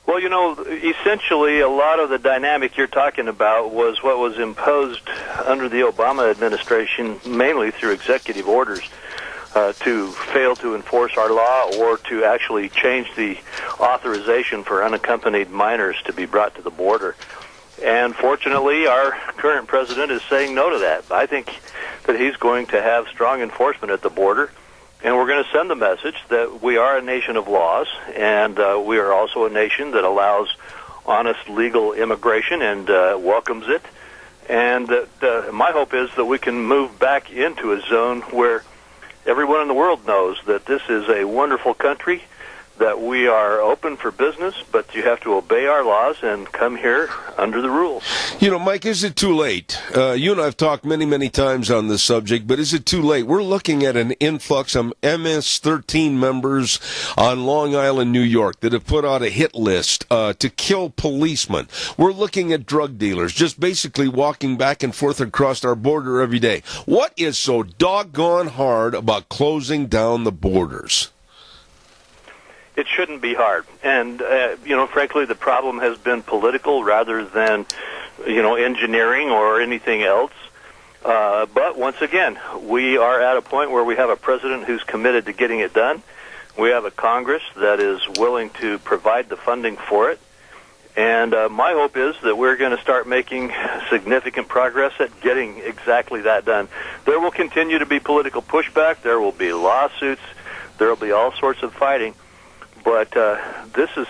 S20: Well, you know, essentially a lot of the dynamic you're talking about was what was imposed under the Obama administration, mainly through executive orders, to fail to enforce our law or to actually change the authorization for unaccompanied minors to be brought to the border. And fortunately, our current president is saying no to that. I think that he's going to have strong enforcement at the border. And we're going to send the message that we are a nation of laws, and we are also a nation that allows honest legal immigration and welcomes it. And my hope is that we can move back into a zone where everyone in the world knows that this is a wonderful country, that we are open for business, but you have to obey our laws and come here under the rules.
S2: You know, Mike, is it too late? You and I have talked many, many times on this subject, but is it too late? We're looking at an influx of MS-13 members on Long Island, New York, that have put out a hit list to kill policemen. We're looking at drug dealers just basically walking back and forth across our border every day. What is so doggone hard about closing down the borders?
S20: It shouldn't be hard. And, frankly, the problem has been political rather than, engineering or anything else. But once again, we are at a point where we have a president who's committed to getting it done. We have a Congress that is willing to provide the funding for it. And my hope is that we're going to start making significant progress at getting exactly that done. There will continue to be political pushback. There will be lawsuits. There will be all sorts of fighting. But this is,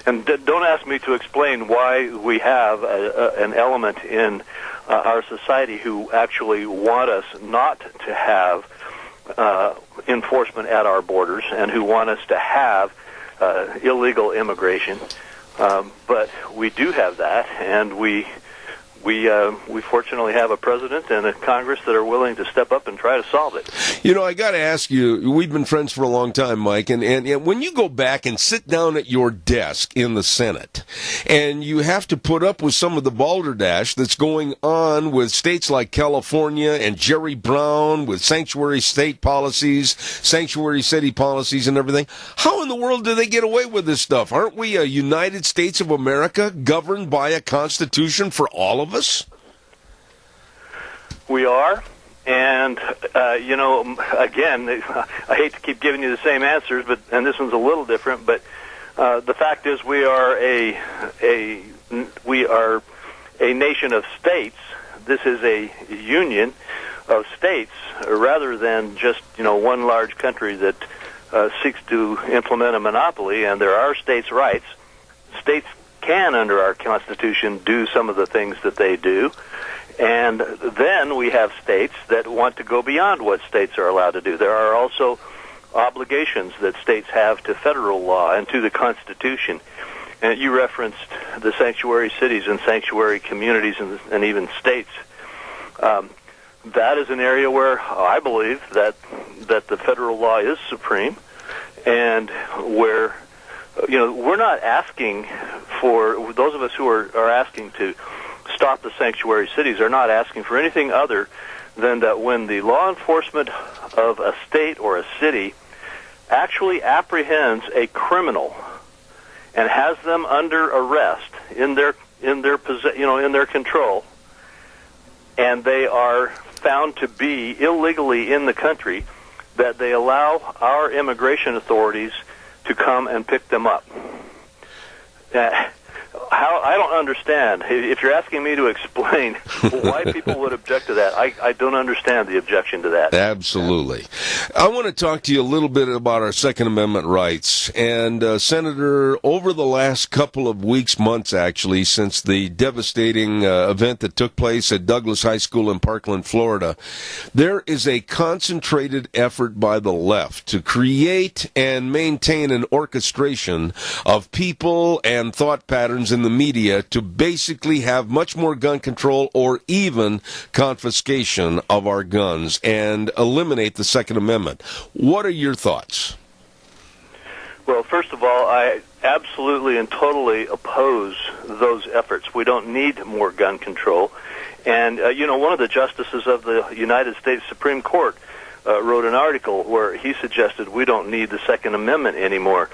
S20: and don't ask me to explain why we have an element in our society who actually want us not to have enforcement at our borders and who want us to have illegal immigration. But we do have that, and we fortunately have a president and a Congress that are willing to step up and try to solve it.
S2: You know, I got to ask you, we've been friends for a long time, Mike, and when you go back and sit down at your desk in the Senate, and you have to put up with some of the balderdash that's going on with states like California and Jerry Brown with sanctuary state policies, sanctuary city policies and everything, how in the world do they get away with this stuff? Aren't we a United States of America governed by a constitution for all of us?
S20: We are, and again, I hate to keep giving you the same answers, and this one's a little different. But the fact is, we are a nation of states. This is a union of states, rather than just one large country that seeks to implement a monopoly. And there are states' rights. States can, under our Constitution, do some of the things that they do. And then we have states that want to go beyond what states are allowed to do. There are also obligations that states have to federal law and to the Constitution. And you referenced the sanctuary cities and sanctuary communities and even states. That is an area where I believe that the federal law is supreme, and where we're not asking for, those of us who are asking to stop the sanctuary cities are not asking for anything other than that when the law enforcement of a state or a city actually apprehends a criminal and has them under arrest in their control, and they are found to be illegally in the country, that they allow our immigration authorities to come and pick them up. I don't understand. If you're asking me to explain why people would object to that, I don't understand the objection to that.
S2: Absolutely. I want to talk to you a little bit about our Second Amendment rights. And, Senator, over the last couple of weeks, months actually, since the devastating event that took place at Douglas High School in Parkland, Florida, there is a concentrated effort by the left to create and maintain an orchestration of people and thought patterns in the media to basically have much more gun control or even confiscation of our guns and eliminate the Second Amendment. What are your thoughts?
S20: Well, first of all, I absolutely and totally oppose those efforts. We don't need more gun control. And, one of the justices of the United States Supreme Court wrote an article where he suggested we don't need the Second Amendment anymore.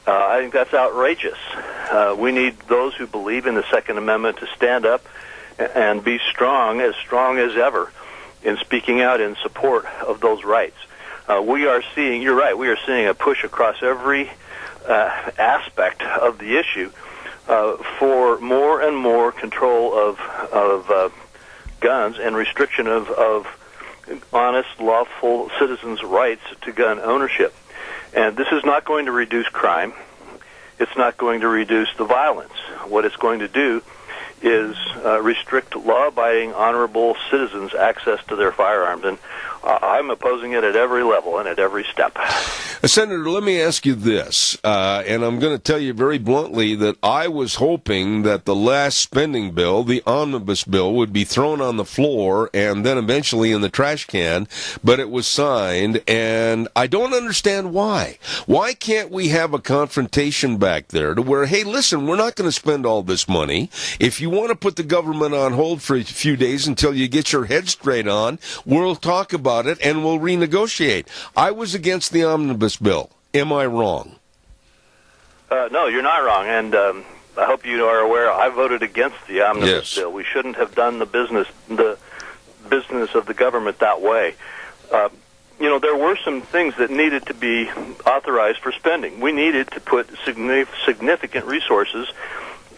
S20: I think that's outrageous. We need those who believe in the Second Amendment to stand up and be strong as ever in speaking out in support of those rights. We are seeing, you're right, we are seeing a push across every aspect of the issue for more and more control of guns and restriction of honest, lawful citizens' rights to gun ownership. And this is not going to reduce crime. It's not going to reduce the violence. What it's going to do is restrict law-abiding, honorable citizens' access to their firearms. And I'm opposing it at every level and at every step.
S2: Senator, let me ask you this, and I'm going to tell you very bluntly that I was hoping that the last spending bill, the omnibus bill, would be thrown on the floor and then eventually in the trash can, but it was signed, and I don't understand why. Why can't we have a confrontation back there to where, hey, listen, we're not going to spend all this money. If you want to put the government on hold for a few days until you get your head straight on, we'll talk about it and we'll renegotiate. I was against the omnibus bill. Am I wrong?
S20: No, you're not wrong, and I hope you are aware I voted against the omnibus bill. We shouldn't have done the business of the government that way. There were some things that needed to be authorized for spending. We needed to put significant resources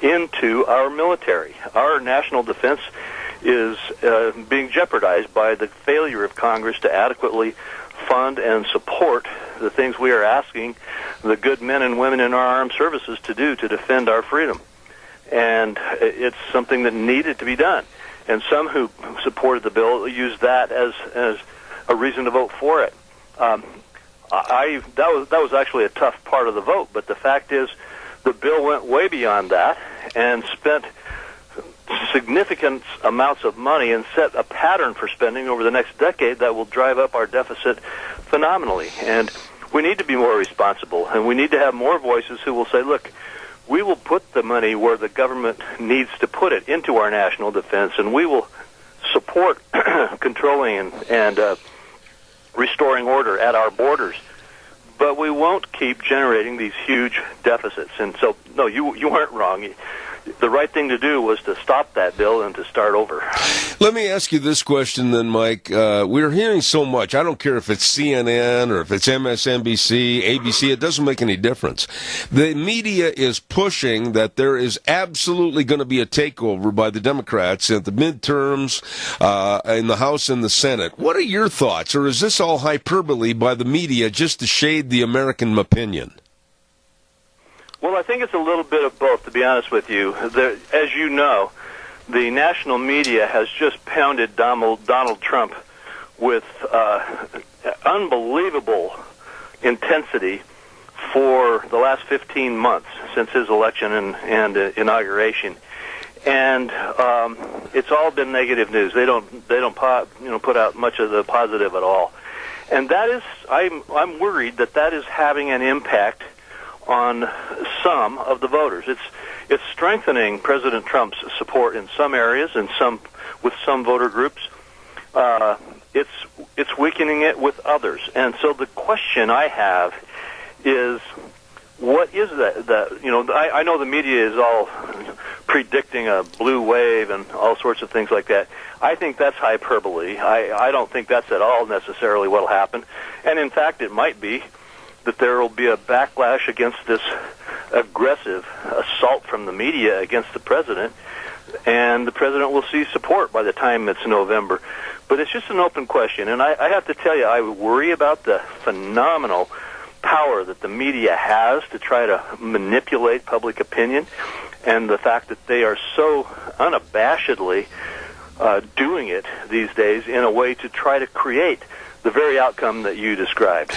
S20: into our military. Our national defense is being jeopardized by the failure of Congress to adequately fund and support the things we are asking the good men and women in our armed services to do to defend our freedom. And it's something that needed to be done. And some who supported the bill used that as a reason to vote for it. That was actually a tough part of the vote, but the fact is the bill went way beyond that and spent significant amounts of money and set a pattern for spending over the next decade that will drive up our deficit phenomenally. And we need to be more responsible, and we need to have more voices who will say, look, we will put the money where the government needs to put it, into our national defense, and we will support controlling and restoring order at our borders. But we won't keep generating these huge deficits. And so, no, you weren't wrong. The right thing to do was to stop that bill and to start over.
S2: Let me ask you this question then, Mike. We're hearing so much. I don't care if it's CNN or if it's MSNBC, ABC. It doesn't make any difference. The media is pushing that there is absolutely going to be a takeover by the Democrats at the midterms in the House and the Senate. What are your thoughts? Or is this all hyperbole by the media just to shade the American opinion?
S20: Well, I think it's a little bit of both, to be honest with you. As you know, the national media has just pounded Donald Trump with unbelievable intensity for the last 15 months since his election and inauguration. And it's all been negative news. They don't put out much of the positive at all. And that is, I'm worried that is having an impact on some of the voters. It's strengthening President Trump's support in some areas and with some voter groups. It's weakening it with others. And so the question I have is, what is that? I know the media is all predicting a blue wave and all sorts of things like that. I think that's hyperbole. I don't think that's at all necessarily what will happen. And in fact, it might be that there will be a backlash against this aggressive assault from the media against the president, and the president will see support by the time it's November. But it's just an open question, and I have to tell you, I worry about the phenomenal power that the media has to try to manipulate public opinion, and the fact that they are so unabashedly doing it these days in a way to try to create the very outcome that you described.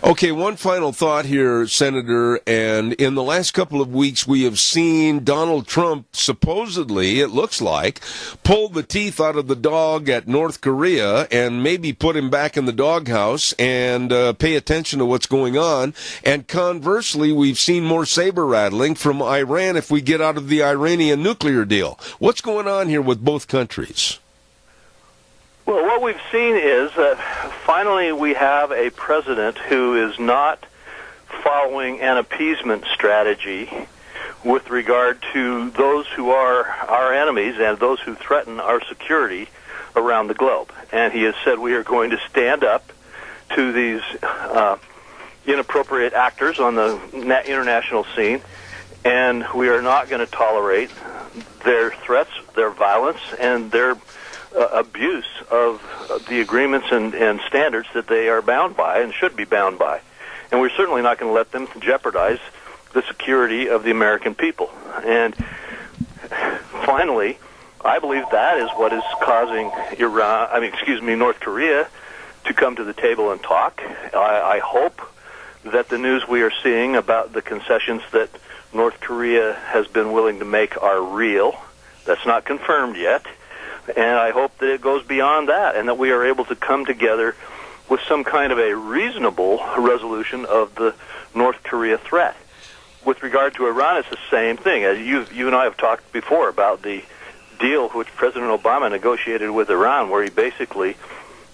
S2: Okay, one final thought here, Senator, and in the last couple of weeks we have seen Donald Trump supposedly, it looks like, pull the teeth out of the dog at North Korea and maybe put him back in the doghouse and pay attention to what's going on. And conversely, we've seen more saber rattling from Iran if we get out of the Iranian nuclear deal. What's going on here with both countries?
S20: Well, what we've seen is that finally we have a president who is not following an appeasement strategy with regard to those who are our enemies and those who threaten our security around the globe. And he has said we are going to stand up to these inappropriate actors on the international scene, and we are not going to tolerate their threats, their violence, and their abuse of the agreements and standards that they are bound by and should be bound by. And we're certainly not going to let them jeopardize the security of the American people. And finally, I believe that is what is causing North Korea to come to the table and talk. I hope that the news we are seeing about the concessions that North Korea has been willing to make are real. That's not confirmed yet. And I hope that it goes beyond that and that we are able to come together with some kind of a reasonable resolution of the North Korea threat. With regard to Iran, it's the same thing. As you and I have talked before about the deal which President Obama negotiated with Iran, where he basically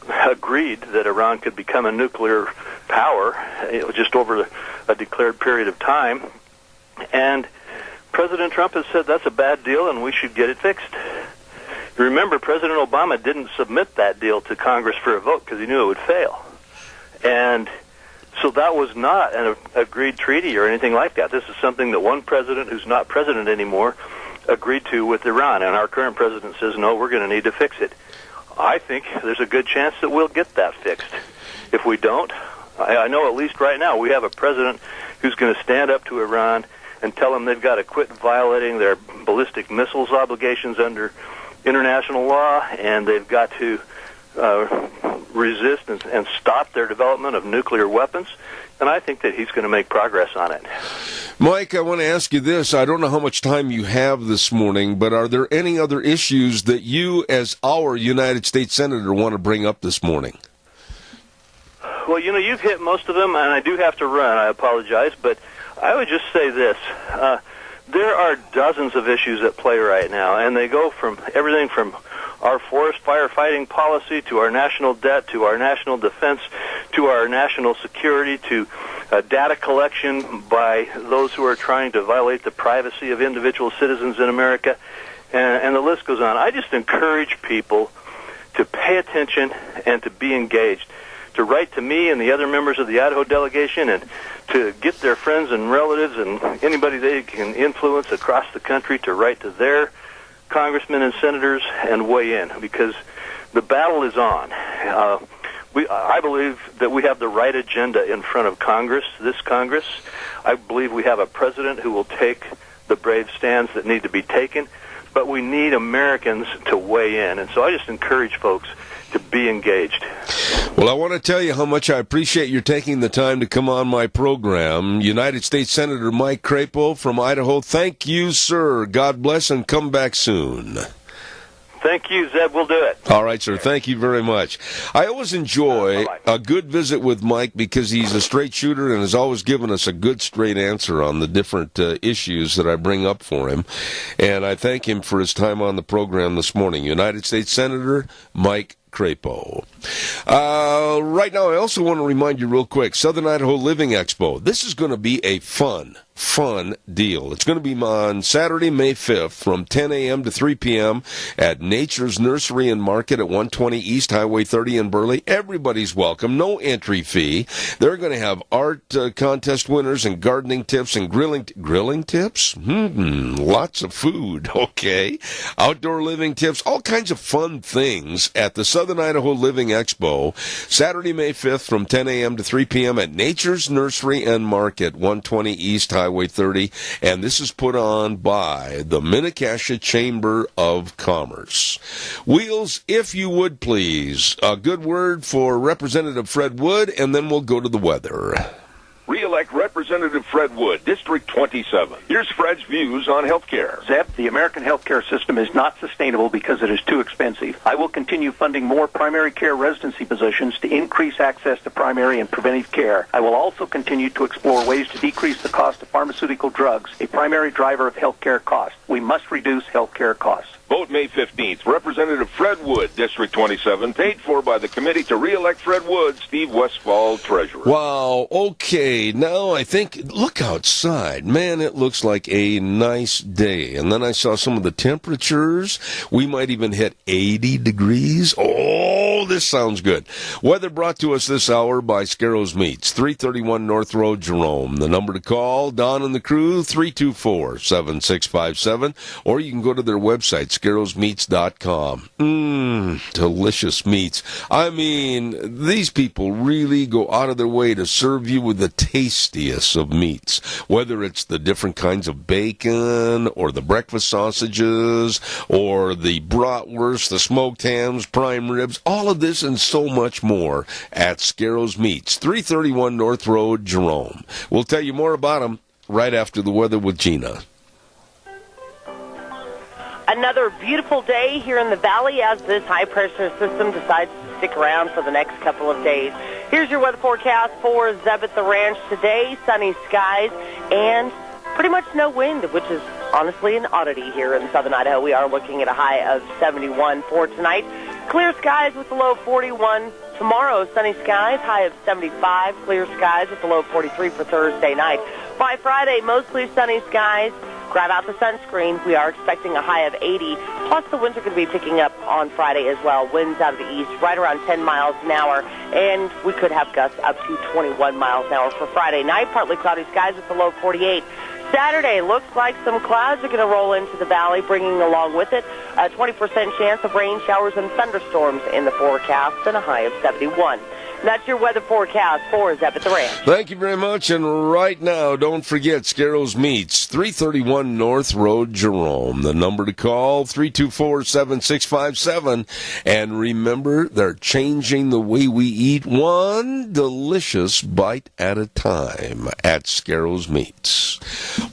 S20: agreed that Iran could become a nuclear power just over a declared period of time. And President Trump has said that's a bad deal and we should get it fixed. Remember, President Obama didn't submit that deal to Congress for a vote because he knew it would fail. And so that was not an agreed treaty or anything like that. This is something that one president who's not president anymore agreed to with Iran. And our current president says, no, we're going to need to fix it. I think there's a good chance that we'll get that fixed. If we don't, I know at least right now we have a president who's going to stand up to Iran and tell them they've got to quit violating their ballistic missiles obligations under international law, and they've got to resist and stop their development of nuclear weapons. And I think that he's going to make progress on it.
S2: Mike, I want to ask you this. I don't know how much time you have this morning, but are there any other issues that you, as our United States Senator, want to bring up this morning?
S20: Well, you've hit most of them, and I do have to run. I apologize, but I would just say this. There are dozens of issues at play right now, and they go from everything from our forest firefighting policy to our national debt to our national defense to our national security to data collection by those who are trying to violate the privacy of individual citizens in America, and the list goes on. I just encourage people to pay attention and to be engaged, to write to me and the other members of the Idaho delegation and to get their friends and relatives and anybody they can influence across the country to write to their congressmen and senators and weigh in, because the battle is on. I believe that we have the right agenda in front of Congress, this Congress. I believe we have a president who will take the brave stands that need to be taken, but we need Americans to weigh in. And so I just encourage folks to be engaged.
S2: Well, I want to tell you how much I appreciate your taking the time to come on my program. United States Senator Mike Crapo from Idaho, thank you, sir. God bless and come back soon.
S20: Thank you, Zeb. We'll do it.
S2: All right, sir. Thank you very much. I always enjoy a good visit with Mike because he's a straight shooter and has always given us a good straight answer on the different issues that I bring up for him. And I thank him for his time on the program this morning. United States Senator Mike Crapo. Right now, I also want to remind you real quick, Southern Idaho Living Expo. This is going to be a fun deal. It's going to be on Saturday, May 5th from 10 a.m. to 3 p.m. at Nature's Nursery and Market at 120 East Highway 30 in Burley. Everybody's welcome. No entry fee. They're going to have art contest winners and gardening tips and grilling tips? Lots of food. Okay. Outdoor living tips. All kinds of fun things at the Southern Idaho Living Expo. Saturday, May 5th from 10 a.m. to 3 p.m. at Nature's Nursery and Market, 120 East Highway 30, and this is put on by the Mini-Cassia Chamber of Commerce. Wheels, if you would please, a good word for Representative Fred Wood, and then we'll go to the weather.
S18: Re-elect Representative Fred Wood, District 27. Here's Fred's views on health care.
S9: Zeb, the American healthcare system is not sustainable because it is too expensive. I will continue funding more primary care residency positions to increase access to primary and preventive care. I will also continue to explore ways to decrease the cost of pharmaceutical drugs, a primary driver of healthcare costs. We must reduce healthcare costs.
S18: Vote May 15th. Representative Fred Wood, District 27, paid for by the committee to re-elect Fred Wood, Steve Westfall, Treasurer.
S2: Wow, okay, now I think, look outside. Man, it looks like a nice day. And then I saw some of the temperatures. We might even hit 80 degrees. Oh, this sounds good. Weather brought to us this hour by Scarrows Meats, 331 North Road, Jerome. The number to call, Don and the crew, 324-7657, or you can go to their website, scarrowsmeats.com. Delicious meats. I mean, these people really go out of their way to serve you with the tastiest of meats, whether it's the different kinds of bacon or the breakfast sausages or the bratwurst, the smoked hams, prime ribs. All of of this and so much more at Scarrows Meats, 331 North Road, Jerome. We'll tell you more about them right after the weather with Gina.
S4: Another beautiful day here in the valley as this high-pressure system decides to stick around for the next couple of days. Here's your weather forecast for Zeb at the Ranch today. Sunny skies and pretty much no wind, which is honestly an oddity here in southern Idaho. We are looking at a high of 71 for tonight. Clear skies with a low of 41. Tomorrow, sunny skies, high of 75. Clear skies with a low of 43 for Thursday night. By Friday, mostly sunny skies. Grab out the sunscreen. We are expecting a high of 80. Plus, the winds are going to be picking up on Friday as well. Winds out of the east, right around 10 miles an hour. And we could have gusts up to 21 miles an hour for Friday night. Partly cloudy skies with a low of 48. Saturday looks like some clouds are going to roll into the valley, bringing along with it a 20% chance of rain, showers, and thunderstorms in the forecast, and a high of 71. That's your weather forecast for Zeb at the Ranch.
S2: Thank you very much. And right now, don't forget Scarrows Meats, 331 North Road, Jerome. The number to call, 324-7657. And remember, they're changing the way we eat, one delicious bite at a time at Scarrows Meats.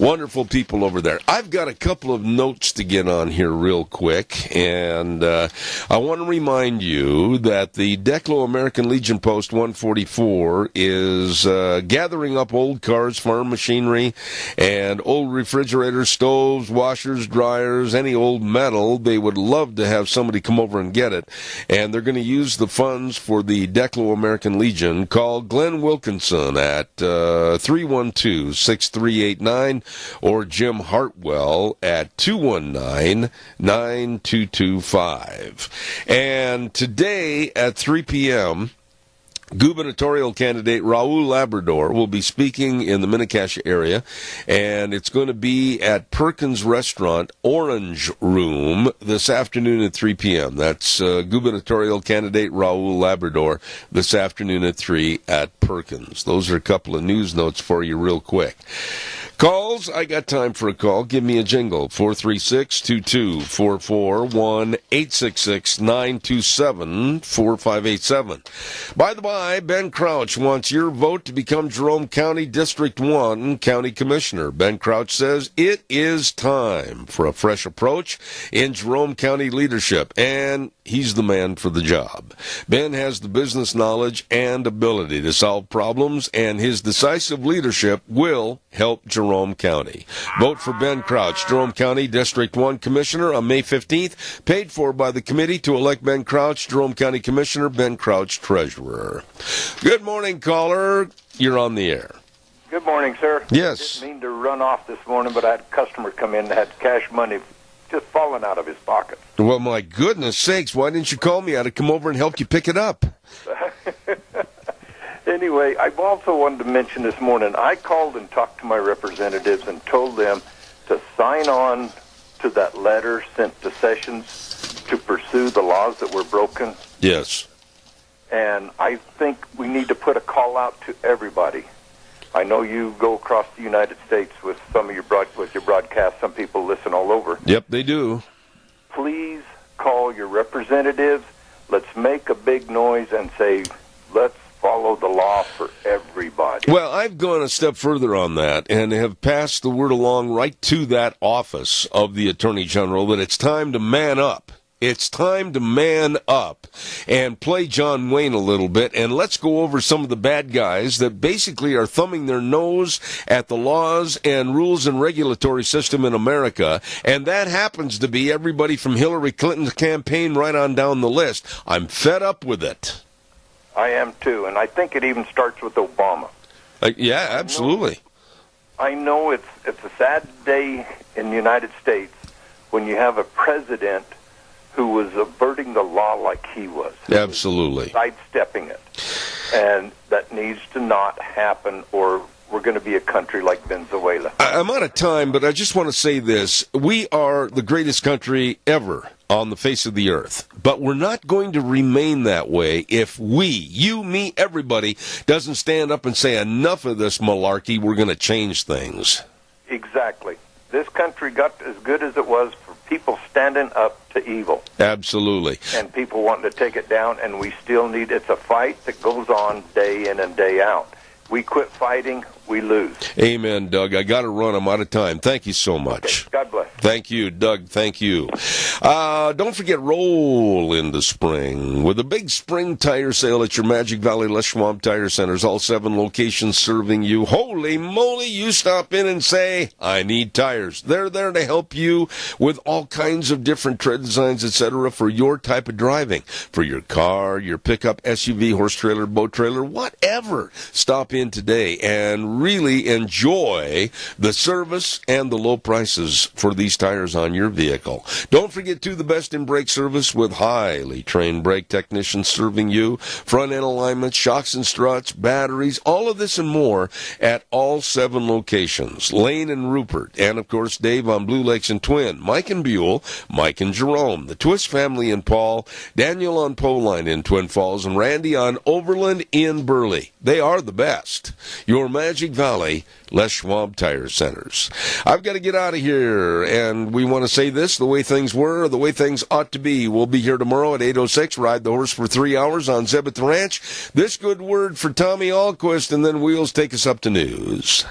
S2: Wonderful people over there. I've got a couple of notes to get on here real quick. And I want to remind you that the Declo American Legion Post 144 is gathering up old cars, farm machinery, and old refrigerators, stoves, washers, dryers, any old metal. They would love to have somebody come over and get it. And they're going to use the funds for the Declo American Legion. Call Glenn Wilkinson at 312-6389 or Jim Hartwell at 219-9225. And today at 3 p.m., gubernatorial candidate Raul Labrador will be speaking in the Mini-Cassia area, and it's going to be at Perkins Restaurant, Orange Room, this afternoon at 3 p.m. That's gubernatorial candidate Raul Labrador this afternoon at 3 at Perkins. Those are a couple of news notes for you real quick. Calls, I got time for a call. Give me a jingle, 436-2244, 1-866-927-4587. By the by, Ben Crouch wants your vote to become Jerome County District 1 County Commissioner. Ben Crouch says it is time for a fresh approach in Jerome County leadership, and he's the man for the job. Ben has the business knowledge and ability to solve problems, and his decisive leadership will help Jerome County. Vote for Ben Crouch, Jerome County District 1 Commissioner on May 15th, paid for by the committee to elect Ben Crouch, Jerome County Commissioner, Ben Crouch, Treasurer. Good morning, caller. You're on the air.
S8: Good morning, sir.
S2: Yes.
S8: I didn't mean to run off this morning, but I had a customer come in that had cash money just falling out of his pocket.
S2: Well, my goodness sakes, why didn't you call me? I'd have come over and helped you pick it up.
S8: Anyway, I also wanted to mention this morning, I called and talked to my representatives and told them to sign on to that letter sent to Sessions to pursue the laws that were broken.
S2: Yes.
S8: And I think we need to put a call out to everybody. I know you go across the United States with some of your broadcasts. Some people listen all over.
S2: Yep, they do.
S8: Please call your representatives. Let's make a big noise and say, let's follow the law for everybody.
S2: Well, I've gone a step further on that and have passed the word along right to that office of the Attorney General that it's time to man up. It's time to man up and play John Wayne a little bit, and let's go over some of the bad guys that basically are thumbing their nose at the laws and rules and regulatory system in America, and that happens to be everybody from Hillary Clinton's campaign right on down the list. I'm fed up with it.
S8: I am too, and I think it even starts with Obama.
S2: Yeah, absolutely.
S8: I know it's a sad day in the United States when you have a president who was averting the law like he was.
S2: Absolutely.
S8: Sidestepping it. And that needs to not happen, or we're going to be a country like Venezuela.
S2: I'm out of time, but I just want to say this. We are the greatest country ever on the face of the earth. But we're not going to remain that way if we, you, me, everybody, doesn't stand up and say enough of this malarkey, we're going to change things.
S8: Exactly. This country got as good as it was for people standing up to evil.
S2: Absolutely.
S8: And people wanting to take it down, and we still need, it's a fight that goes on day in and day out. We quit fighting, we lose.
S2: Amen, Doug. I got to run. I'm out of time. Thank you so much.
S8: Okay. God bless.
S2: Thank you, Doug. Thank you. Don't forget, roll into spring with a big spring tire sale at your Magic Valley Les Schwab Tire Centers. All 7 locations serving you. Holy moly, you stop in and say, I need tires. They're there to help you with all kinds of different tread designs, etc., for your type of driving. For your car, your pickup, SUV, horse trailer, boat trailer, whatever. Stop in today and really enjoy the service and the low prices for these tires on your vehicle. Don't forget, too, the best in brake service with highly trained brake technicians serving you. Front end alignment, shocks and struts, batteries, all of this and more at all 7 locations. Lane and Rupert, and of course Dave on Blue Lakes and Twin, Mike and Buell, Mike and Jerome, the Twist family in Paul, Daniel on Poline in Twin Falls, and Randy on Overland in Burley. They are the best. Your Magic Valley Les Schwab Tire Centers. I've got to get out of here, and we want to say this, the way things were, the way things ought to be. We'll be here tomorrow at 8:06, ride the horse for 3 hours on Zeb at the Ranch. This good word for Tommy Ahlquist, and then Wheels take us up to news.